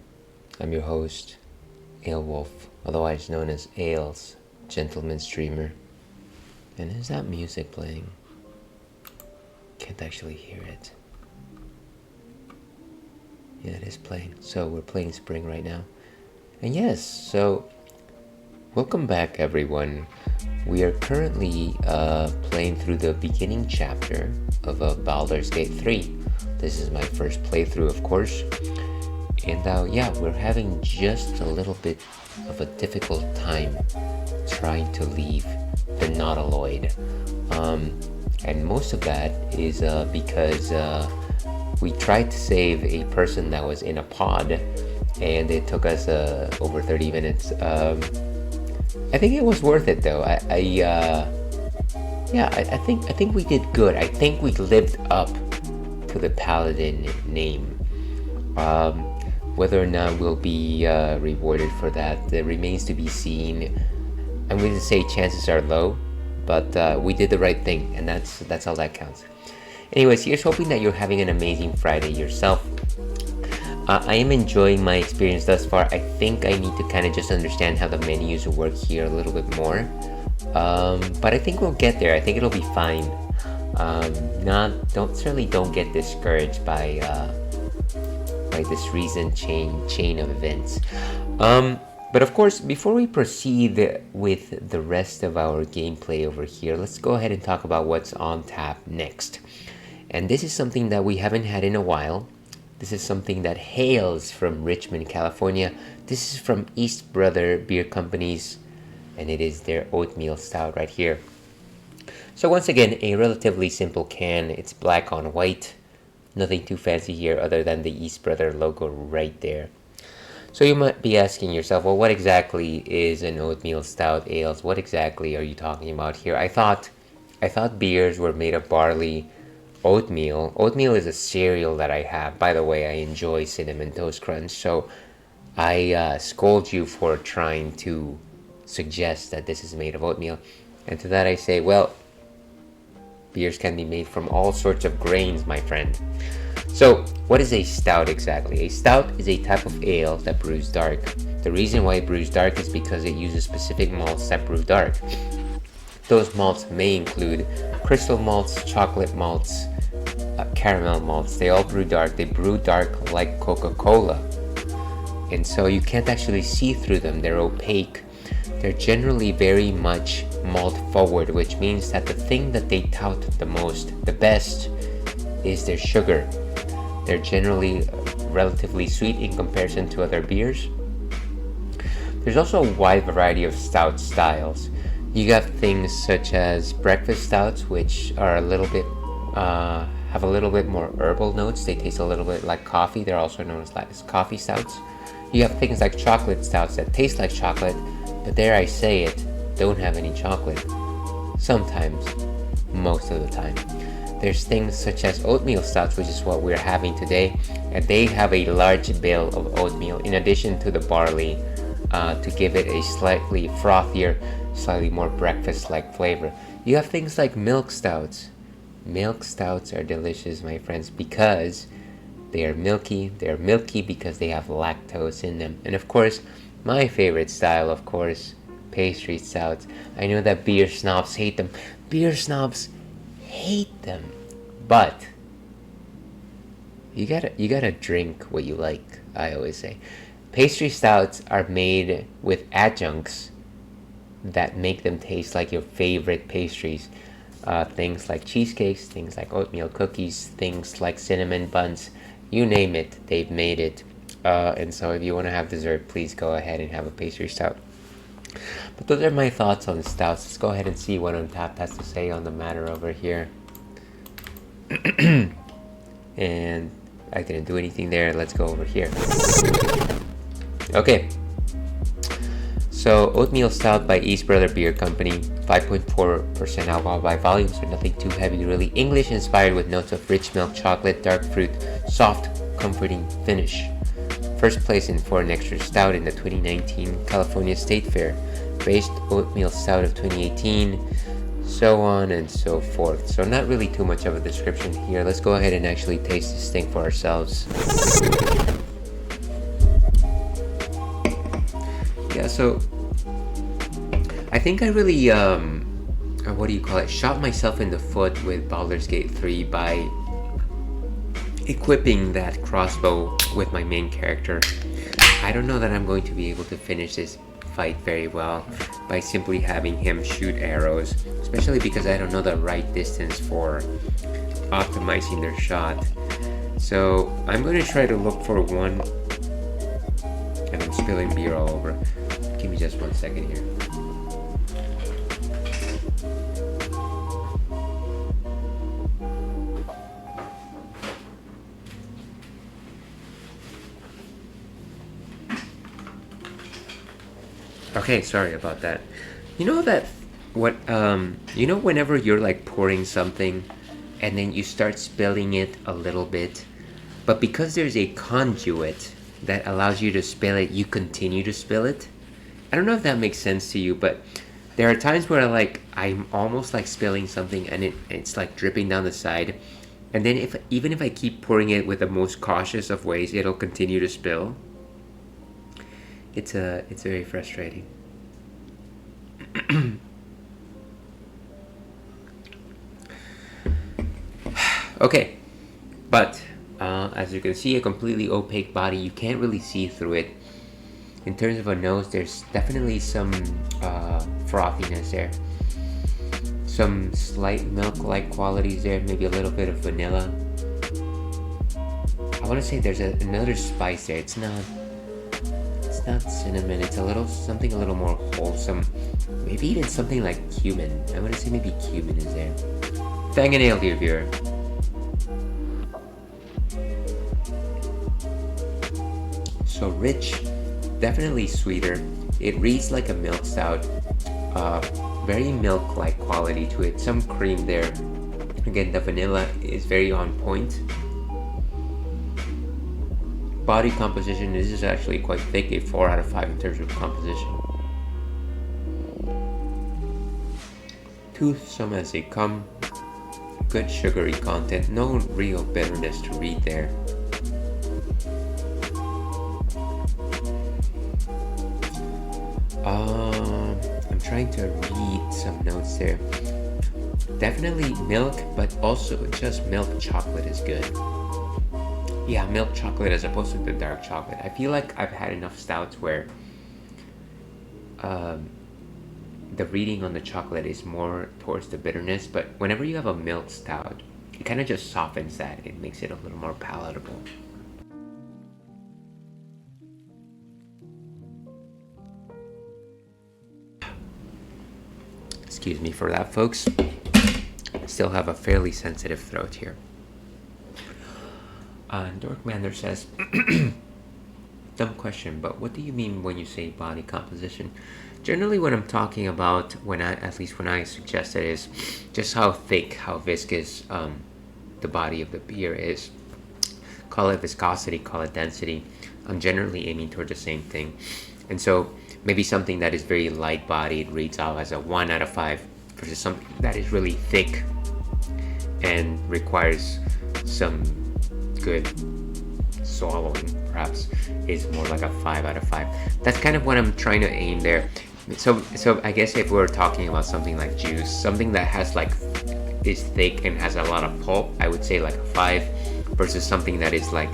I'm your host, Alewolf, otherwise known as Ales, Gentleman Streamer. And is that music playing? Can't actually hear it. Yeah, it is playing. So we're playing Spring right now. And yes, so welcome back everyone. We are currently playing through the beginning chapter of Baldur's Gate 3. This is my first playthrough, of course. And yeah, we're having just a little bit of a difficult time trying to leave the Nautiloid. And most of that is because we tried to save a person that was in a pod, and it took us over 30 minutes. I think it was worth it though. I think we did good. I think we lived up to the Paladin name. Whether or not we'll be rewarded for that, it remains to be seen. I'm going to say chances are low, but we did the right thing, and that's all that counts. Anyways, here's hoping that you're having an amazing Friday yourself. I am enjoying my experience thus far. I think I need to kind of just understand how the menus work here a little bit more. But I think we'll get there. I think it'll be fine. Don't get discouraged by this recent chain of events. But of course, before we proceed with the rest of our gameplay over here, let's go ahead and talk about what's on tap next. And this is something that we haven't had in a while. This is something that hails from Richmond, California. This is from East Brother Beer Company's, and it is their oatmeal stout right here. So once again, a relatively simple can. It's black on white. Nothing too fancy here other than the East Brother logo right there. So you might be asking yourself, well, what exactly is an oatmeal stout ales? What exactly are you talking about here? I thought beers were made of barley. Oatmeal is a cereal that I have. By the way, I enjoy Cinnamon Toast Crunch, so I scold you for trying to suggest that this is made of oatmeal. And to that I say, well, beers can be made from all sorts of grains, my friend. So, what is a stout exactly? A stout is a type of ale that brews dark. The reason why it brews dark is because it uses specific malts that brew dark. Those malts may include crystal malts, chocolate malts, caramel malts. They all brew dark. They brew dark like Coca-Cola. And so you can't actually see through them. They're opaque. They're generally very much malt forward, which means that the thing that they tout the most, the best, is their sugar. They're generally relatively sweet in comparison to other beers. There's also a wide variety of stout styles. You got things such as breakfast stouts, which are a little bit have a little bit more herbal notes. They taste a little bit like coffee. They're also known as coffee stouts. You have things like chocolate stouts that taste like chocolate, but dare I say it, don't have any chocolate. Sometimes, most of the time. There's things such as oatmeal stouts, which is what we're having today, and they have a large bale of oatmeal in addition to the barley to give it a slightly frothier, slightly more breakfast-like flavor. You have things like milk stouts. Milk stouts are delicious, my friends, because they are milky. They are milky because they have lactose in them. And of course, my favorite style, of course, pastry stouts. I know that beer snobs hate them. Beer snobs hate them, but you gotta drink what you like. I always say pastry stouts are made with adjuncts that make them taste like your favorite pastries. Things like cheesecakes, things like oatmeal cookies, things like cinnamon buns, you name it, they've made it. And so if you want to have dessert, please go ahead and have a pastry stout. But those are my thoughts on stouts. Let's go ahead and see what Untapped has to say on the matter over here. And I didn't do anything there. Let's go over here. Okay. So, oatmeal stout by East Brother Beer Company, 5.4% alcohol by volume, so nothing too heavy really. English inspired with notes of rich milk chocolate, dark fruit, soft, comforting finish. First place in Foreign Extra Stout in the 2019 California State Fair. Based Oatmeal Stout of 2018, so on and so forth. So not really too much of a description here. Let's go ahead and actually taste this thing for ourselves. Yeah, so I think I really what do you call it, shot myself in the foot with Baldur's Gate 3 by equipping that crossbow with my main character. I don't know that I'm going to be able to finish this fight very well by simply having him shoot arrows, especially because I don't know the right distance for optimizing their shot. So I'm going to try to look for one, and I'm spilling beer all over. Give me just 1 second here. Okay, sorry about that. You know that whenever you're like pouring something and then you start spilling it a little bit, but because there's a conduit that allows you to spill it, you continue to spill it? I don't know if that makes sense to you, but there are times where I'm almost like spilling something and it's like dripping down the side, and then even if I keep pouring it with the most cautious of ways, it'll continue to spill. It's very frustrating. Okay, but as you can see, a completely opaque body. You can't really see through it. In terms of a nose, there's definitely some frothiness there. Some slight milk-like qualities there, maybe a little bit of vanilla. I want to say there's another spice there. It's not cinnamon, it's something a little more wholesome. Maybe even something like cumin. I want to say maybe cumin is there. Bang a nail, dear viewer. So rich, definitely sweeter. It reads like a milk stout. Very milk-like quality to it. Some cream there. Again, the vanilla is very on point. Body composition, this is actually quite thick, a 4 out of 5 in terms of composition. Toothsome as they come, good sugary content, no real bitterness to read there. I'm trying to read some notes there. Definitely milk, but also just milk chocolate is good. Yeah, milk chocolate as opposed to the dark chocolate. I feel like I've had enough stouts where the reading on the chocolate is more towards the bitterness, but whenever you have a milk stout, it kind of just softens that. It makes it a little more palatable. Excuse me for that, folks. Still have a fairly sensitive throat here. Dorkmander says, dumb question, but what do you mean when you say body composition? Generally, what I'm talking about, when I suggest it, is just how thick, how viscous the body of the beer is. Call it viscosity, call it density. I'm generally aiming toward the same thing. And so maybe something that is very light-bodied reads out as a 1 out of 5 versus something that is really thick and requires some good swallowing, perhaps, is more like a 5 out of 5. That's kind of what I'm trying to aim there. So I guess if we're talking about something like juice, something that has is thick and has a lot of pulp, I would say like a 5, versus something that is like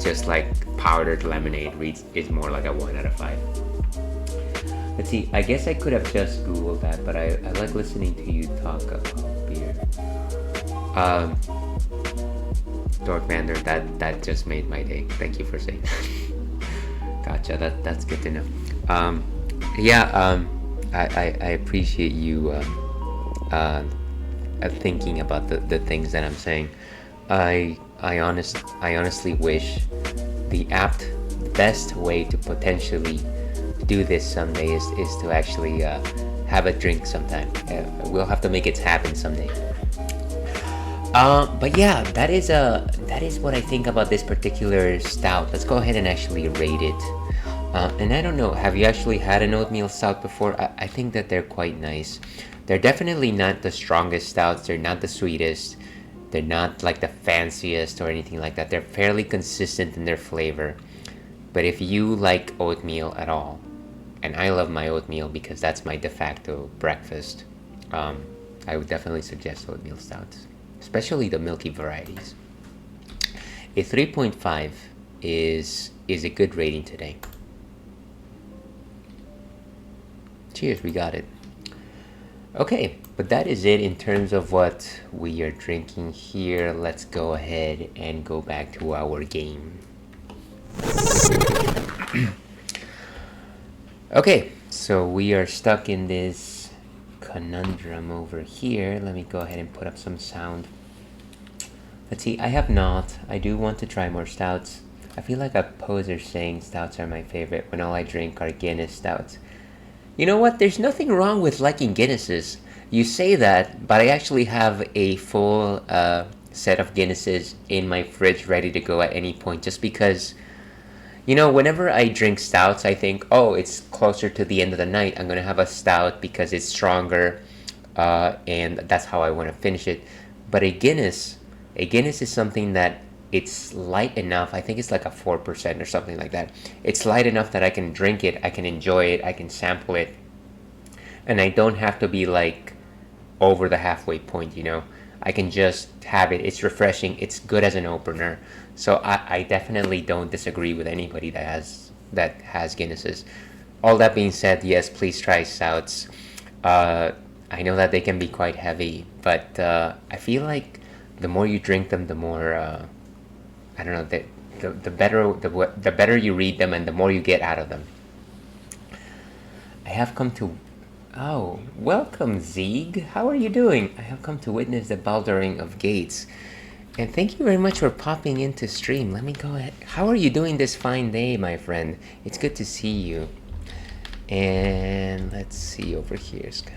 just like powdered lemonade is more like a 1 out of 5. Let's see, I guess I could have just Googled that, but I like listening to you talk about beer. Dorkmander, that just made my day. Thank you for saying that. Gotcha, that's good to know. I appreciate you thinking about the things that I'm saying. I honestly wish the best way to potentially do this someday is to actually have a drink sometime. We'll have to make it happen someday. But yeah, that is what I think about this particular stout. Let's go ahead and actually rate it. And I don't know, have you actually had an oatmeal stout before? I think that they're quite nice. They're definitely not the strongest stouts, they're not the sweetest, they're not like the fanciest or anything like that. They're fairly consistent in their flavor. But if you like oatmeal at all, and I love my oatmeal because that's my de facto breakfast, I would definitely suggest oatmeal stouts, especially the milky varieties. A 3.5 is a good rating today. Cheers, we got it. Okay, but that is it in terms of what we are drinking here. Let's go ahead and go back to our game. Okay, so we are stuck in this conundrum over here. Let me go ahead and put up some sound. Let's see, I have not. I do want to try more stouts. I feel like a poser saying stouts are my favorite when all I drink are Guinness stouts. You know what? There's nothing wrong with liking Guinnesses. You say that, but I actually have a full set of Guinnesses in my fridge ready to go at any point just because, you know, whenever I drink stouts, I think, oh, it's closer to the end of the night. I'm going to have a stout because it's stronger, and that's how I want to finish it. But a Guinness is something that it's light enough. I think it's like a 4% or something like that. It's light enough that I can drink it, I can enjoy it, I can sample it, and I don't have to be like over the halfway point, you know. I can just have it. It's refreshing. It's good as an opener. So I definitely don't disagree with anybody that has Guinnesses. All that being said, yes, please try stouts. I know that they can be quite heavy, but I feel like the more you drink them, the more I don't know, the better you read them and the more you get out of them. I have come to... Oh, welcome, Zeeg. How are you doing? I have come to witness the Balduring of Gates. And thank you very much for popping into stream. Let me go ahead. How are you doing this fine day, my friend? It's good to see you. And let's see over here, Sky.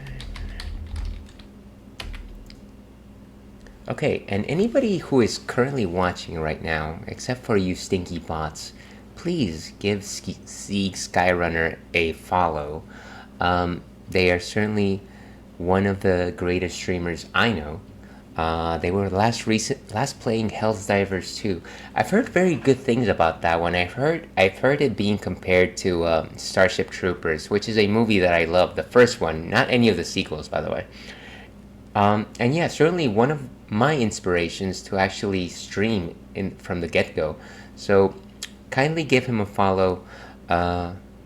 Okay, and anybody who is currently watching right now, except for you stinky bots, please give Zeeg Skyrunner a follow. They are certainly one of the greatest streamers I know. They were last playing Helldivers 2. I've heard very good things about that one. I've heard it being compared to Starship Troopers, which is a movie that I love. The first one, not any of the sequels, by the way. And yeah, certainly one of my inspirations to actually stream from the get-go. So kindly give him a follow.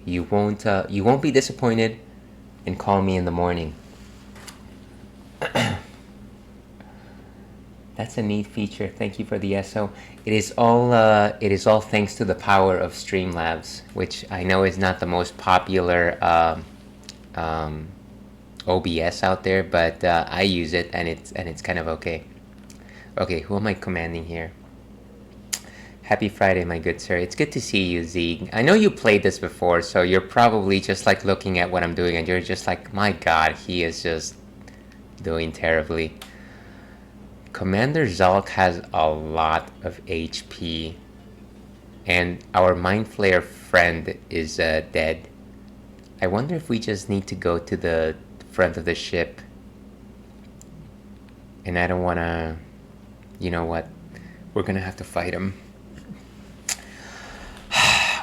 You won't be disappointed, and call me in the morning. That's a neat feature. Thank you for the SO. It is all thanks to the power of Streamlabs, which I know is not the most popular OBS out there, but I use it and it's kind of okay. Okay, who am I commanding here? Happy Friday, my good sir. It's good to see you, Zeeg. I know you played this before, so you're probably just like looking at what I'm doing and you're just like, my god, he is just doing terribly. Commander Zalk has a lot of HP, and our Mind Flayer friend is dead. I wonder if we just need to go to the front of the ship. And I don't want to... You know what? We're going to have to fight him.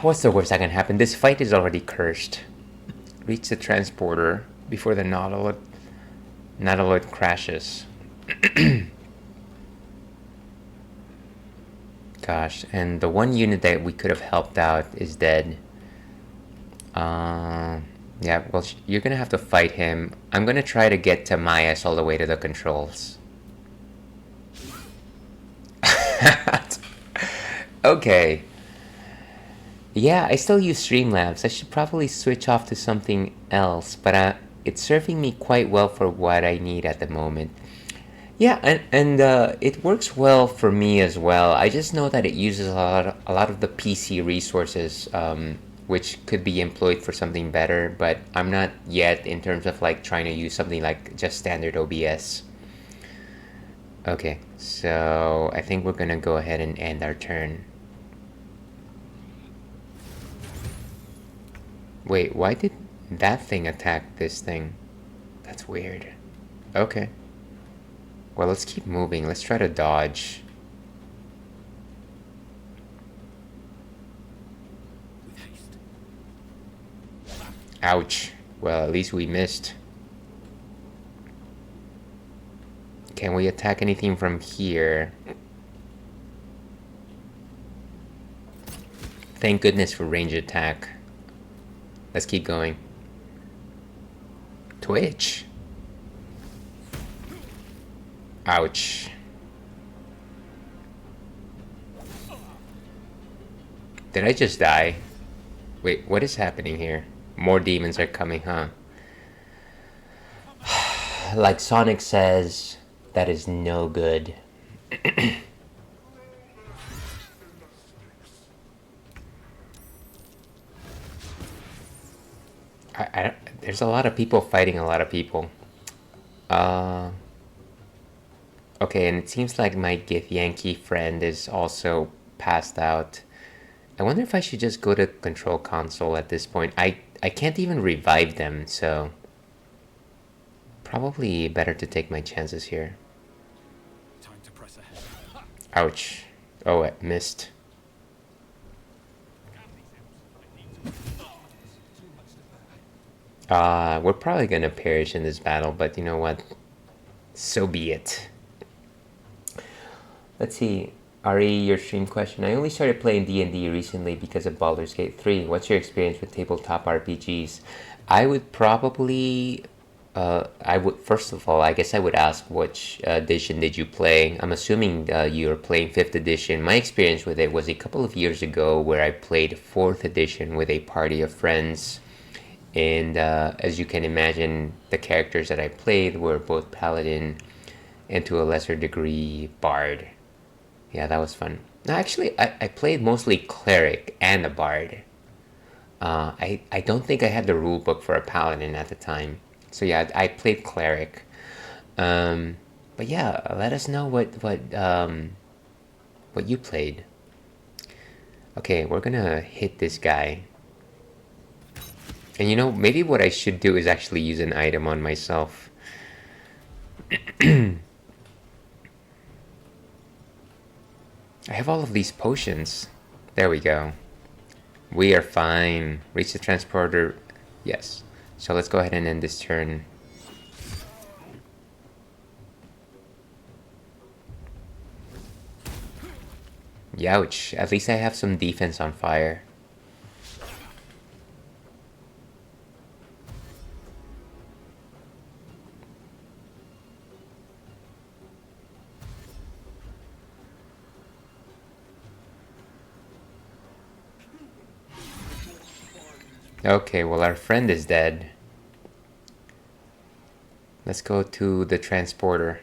What's the worst that can happen? This fight is already cursed. Reach the transporter before the Nautiloid crashes. Gosh, and the one unit that we could have helped out is dead. Yeah, well, you're gonna have to fight him. I'm gonna try to get to Mayas all the way to the controls. Okay. Yeah, I still use Streamlabs. I should probably switch off to something else, but it's serving me quite well for what I need at the moment. Yeah, and it works well for me as well. I just know that it uses a lot of the PC resources, which could be employed for something better, but I'm not yet in terms of like trying to use something like just standard OBS. Okay, so I think we're gonna go ahead and end our turn. Wait, why did that thing attack this thing? That's weird. Okay. Well, let's keep moving. Let's try to dodge. With haste. Ouch. Well, at least we missed. Can we attack anything from here? Thank goodness for range attack. Let's keep going. Twitch. Ouch. Did I just die? Wait, what is happening here? More demons are coming, huh? Like Sonic says, that is no good. There's a lot of people fighting a lot of people. Okay, and it seems like my Githyanki friend is also passed out. I wonder if I should just go to control console at this point. I can't even revive them, so probably better to take my chances here. Time to press ahead. Ouch. Oh, I missed. We're probably gonna perish in this battle, but you know what? So be it. Let's see. Ari, your stream question. I only started playing D&D recently because of Baldur's Gate 3. What's your experience with tabletop RPGs? I would probably... first of all, I guess I would ask which edition did you play. I'm assuming you're playing 5th edition. My experience with it was a couple of years ago where I played 4th edition with a party of friends. And as you can imagine, the characters that I played were both Paladin and to a lesser degree, Bard. Yeah, that was fun. No, actually, I played mostly Cleric and a Bard. I don't think I had the rule book for a Paladin at the time. So yeah, I played Cleric. But yeah, let us know what you played. Okay, we're gonna hit this guy. And you know, maybe what I should do is actually use an item on myself. I have all of these potions. There we go. We are fine. Reach the transporter. Yes. So let's go ahead and end this turn. Youch. At least I have some defense on fire. Okay, well our friend is dead. Let's go to the transporter.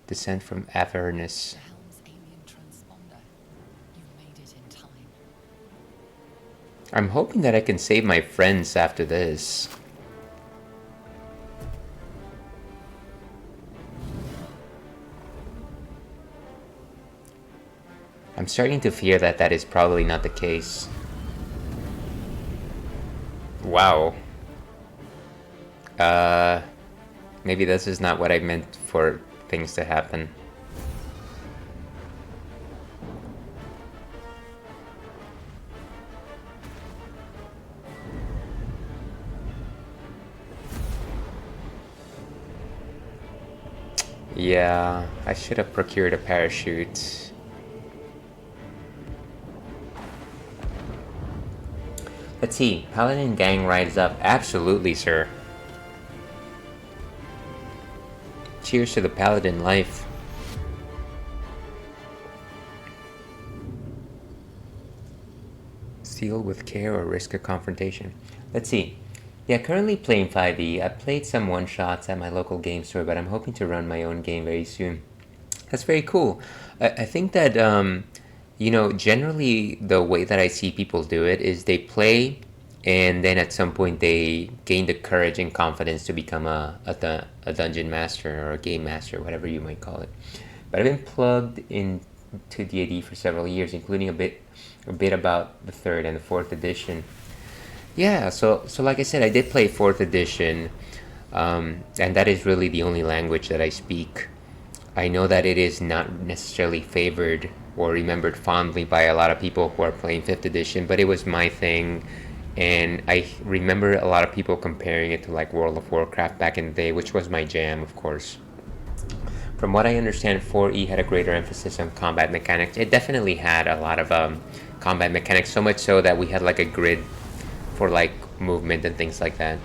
Descent from Avernus. The helm's alien transponder. You made it in time. I'm hoping that I can save my friends after this. I'm starting to fear that that is probably not the case. Wow. Maybe this is not what I meant for things to happen. Yeah, I should have procured a parachute. Let's see, Paladin gang rides up. Absolutely, sir. Cheers to the Paladin life. Steal with care or risk a confrontation. Let's see. Yeah, currently playing 5e. I played some one-shots at my local game store, but I'm hoping to run my own game very soon. That's very cool. I think that, you know, generally the way that I see people do it is they play, and then at some point they gain the courage and confidence to become a dungeon master or a game master, whatever you might call it. But I've been plugged in to D&D for several years, including a bit about the third and the fourth edition. Yeah, so like I said, I did play fourth edition, and that is really the only language that I speak. I know that it is not necessarily favored or remembered fondly by a lot of people who are playing fifth edition, but it was my thing. And I remember a lot of people comparing it to like World of Warcraft back in the day, which was my jam, of course. From what I understand, 4E had a greater emphasis on combat mechanics. It definitely had a lot of combat mechanics, so much so that we had like a grid for like movement and things like that.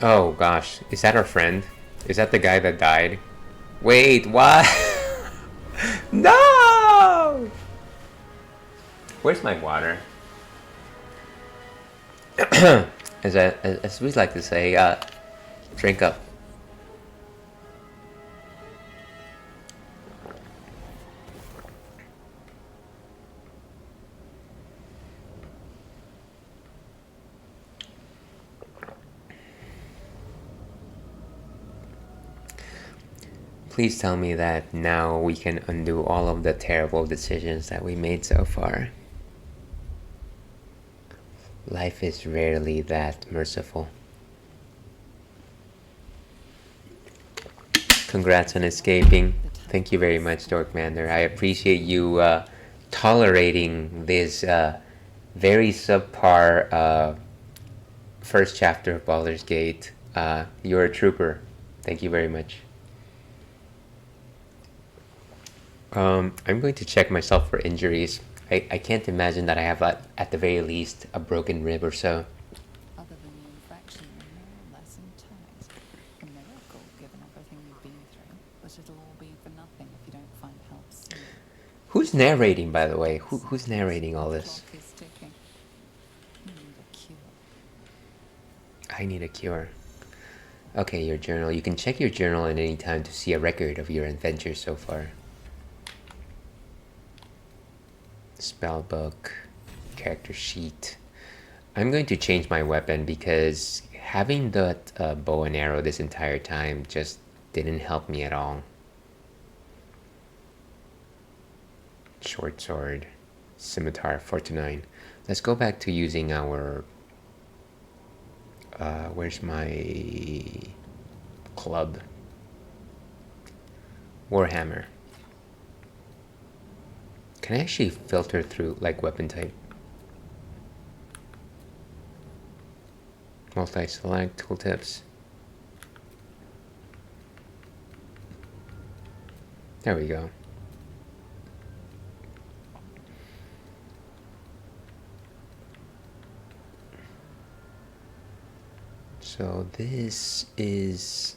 Oh gosh, is that our friend? Is that the guy that died? Wait, what? No! Where's my water? As we like to say, drink up. Please tell me that now we can undo all of the terrible decisions that we made so far. Life is rarely that merciful. Congrats on escaping. Thank you very much, Dorkmander. I appreciate you tolerating this very subpar first chapter of Baldur's Gate. You're a trooper. Thank you very much. I'm going to check myself for injuries. I can't imagine that I have, at the very least, a broken rib or so. Other than the infraction, you're more or less intact. A miracle, given everything you've been through. But it'll all be for nothing if you don't find help soon. Who's narrating, by the way? Who's narrating all this? The clock is ticking. You need a cure. I need a cure. Okay, your journal. You can check your journal at any time to see a record of your adventures so far. Spell book, character sheet. I'm going to change my weapon because having that bow and arrow this entire time just didn't help me at all. Short sword, scimitar, 4-9. Let's go back to using our where's my club? Warhammer. Can I actually filter through like weapon type? Multi-select, tooltips. There we go. So this is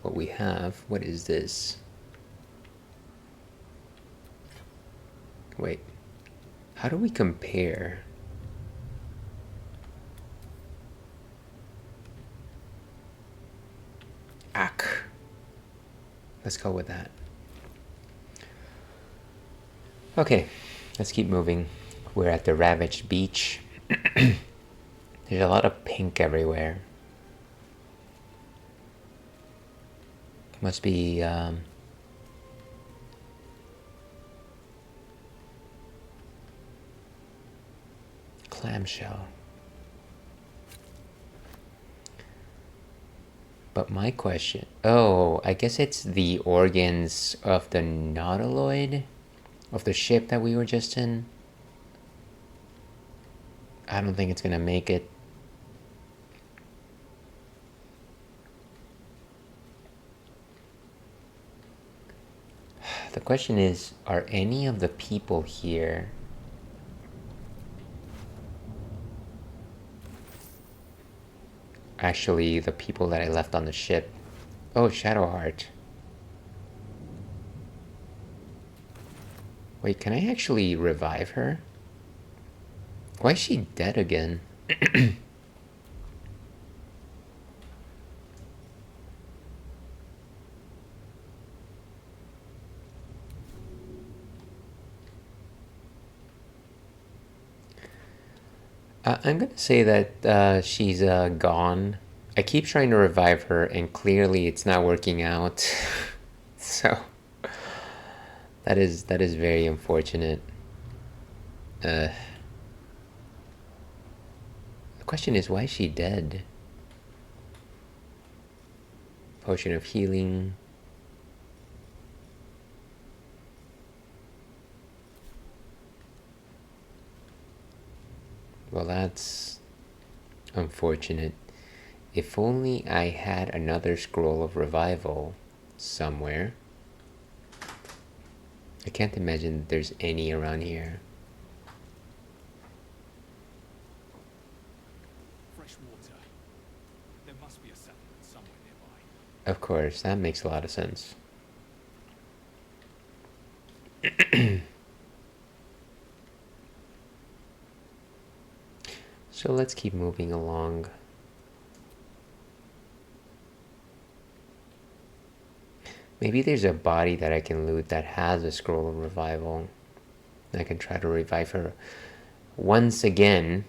what we have. What is this? Wait, how do we compare? Ack. Let's go with that. Okay, let's keep moving. We're at the ravaged beach. There's a lot of pink everywhere. Must be clamshell. But my question, oh, I guess it's the organs of the nautiloid of the ship that we were just in. I don't think it's gonna make it. The question is, are any of the people here actually the people that I left on the ship? Oh, Shadowheart. Wait, can I actually revive her? Why is she dead again? I'm gonna say that she's gone. I keep trying to revive her, and clearly it's not working out. So that is very unfortunate. The question is, why is she dead? Potion of healing. Well, that's unfortunate. If only I had another scroll of revival somewhere. I can't imagine there's any around here. Fresh water. There must be a settlement somewhere nearby. Of course, that makes a lot of sense. So let's keep moving along. Maybe there's a body that I can loot that has a scroll of revival. I can try to revive her once again.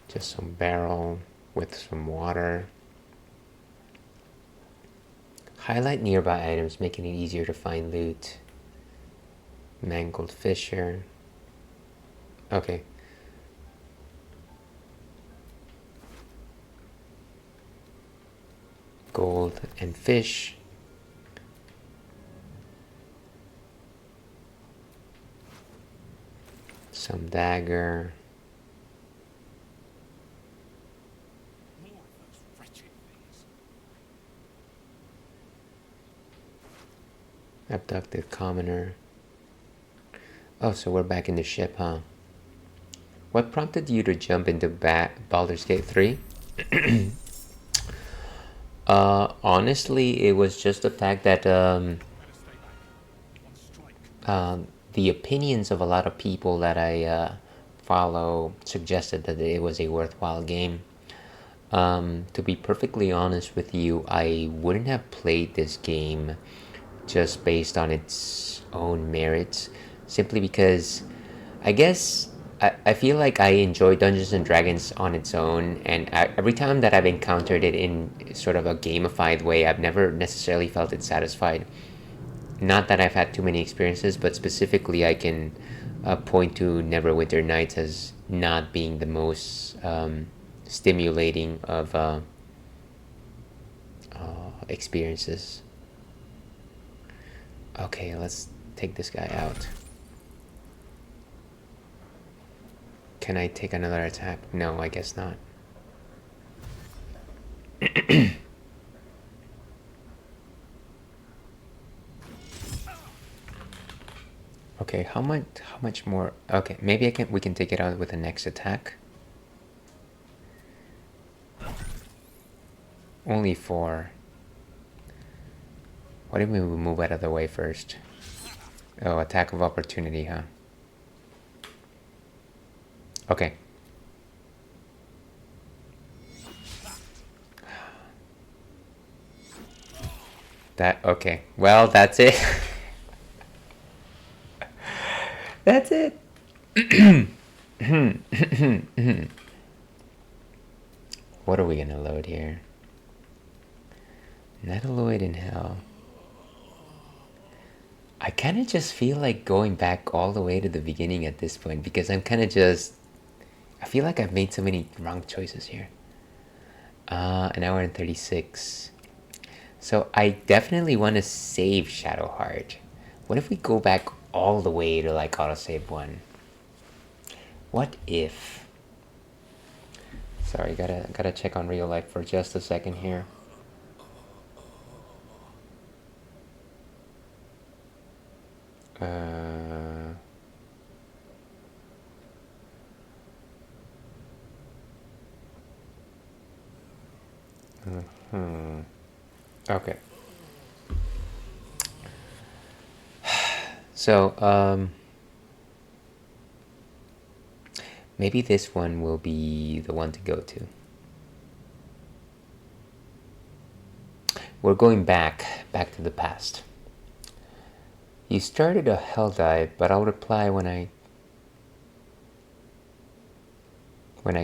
Just some barrel with some water. Highlight nearby items, making it easier to find loot. Mangled fisher. Okay. Gold and fish. Some dagger. More of those wretched things. Abducted commoner. Oh, so we're back in the ship, huh? What prompted you to jump into Baldur's Gate 3? Honestly, it was just the fact that Better stay back. One strike. the opinions of a lot of people that I follow suggested that it was a worthwhile game. To be perfectly honest with you, I wouldn't have played this game just based on its own merits, simply because I guess I feel like I enjoy Dungeons and Dragons on its own, and every time that I've encountered it in sort of a gamified way, I've never necessarily felt it satisfied. Not that I've had too many experiences, but specifically I can point to Neverwinter Nights as not being the most stimulating of experiences. Okay, let's take this guy out. Can I take another attack? No, I guess not. Okay, how much more? Okay, maybe we can take it out with the next attack. Only 4. What if we move out of the way first? Oh, attack of opportunity, huh? Okay. Okay. Well, that's it. That's it. What are we gonna load here? Nautiloid in hell. I kind of just feel like going back all the way to the beginning at this point, because I'm kind of just... I feel like I've made so many wrong choices here. An hour and 36. So I definitely want to save Shadowheart. What if we go back all the way to like autosave 1? What if... Sorry, gotta check on real life for just a second here. Okay. So, maybe this one will be the one to go to. we're going back to the past. You started a hell dive, but I'll reply when I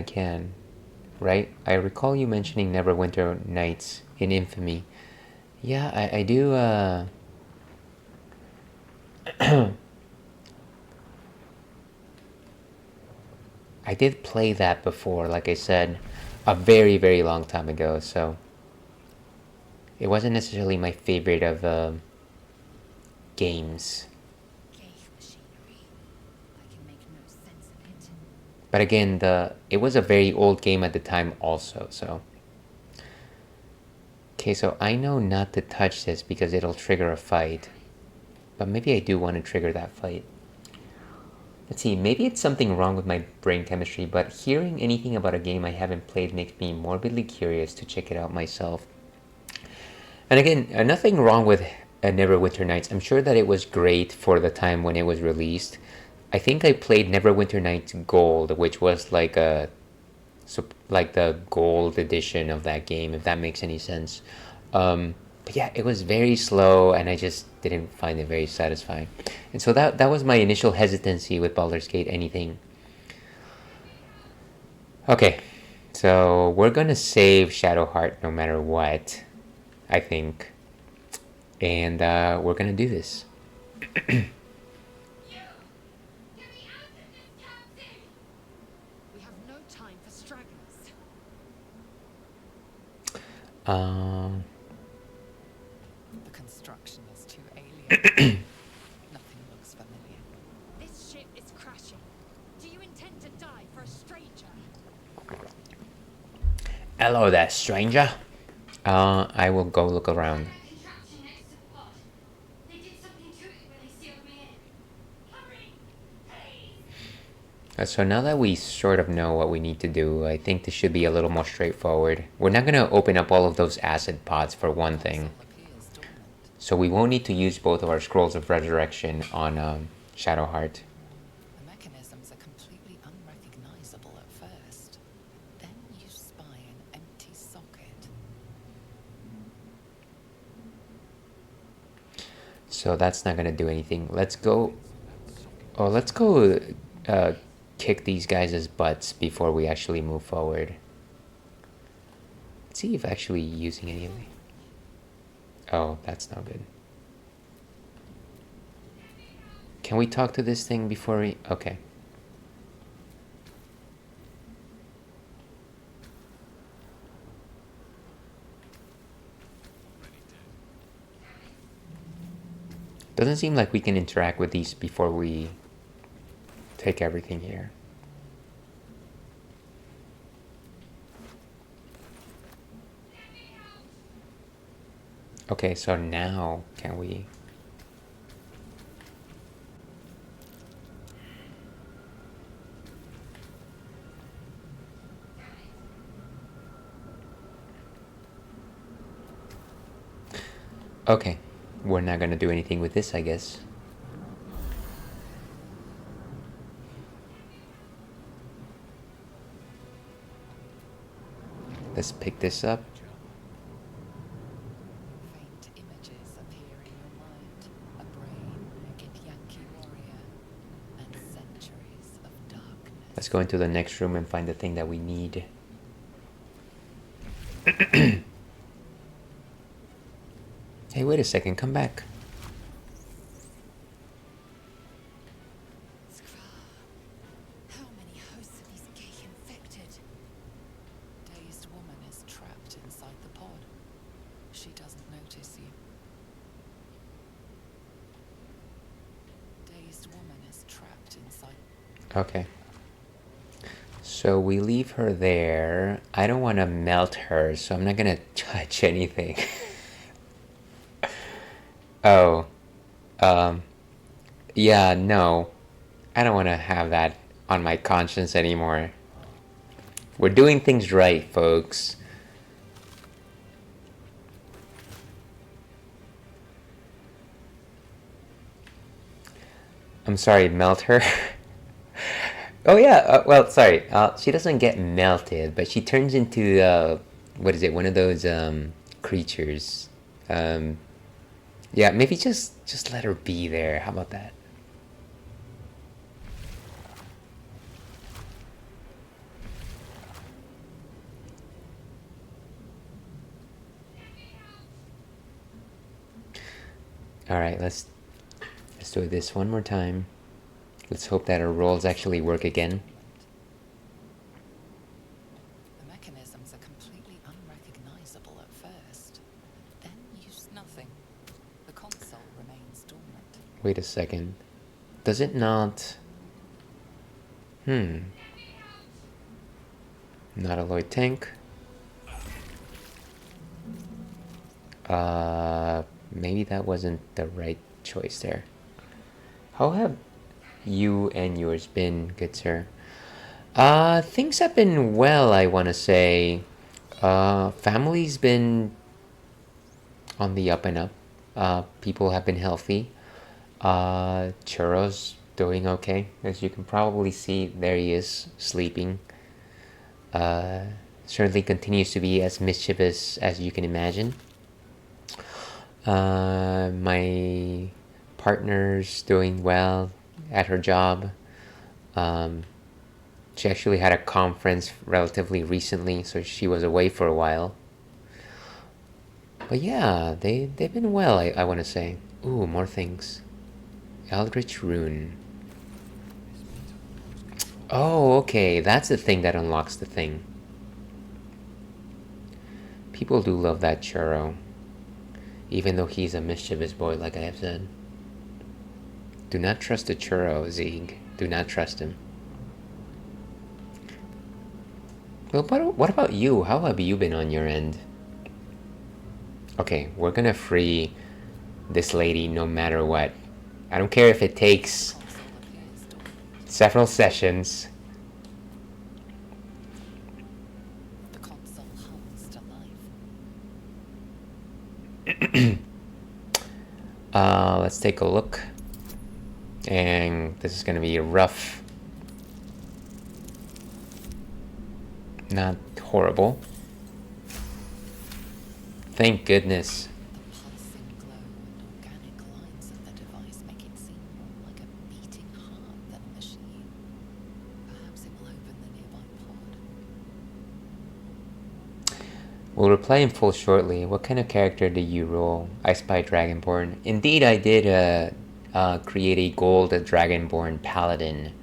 can. Right? I recall you mentioning Neverwinter Nights in Infamy. Yeah, I do, I did play that before, like I said, a very, very long time ago, so it wasn't necessarily my favorite of games. Gay machinery. I can make no sense of it. But again, it was a very old game at the time also, so. Okay, so I know not to touch this because it'll trigger a fight. But maybe I do want to trigger that fight. Let's see, maybe it's something wrong with my brain chemistry, but hearing anything about a game I haven't played makes me morbidly curious to check it out myself. And again, nothing wrong with Neverwinter Nights. I'm sure that it was great for the time when it was released. I think I played Neverwinter Nights Gold, which was like the gold edition of that game, if that makes any sense. But yeah, it was very slow, and I just didn't find it very satisfying. And so that was my initial hesitancy with Baldur's Gate anything. Okay, so we're gonna save Shadowheart no matter what, I think. And we're gonna do this. We have no time for stragglers. The construction is too alien. Nothing looks familiar. This ship is crashing. Do you intend to die for a stranger? Hello there, stranger. I will go look around. Contraption next to the pod. They did something to it when they sealed me in. Hurry, please. So now that we sort of know what we need to do, I think this should be a little more straightforward. We're not going to open up all of those acid pods for one thing. Appears dormant. So we won't need to use both of our Scrolls of Resurrection on Shadowheart. The mechanisms are completely unrecognizable at first. Then you spy an empty socket. So that's not going to do anything. Let's go... Oh, let's go kick these guys' butts before we actually move forward. Let's see if actually using any of the... Oh, that's no good. Can we talk to this thing before we... Okay. Doesn't seem like we can interact with these before we take everything here. Okay, so now can we... Okay, we're not gonna do anything with this, I guess. Let's pick this up. Faint images appear in your mind. A brain, a Githyanki warrior, and centuries of darkness. Let's go into the next room and find the thing that we need. Hey, wait a second, come back. How many hosts are these gay infected? Dazed woman is trapped inside the pod. She doesn't notice you. Dazed woman is trapped inside. Okay. So we leave her there. I don't want to melt her, so I'm not gonna touch anything. Oh. Yeah, no. I don't want to have that on my conscience anymore. We're doing things right, folks. I'm sorry, melt her? Oh yeah, well, sorry. She doesn't get melted, but she turns into, what is it, one of those creatures. Yeah, maybe just let her be there. How about that? All right, let's do this one more time. Let's hope that our rolls actually work again. The mechanisms are completely unrecognizable at first, then use nothing. The console remains dormant. Wait a second. Does it not? Not alloy tank. Maybe that wasn't the right choice there. How have you and yours been, good sir? Things have been well, I want to say. Family's been on the up and up. People have been healthy. Churro's doing okay. As you can probably see, there he is, sleeping. Certainly continues to be as mischievous as you can imagine. My partner's doing well at her job. She actually had a conference relatively recently, so she was away for a while. But yeah, they've been well, I want to say. Ooh, more things. Eldritch Rune. Oh, okay, that's the thing that unlocks the thing. People do love that churro. Even though he's a mischievous boy, like I have said. Do not trust the churro, Zieg. Do not trust him. Well, what about you? How have you been on your end? Okay, we're gonna free this lady no matter what. I don't care if it takes several sessions. The console hums to life. Let's take a look. And this is gonna be rough. Not horrible. Thank goodness. The pulsing glow and organic lines of the device make it seem more like a beating heart than a machine. Perhaps it will open the nearby pod. We'll replay in full shortly. What kind of character did you roll? I Spy Dragonborn. Indeed, I did create a gold Dragonborn Paladin,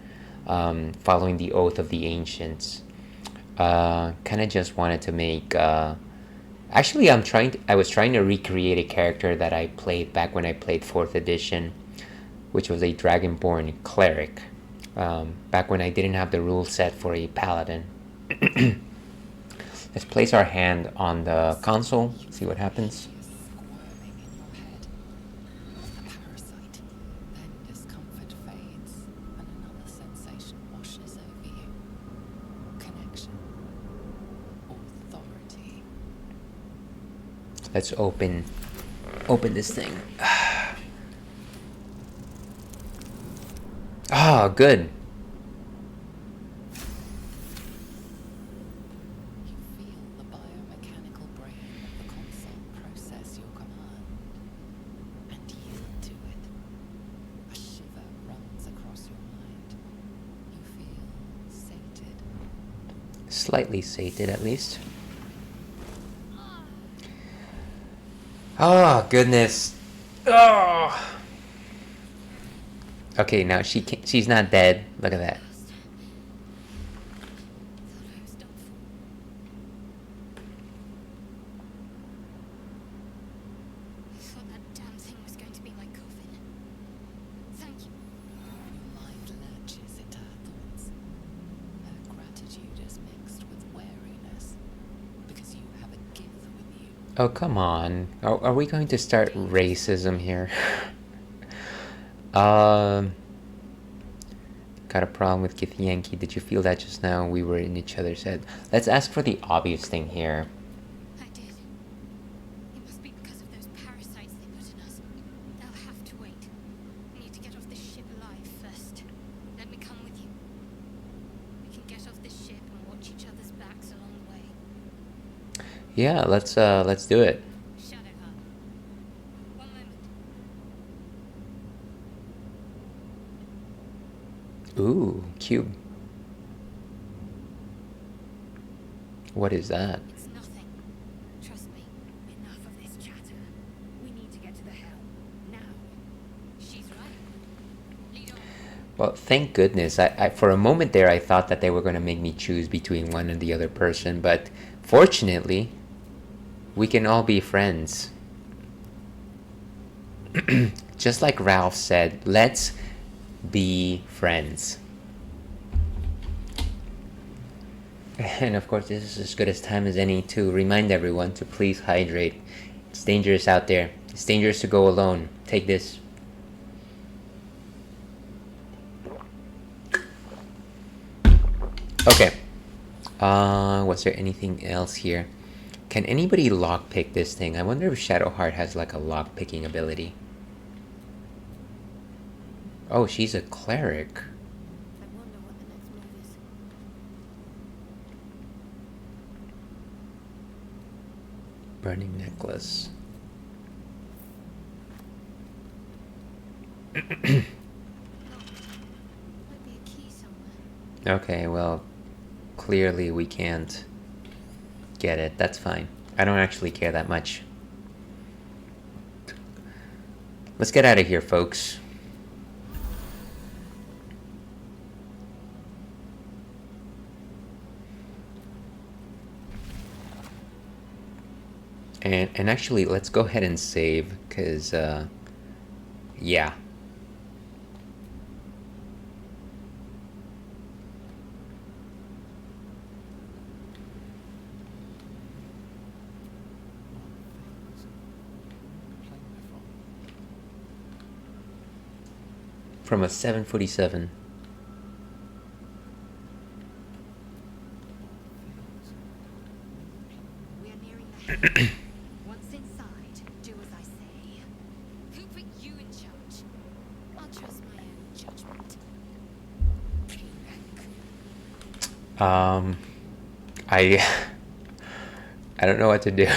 following the Oath of the Ancients. Kind of just wanted to make... Actually, I was trying to recreate a character that I played back when I played 4th edition, which was a Dragonborn Cleric, back when I didn't have the rule set for a Paladin. Let's place our hand on the console, see what happens. Squirming in your head. A parasite. Then discomfort fades, and another sensation washes over you. Connection. Authority. Let's open this thing. Ah, good. You feel the biomechanical brain of the console process your command and yield to it. A shiver runs across your mind. You feel sated. Slightly sated, at least. Oh, goodness. Oh. Okay, now she's not dead. Look at that. Thought I was done for. I thought that damn thing was going to be my coffin. Thank you. Your mind lurches into her thoughts. Her gratitude is mixed with wariness because you have a gift with you. Oh, come on. Are we going to start racism here? Got a problem with Githyanki. Did you feel that just now? We were in each other's head. Let's ask for the obvious thing here. I did. It must be because of those parasites they put in us. They'll have to wait. We need to get off this ship alive first. Let me come with you. We can get off this ship and watch each other's backs along the way. Yeah, let's do it. Shadowheart, Ooh, cube. What is that? It's nothing. Trust me. Enough of this chatter. We need to get to the helm. Now. She's right. Lead on. Well, thank goodness. I for a moment there, I thought that they were going to make me choose between one and the other person, but fortunately, we can all be friends. Just like Ralph said, let's be friends. And of course, this is as good a time as any to remind everyone to please hydrate. It's dangerous out there. It's dangerous to go alone. Take this. Okay. Was there anything else here? Can anybody lockpick this thing? I wonder if Shadowheart has like a lockpicking ability. Oh, she's a cleric. I wonder what the next move is. Burning necklace. Might be a key somewhere. Okay, well, clearly we can't get it. That's fine. I don't actually care that much. Let's get out of here, folks. And actually, let's go ahead and save, because, yeah. From a 747. We are nearing the helm. Once inside, do as I say. Who put you in charge? I'll trust my own judgment. I don't know what to do.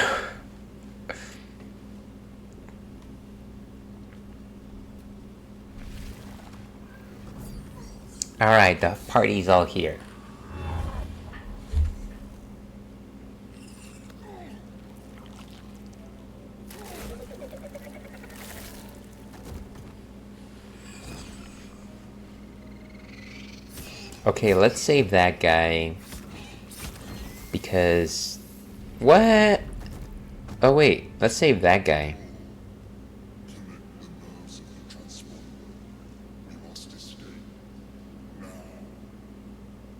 Alright, the party's all here. Okay, let's save that guy. Because... What? Oh wait, let's save that guy.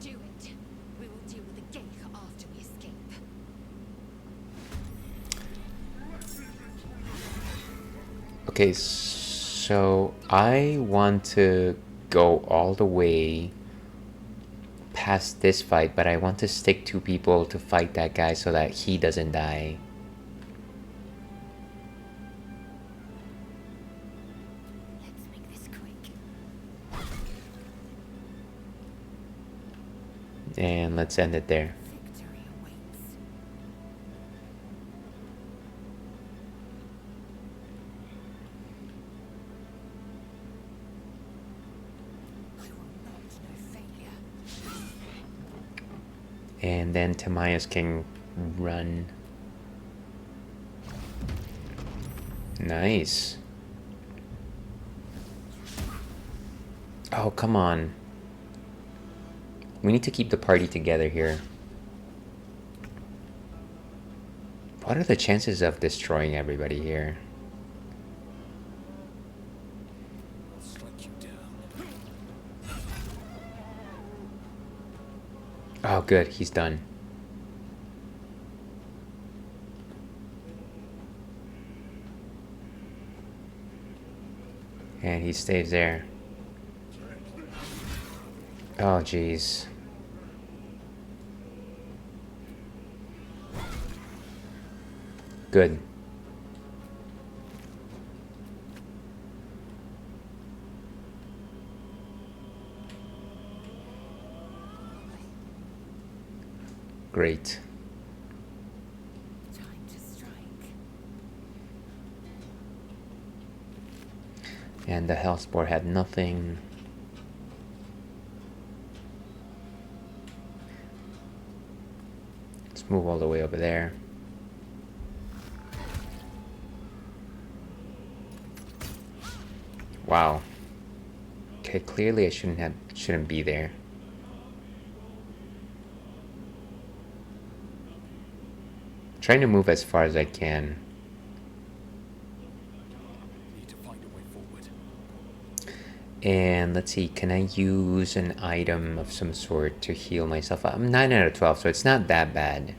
Do it. We will deal with the Geich after we escape. Okay, so I want to go all the way past this fight, but I want to stick two people to fight that guy so that he doesn't die. Let's make this quick. And let's end it there. Victory awaits. I will not know failure. And then Timaeus can run. Nice. Oh, come on. We need to keep the party together here. What are the chances of destroying everybody here? I'll strike you down. Oh, good. He's done. And he stays there. Oh, jeez. Good. Great. Time to strike. And the Hellspore had nothing. Let's move all the way over there. Wow. Okay, clearly I shouldn't be there. Trying to move as far as I can. Need to find a way forward. And let's see, can I use an item of some sort to heal myself? I'm 9 out of 12, so it's not that bad.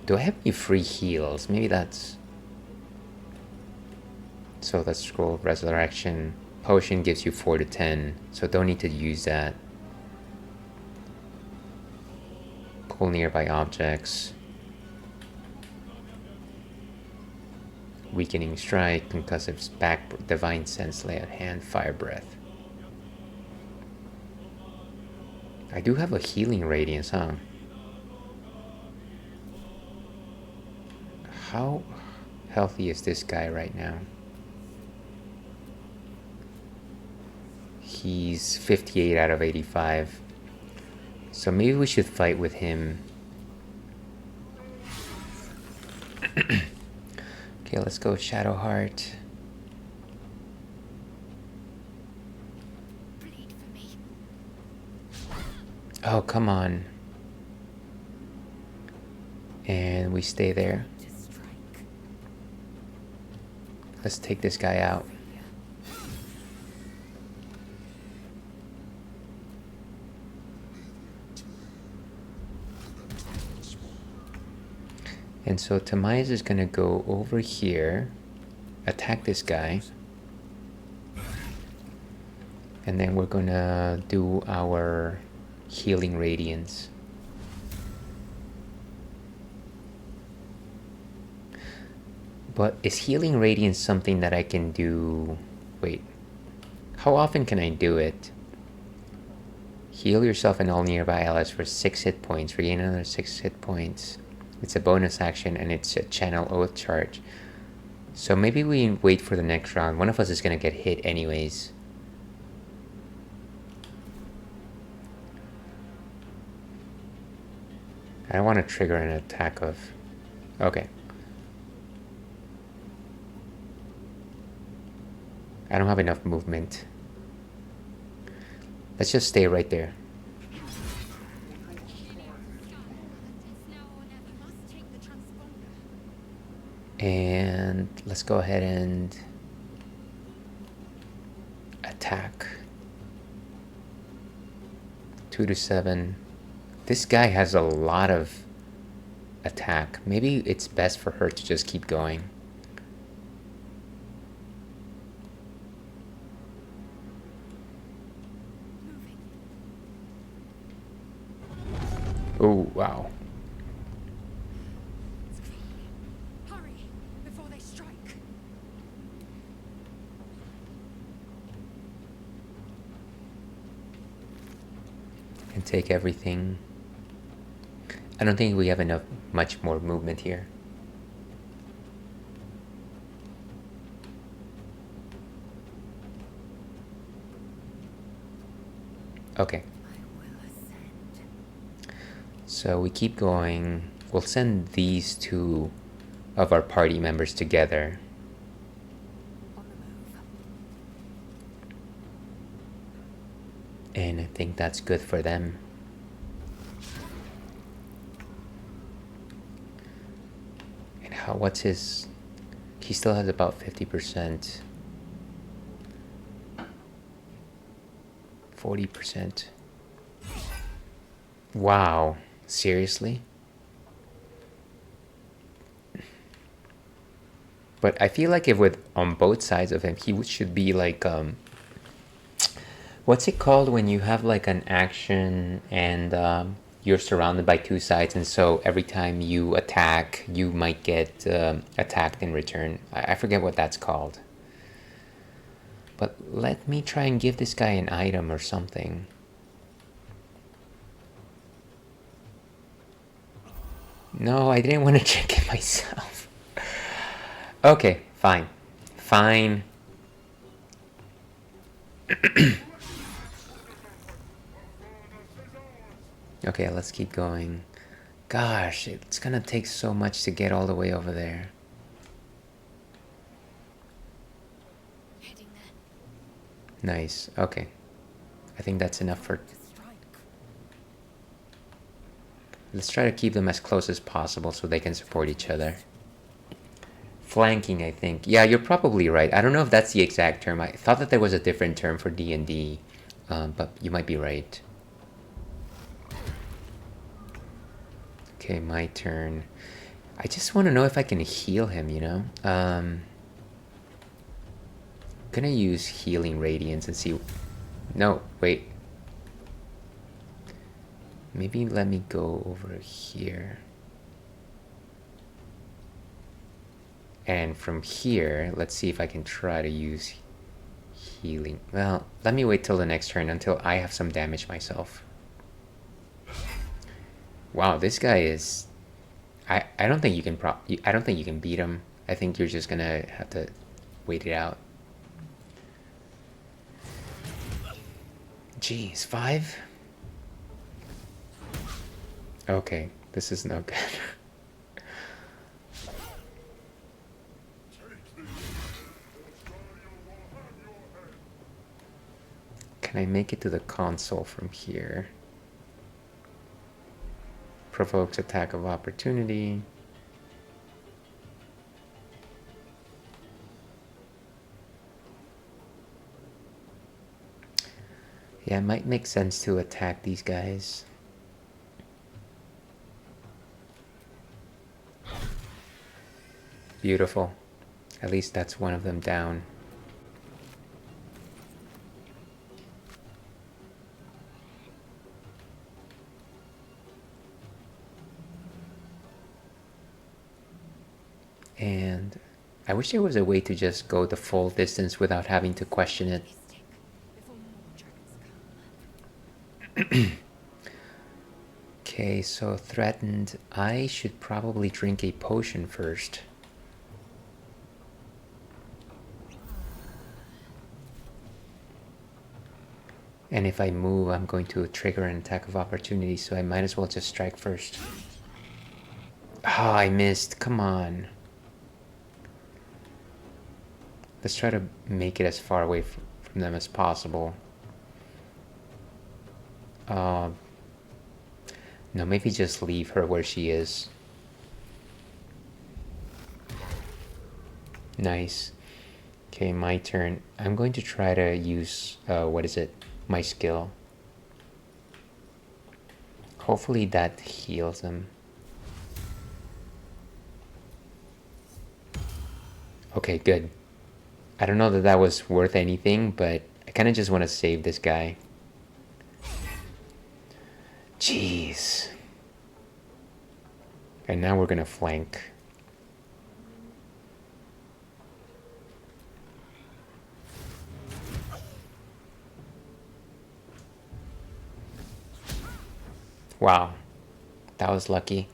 Do I have any free heals? Maybe that's... So let's scroll. Resurrection. Potion gives you 4 to 10, so don't need to use that. Pull nearby objects. Weakening strike, concussive back, divine sense, lay at hand, fire breath. I do have a healing radiance, huh? How healthy is this guy right now? He's 58 out of 85. So maybe we should fight with him. Okay, let's go Strongheart. Bleed for me. Oh, come on. And we stay there. To strike. Let's take this guy out. And so Tamias is gonna go over here, attack this guy, and then we're gonna do our healing radiance. But is healing radiance something that I can do? Wait, how often can I do it? Heal yourself and all nearby allies for 6 hit points. Regain another 6 hit points. It's a bonus action and it's a channel oath charge. So maybe we wait for the next round. One of us is gonna get hit anyways. I don't want to trigger an attack of... Okay. I don't have enough movement. Let's just stay right there. And let's go ahead and attack. 2 to 7. This guy has a lot of attack. Maybe it's best for her to just keep going. Oh, wow. Hurry before they strike. And take everything. I don't think we have much more movement here. Okay. So we keep going. We'll send these 2 of our party members together. And I think that's good for them. And what's his... He still has about 50%. 40%. Wow. Seriously? But I feel like if with on both sides of him, he should be like what's it called when you have like an action and you're surrounded by 2 sides, and so every time you attack, you might get attacked in return. I forget what that's called. But let me try and give this guy an item or something. No, I didn't want to check it myself. Okay, fine. Fine. Okay, let's keep going. Gosh, it's gonna take so much to get all the way over there. Heading there. Nice. Okay. I think that's enough for... To strike. Let's try to keep them as close as possible so they can support each other. Flanking, I think. Yeah, you're probably right. I don't know if that's the exact term. I thought that there was a different term for D&D, but you might be right. Okay, my turn. I just want to know if I can heal him, you know? I'm gonna use Healing Radiance and see... No, wait. Maybe let me go over here. And from here, let's see if I can try to use healing. Well, let me wait till the next turn until I have some damage myself. Wow, this guy is... I don't think you can I don't think you can beat him. I think you're just gonna have to wait it out. Jeez, 5? Okay, this is no good. Can I make it to the console from here? Provokes attack of opportunity. Yeah, it might make sense to attack these guys. Beautiful. At least that's one of them down. And I wish there was a way to just go the full distance without having to question it. Before more dragons come. Okay, so threatened. I should probably drink a potion first. And if I move, I'm going to trigger an attack of opportunity, so I might as well just strike first. Ah, I missed. Come on. Let's try to make it as far away from them as possible. No, maybe just leave her where she is. Nice. Okay, my turn. I'm going to try to use, what is it? My skill. Hopefully that heals him. Okay, good. I don't know that that was worth anything, but I kind of just want to save this guy. Jeez. And now we're gonna flank. Wow, that was lucky.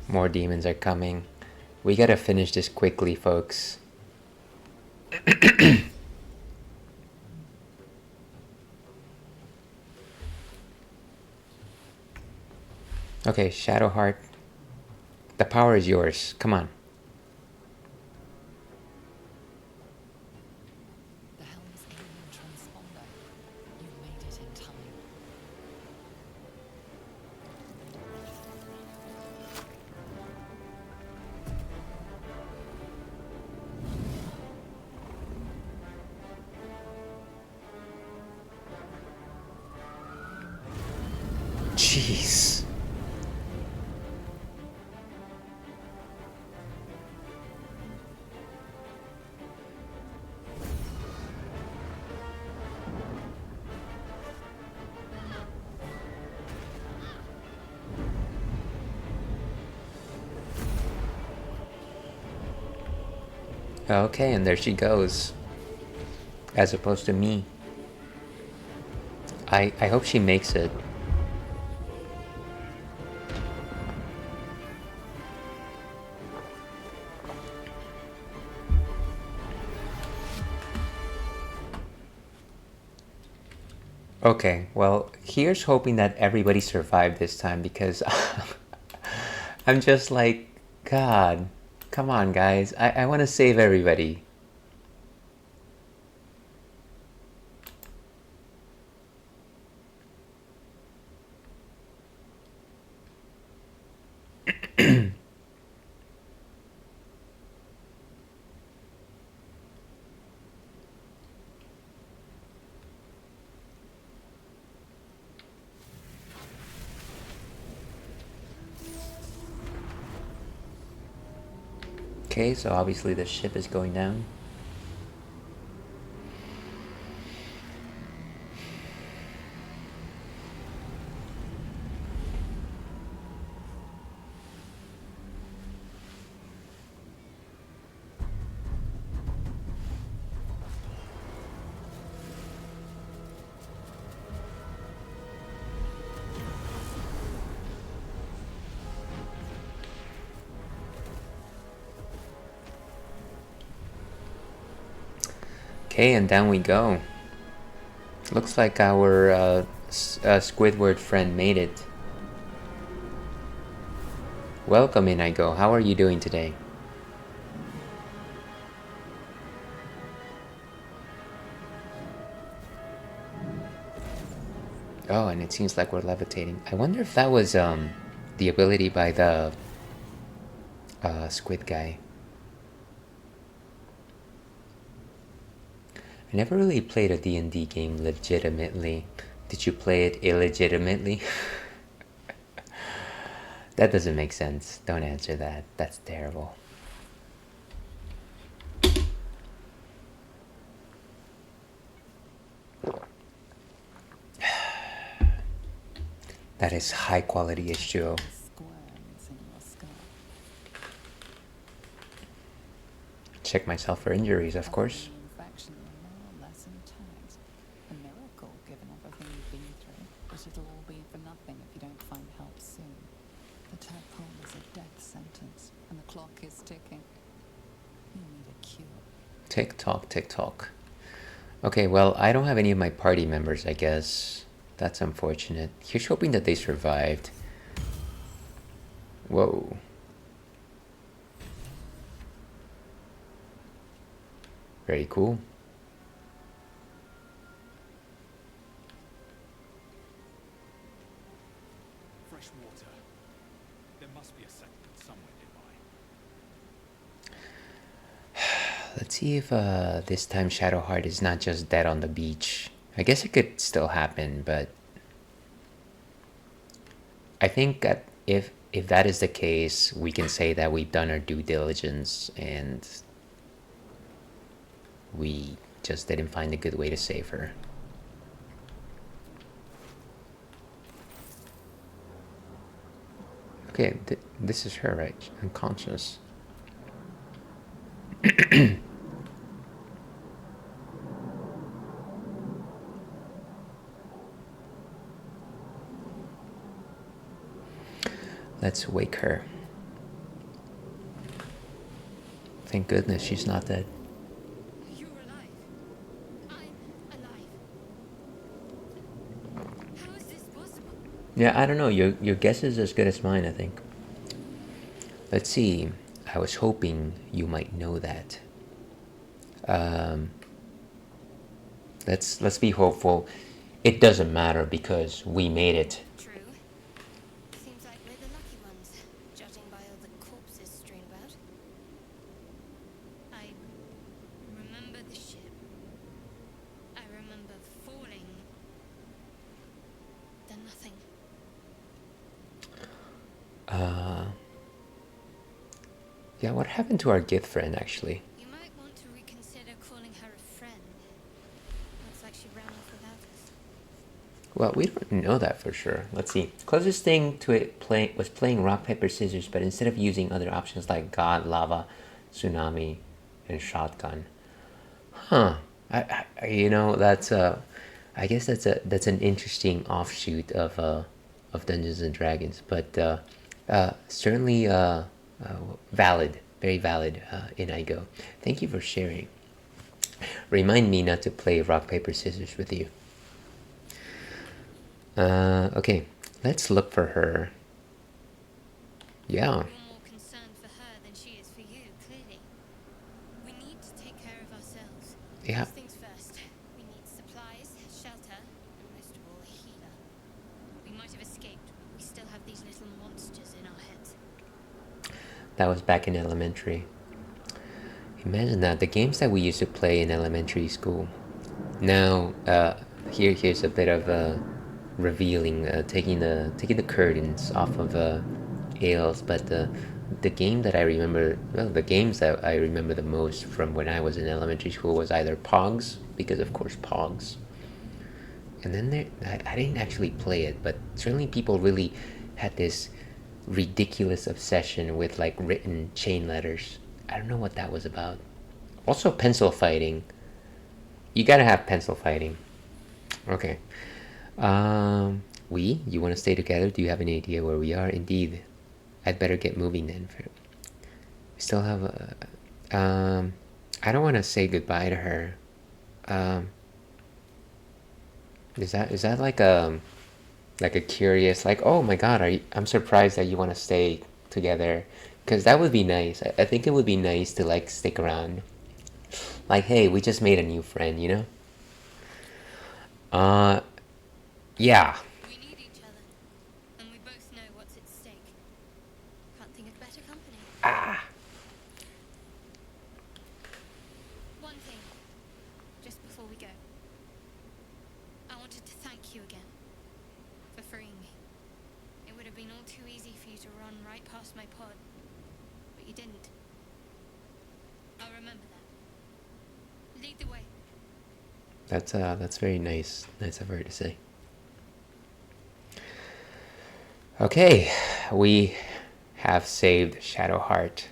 More demons are coming. We gotta finish this quickly, folks. Okay, Shadowheart. The power is yours. Come on. The helm's alien transponder. You've made it in time. Jeez. Okay, and there she goes. As opposed to me. I hope she makes it. Okay, well, here's hoping that everybody survived this time because I'm just like, God, come on, guys. I want to save everybody. Okay, so obviously the ship is going down. Okay, and down we go. Looks like our Squidward friend made it. Welcome, Inigo. How are you doing today? Oh, and it seems like we're levitating. I wonder if that was the ability by the squid guy. I never really played a D&D game legitimately. Did you play it illegitimately? That doesn't make sense. Don't answer that. That's terrible. That is high quality H2O. Squirms in your skull. Check myself for injuries, of course. The infection more or less intact. A miracle, given everything you've been through. But it'll all be for nothing if you don't find help soon. The tadpole is a death sentence, and the clock is ticking. You need a cure. Tick tock, tick tock. Okay, well, I don't have any of my party members, I guess. That's unfortunate. Here's hoping that they survived. Whoa. Very cool. Fresh water. There must be a settlement somewhere nearby. Let's see if this time Shadowheart is not just dead on the beach. I guess it could still happen, but I think that if that is the case, we can say that we've done our due diligence and we just didn't find a good way to save her. Okay, this is her, right? Unconscious. Let's wake her. Thank goodness she's not dead. You're alive. I'm alive. How is this possible? Yeah, I don't know. Your guess is as good as mine, I think. Let's see. I was hoping you might know that. Let's be hopeful. It doesn't matter because we made it. True. Seems like we're the lucky ones, judging by all the corpses strewn about. I remember the ship. I remember falling. Then nothing. Yeah, what happened to our gift friend, actually? You might want to reconsider calling her a friend. Looks like she ran off without us. Well, we don't know that for sure. Let's see. Closest thing to it was playing rock, paper, scissors, but instead of using other options like God, lava, tsunami, and shotgun. Huh. I you know, that's I guess that's an interesting offshoot of Dungeons and Dragons, but certainly valid, very valid. Inigo, thank you for sharing. Remind me not to play rock, paper, scissors with you. Okay, let's look for her. Yeah. You're more concerned for her than she is for you, clearly. We need to take care of ourselves. Yeah. First things first. We need supplies, shelter, and most of all, a healer. We might have escaped, but we still have these little monsters in our heads. That was back in elementary. Imagine that, the games that we used to play in elementary school. Now, here's a bit of revealing, taking the curtains off of Ales, but the game that I remember, well, the games that I remember the most from when I was in elementary school was either Pogs, because of course Pogs, and then I didn't actually play it, but certainly people really had this ridiculous obsession with like written chain letters. I don't know what that was about. Also pencil fighting. You gotta have pencil fighting. Okay. You want to stay together? Do you have any idea where we are? Indeed. I'd better get moving then. We still have a... I don't want to say goodbye to her. Is that like a curious, like, oh my god, I'm surprised that you want to stay together? Because that would be nice. I think it would be nice to like stick around. Like, hey, we just made a new friend, you know? Yeah. We need each other, and we both know what's at stake. Can't think of better company. One thing, just before we go. I wanted to thank you again for freeing me. It would have been all too easy for you to run right past my pod, but you didn't. I'll remember that. Lead the way. That's very nice of her to say. Okay, we have saved Shadowheart.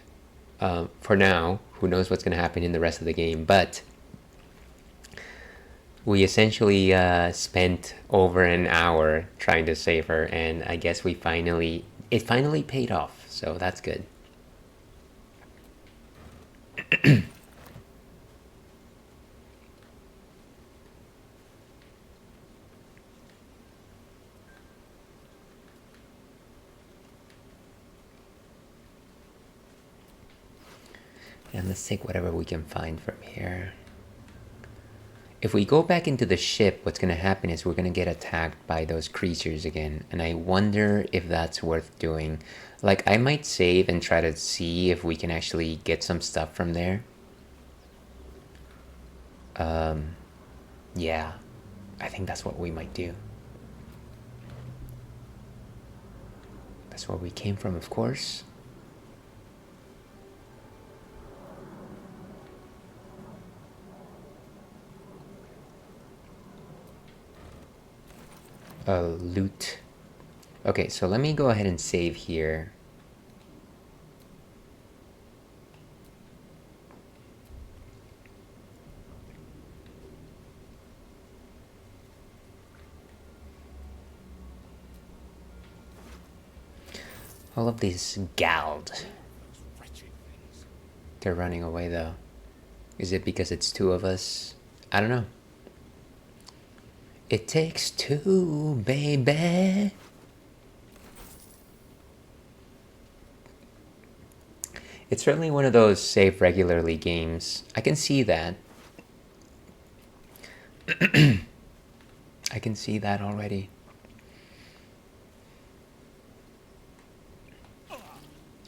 For now, who knows what's going to happen in the rest of the game, but we essentially spent over an hour trying to save her, and I guess it finally paid off, so that's good. And let's take whatever we can find from here. If we go back into the ship, what's going to happen is we're going to get attacked by those creatures again. And I wonder if that's worth doing. Like, I might save and try to see if we can actually get some stuff from there. Yeah, I think that's what we might do. That's where we came from, of course. Loot. Okay, so let me go ahead and save here. All of these Gald. They're running away though. Is it because it's two of us? I don't know. It takes two, baby. It's certainly one of those save regularly games. I can see that. I can see that already.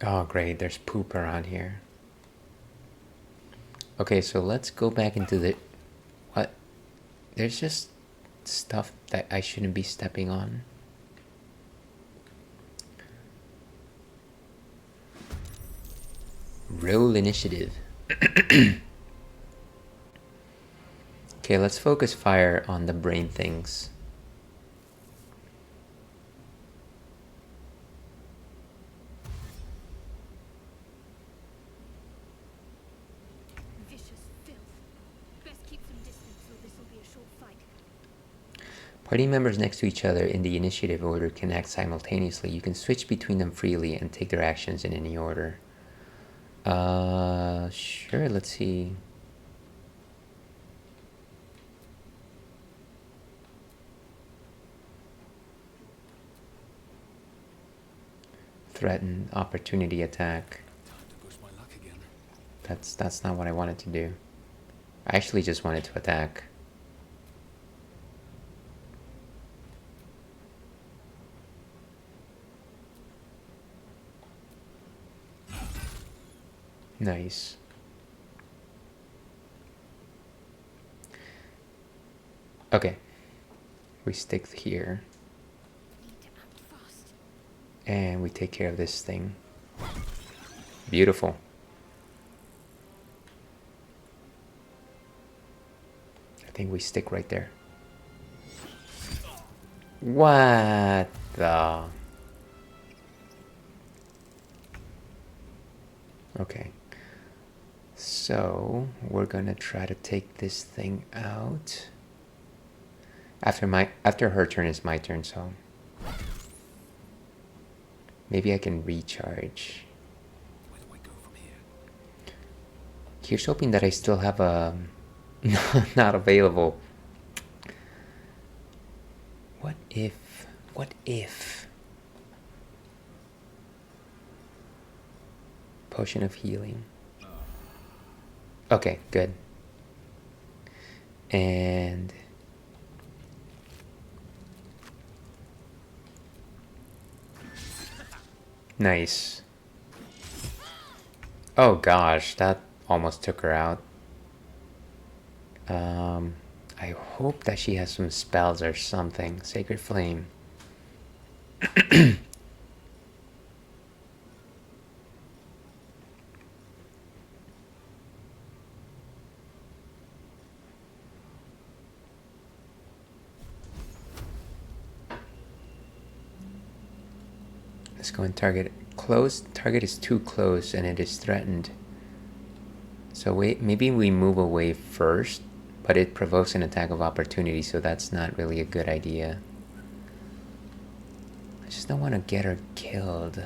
Oh, great. There's poop around here. Okay, so let's go back into the... What? There's just stuff that I shouldn't be stepping on. Roll initiative. Okay, let's focus fire on the brain things. Vicious filth. Best keep some distance or this will be a short fight. Party members next to each other in the initiative order can act simultaneously. You can switch between them freely and take their actions in any order. Sure, let's see. threatened opportunity attack. Time to push my luck again. That's not what I wanted to do. I actually just wanted to attack. Nice. Okay. We stick here. Need to act fast. And we take care of this thing. Beautiful. I think we stick right there. What the? Okay. So we're gonna try to take this thing out. After her turn is my turn, so maybe I can recharge. Where do I go from here? Here's hoping that I still have a not available. What if potion of healing? Okay, good. And nice. Oh gosh, that almost took her out. I hope that she has some spells or something. Sacred Flame. Let's go and target. Close. Target is too close and it is threatened. So wait, maybe we move away first, but it provokes an attack of opportunity, so that's not really a good idea. I just don't want to get her killed.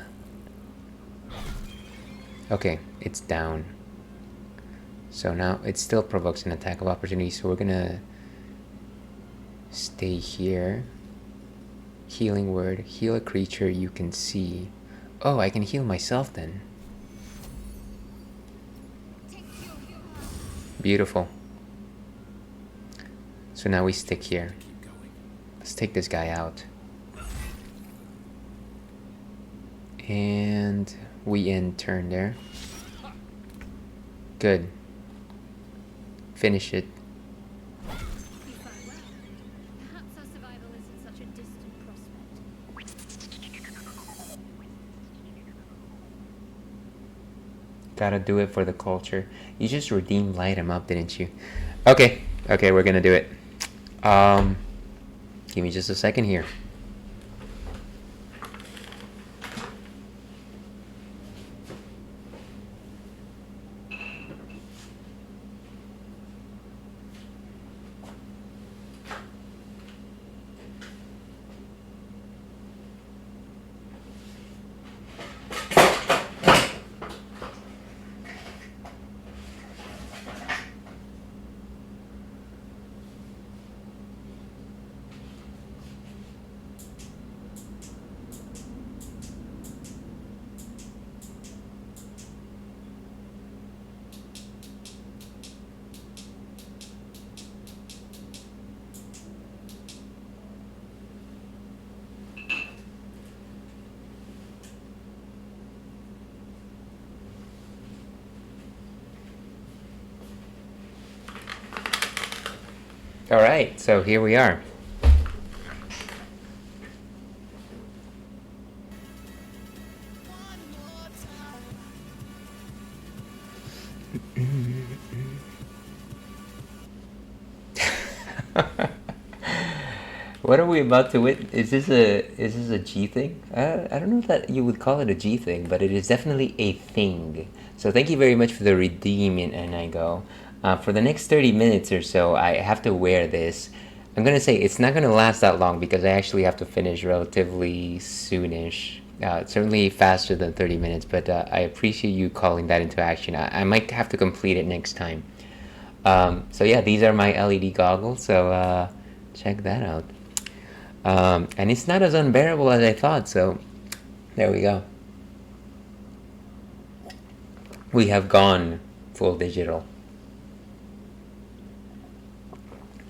Okay, it's down. So now it still provokes an attack of opportunity, so we're gonna stay here. Healing word. Heal a creature you can see. Oh, I can heal myself then. Beautiful. So now we stick here. Let's take this guy out. And we end turn there. Good. Finish it. You fare well. Perhaps our survival isn't such a distant prospect. Gotta do it for the culture. You just redeemed light him up, didn't you? Okay, we're gonna do it. Give me just a second here. All right, so here we are. What are we about to witness? Is this a G thing? I don't know if that you would call it a G thing, but it is definitely a thing. So thank you very much for the redeem, and I go. For the next 30 minutes or so, I have to wear this. I'm gonna say it's not gonna last that long because I actually have to finish relatively soonish. Certainly faster than 30 minutes, but I appreciate you calling that into action. I might have to complete it next time. So yeah, these are my LED goggles, so check that out. And it's not as unbearable as I thought, so there we go. we have gone full digital.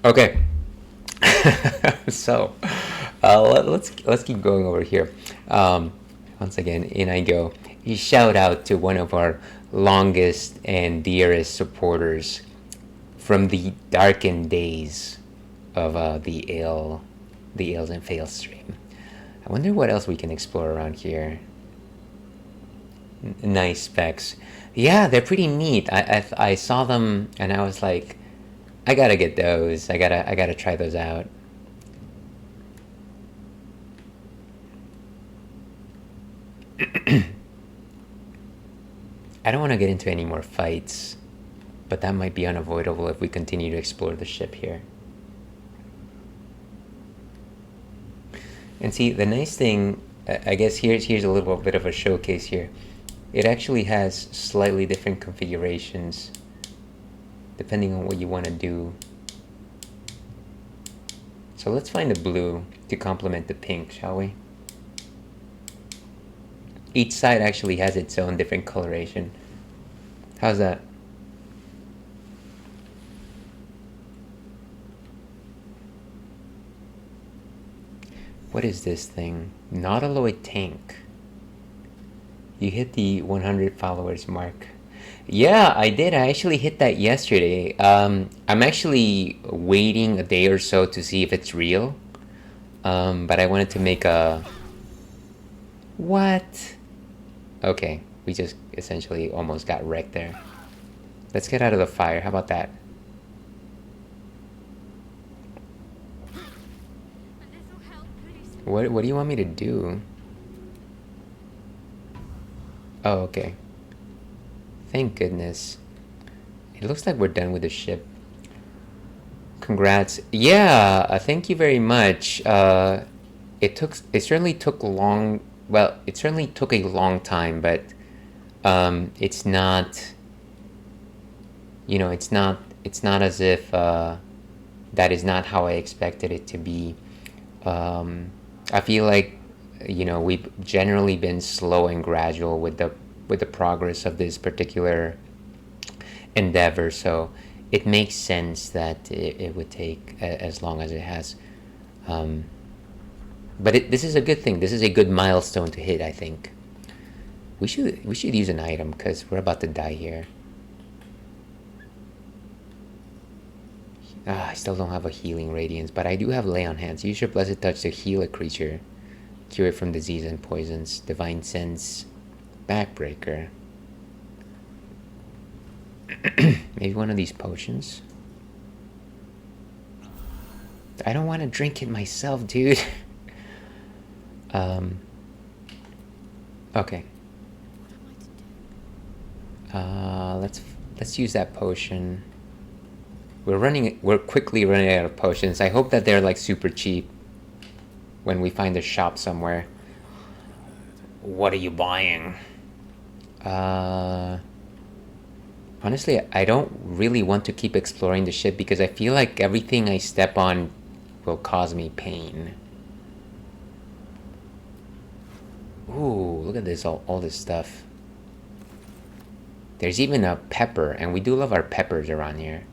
Okay. So let's keep going over here. Once again, in I go. A shout out to one of our longest and dearest supporters from the darkened days of the Ales and Fails stream. I wonder what else we can explore around here. Nice specs. Yeah, they're pretty neat. I saw them and I was like, I gotta get those. I gotta try those out. I don't want to get into any more fights, but that might be unavoidable if we continue to explore the ship here. And see, the nice thing, I guess here's a little bit of a showcase here. It actually has slightly different configurations depending on what you want to do. So let's find the blue to complement the pink, shall we? Each side actually has its own different coloration. How's that? What is this thing? Nautiloid tank. You hit the 100 followers mark. Yeah, I did. I actually hit that yesterday. I'm actually waiting a day or so to see if it's real. But I wanted to make a... What? Okay, we just essentially almost got wrecked there. Let's get out of the fire. How about that? What do you want me to do? Oh, okay. Thank goodness. It looks like we're done with the ship. Congrats. Yeah, thank you very much. It certainly took long. Well, it certainly took a long time, but it's not. You know, it's not as if that is not how I expected it to be. I feel like, you know, we've generally been slow and gradual with the progress of this particular endeavor, so it makes sense that it would take as long as it has. But this is a good thing. This is a good milestone to hit, I think. We should use an item because we're about to die here. I still don't have a healing radiance, but I do have lay on hands. Use your blessed touch to heal a creature, cure it from disease and poisons. Divine sense, backbreaker. Maybe one of these potions. I don't want to drink it myself, dude. Okay. Let's use that potion. We're quickly running out of potions. I hope that they're like super cheap when we find a shop somewhere. What are you buying? Honestly, I don't really want to keep exploring the ship because I feel like everything I step on will cause me pain. Ooh, look at this, all this stuff. There's even a pepper, and we do love our peppers around here.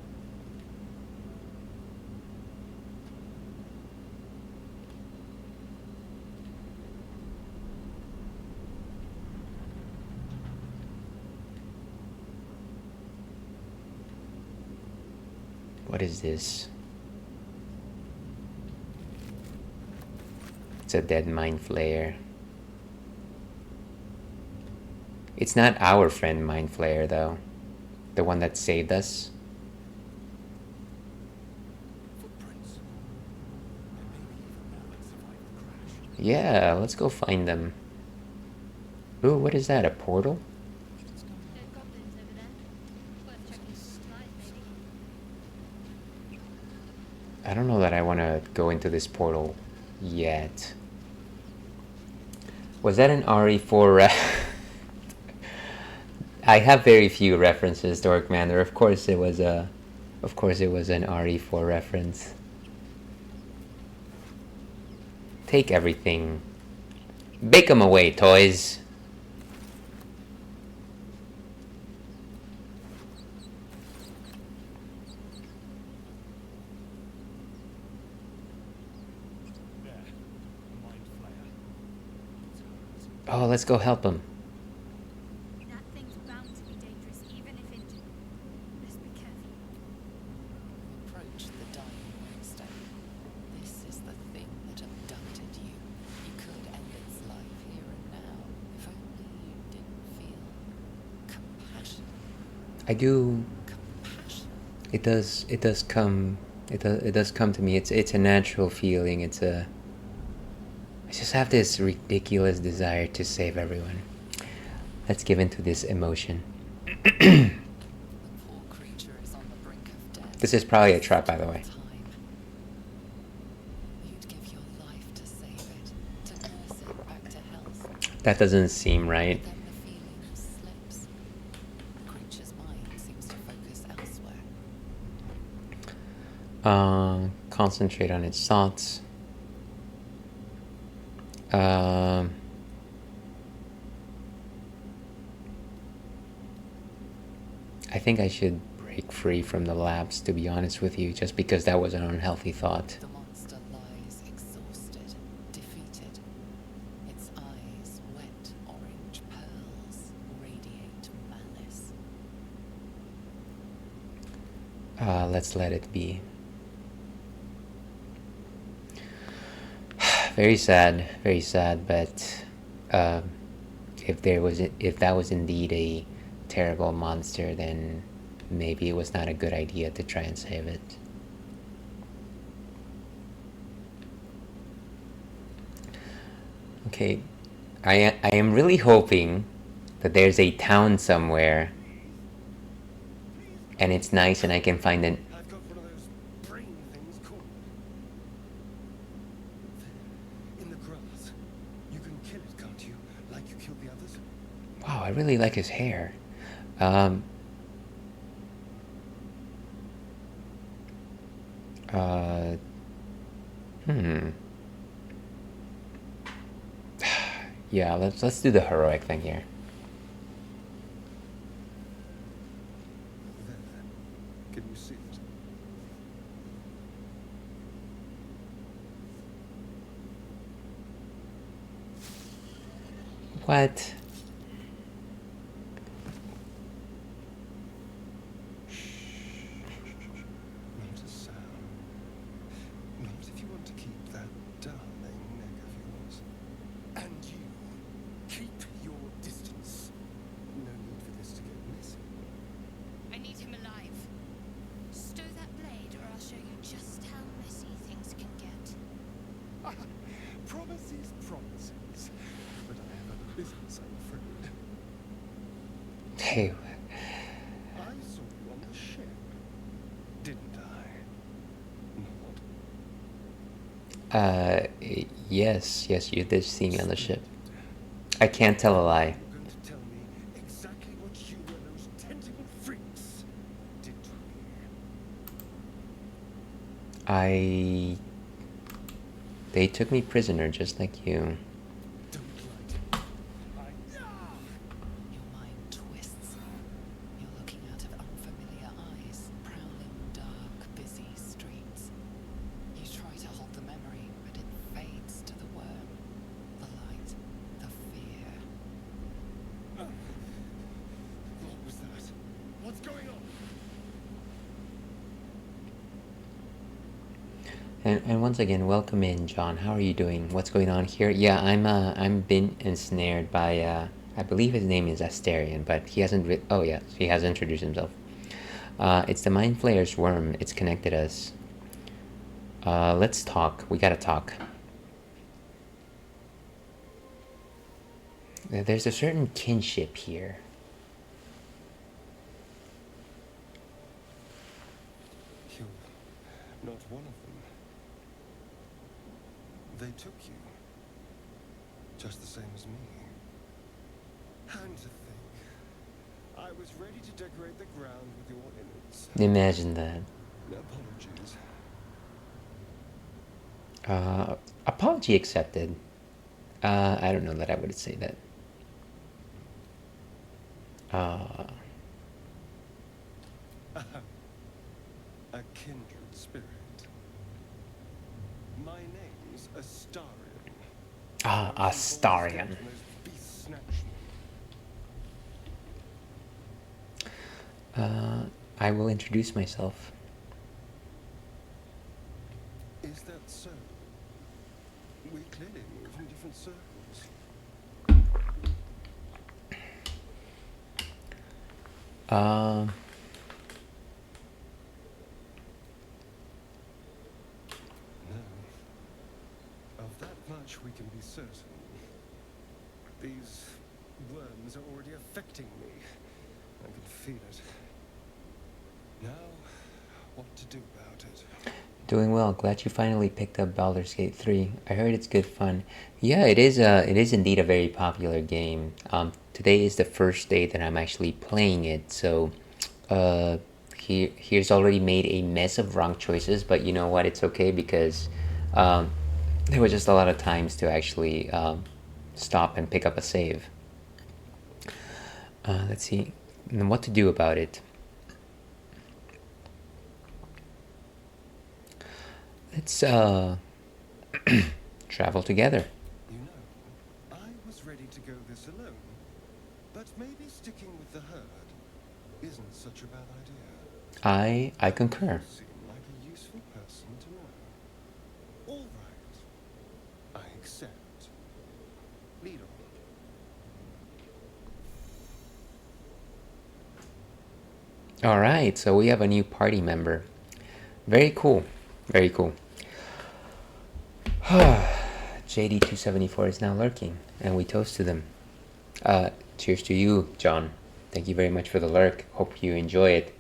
What is this? It's a dead mind flayer. It's not our friend Mind Flayer, though. The one that saved us. Footprints. Yeah, let's go find them. Ooh, what is that? A portal? There's goblins over there. Worth checking tonight, maybe. I don't know that I want to go into this portal yet. Was that an RE4 I have very few references to Orc Manor. Of course it was an RE4 reference. Take everything. Bake them away, toys. Oh, let's go help him. That thing's bound to be dangerous, even if injured. Let's be careful. Approach the dying Wednesday. This is the thing that abducted you. You could end its life here and now, if only you didn't feel compassion. I do. Compassion. It does come. It does come to me. It's a natural feeling. I just have this ridiculous desire to save everyone. Let's give in to this emotion. The poor creature is on the brink of death. This is probably a trap, by the way. Time. You'd give your life to save it, to nurse it back to health. That doesn't seem right. Then the feeling slips. The creature's mind seems to focus elsewhere. Concentrate on its thoughts. I think I should break free from the labs, to be honest with you, just because that was an unhealthy thought. The monster lies exhausted, defeated. Its eyes, wet orange pearls, radiate malice. Let's let it be. Very sad, but if that was indeed a terrible monster, then maybe it was not a good idea to try and save it. Okay, I am really hoping that there's a town somewhere and it's nice and I can find an... I've got one of those brain things called. There, in the grass. You can kill it, can't you? Like you killed the others? Wow, I really like his hair. Yeah, let's do the heroic thing here. There. Can you see it? What? Not a sound. Not if you want to keep that darling neck of yours. And you, keep your distance. No need for this to get messy. I need him alive. Stow that blade, or I'll show you just how messy things can get. Promises, promises. But I have other business, I'm afraid. Hey, I saw you on the ship, didn't I? Not. yes, you did see me on the ship. I can't tell a lie. You're going to tell me exactly what you and those tentacle freaks did to me. They took me prisoner just like you. Don't lie to me. Your mind twists. You're looking out of unfamiliar eyes, prowling dark, busy streets. You try to hold the memory, but it fades to the worm, the light, the fear. What was that? What's going on? And once again, welcome in, John. How are you doing? What's going on here? Yeah, I'm been ensnared by I believe his name is Asterion, but he hasn't. Oh yeah, he has introduced himself. It's the Mind Flayer's worm. It's connected us. Let's talk. We gotta talk. There's a certain kinship here. You're not one of them. They took you. Just the same as me. And to think, I was ready to decorate the ground with your innards. Imagine that. Apologies. Apology accepted. I don't know that I would say that. A kindred spirit. My name's Astarion. Astarion. Those beasts I will introduce myself. Is that so? We clearly move in different circles. Um, No. Of that much we can be certain. These worms are already affecting me. I can feel it. Now, what to do about it? Doing well. Glad you finally picked up Baldur's Gate 3. I heard it's good fun. Yeah, it is indeed a very popular game. Today is the first day that I'm actually playing it, so here's already made a mess of wrong choices, but you know what? It's okay because there were just a lot of times to actually stop and pick up a save. Let's see. And what to do about it. Let's travel together. You know, I was ready to go this alone, but maybe sticking with the herd isn't such a bad idea. I concur. You seem like a useful person to know. All right. I accept. Lead on. All right, so we have a new party member. Very cool. Very cool. JD274 is now lurking, and we toast to them. Cheers to you, John. Thank you very much for the lurk. Hope you enjoy it.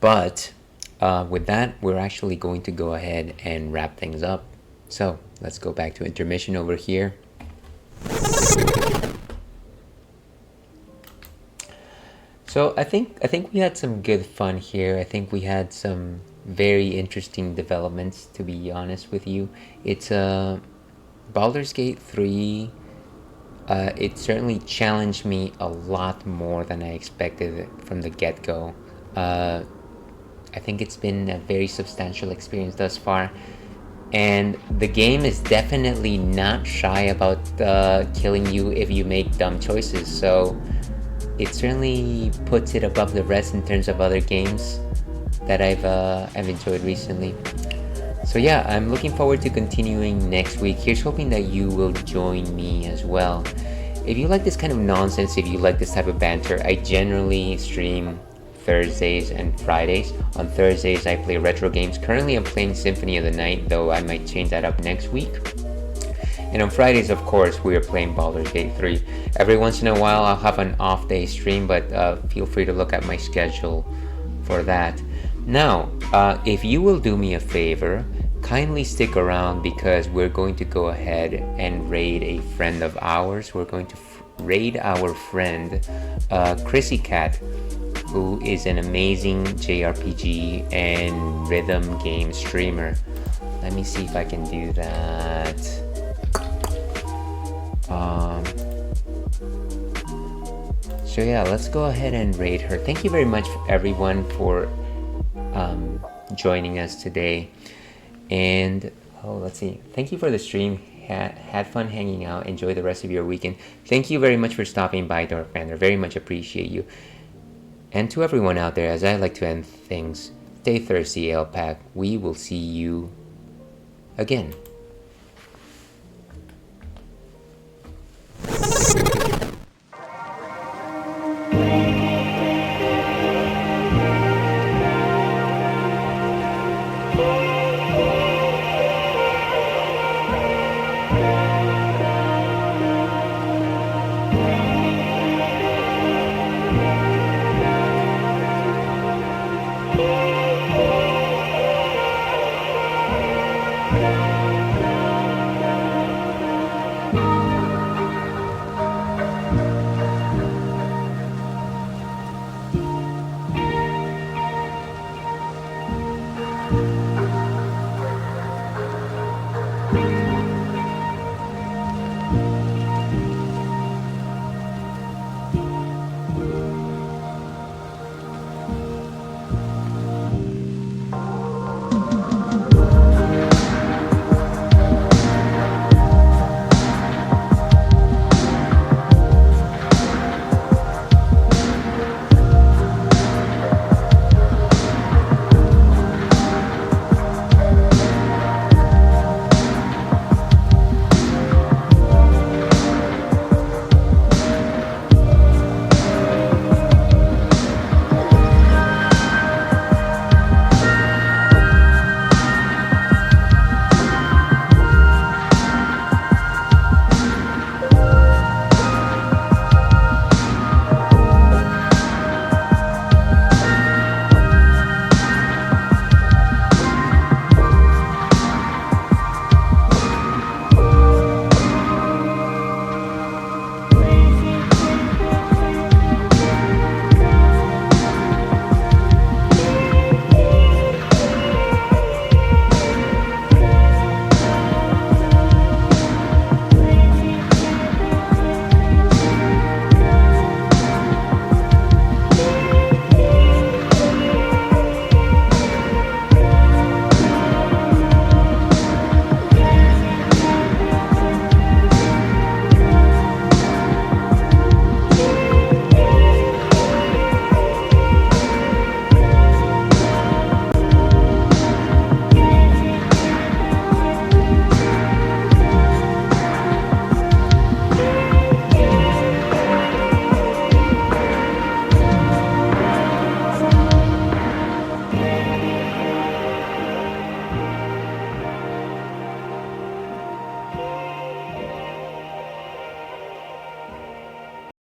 But with that, we're actually going to go ahead and wrap things up. So let's go back to intermission over here. So I think we had some good fun here. I think we had some very interesting developments, to be honest with you. It's Baldur's Gate 3. It certainly challenged me a lot more than I expected from the get-go. I think it's been a very substantial experience thus far. And the game is definitely not shy about killing you if you make dumb choices. So it certainly puts it above the rest in terms of other games that I've enjoyed recently. So yeah, I'm looking forward to continuing next week. Here's hoping that you will join me as well. If you like this kind of nonsense, if you like this type of banter, I generally stream Thursdays and Fridays. On Thursdays, I play retro games. Currently, I'm playing Symphony of the Night, though I might change that up next week. And on Fridays, of course, we are playing Baldur's Gate 3. Every once in a while, I'll have an off-day stream, but feel free to look at my schedule for that. Now, if you will do me a favor, kindly stick around because we're going to go ahead and raid a friend of ours. We're going to raid our friend, Chrissy Cat, who is an amazing JRPG and rhythm game streamer. Let me see if I can do that. So yeah, let's go ahead and raid her. Thank you very much everyone for joining us today. And let's see. Thank you for the stream. Had fun hanging out. Enjoy the rest of your weekend. Thank you very much for stopping by, Dark Panther. Very much appreciate you. And to everyone out there, as I like to end things, stay thirsty, LPAC. We will see you again.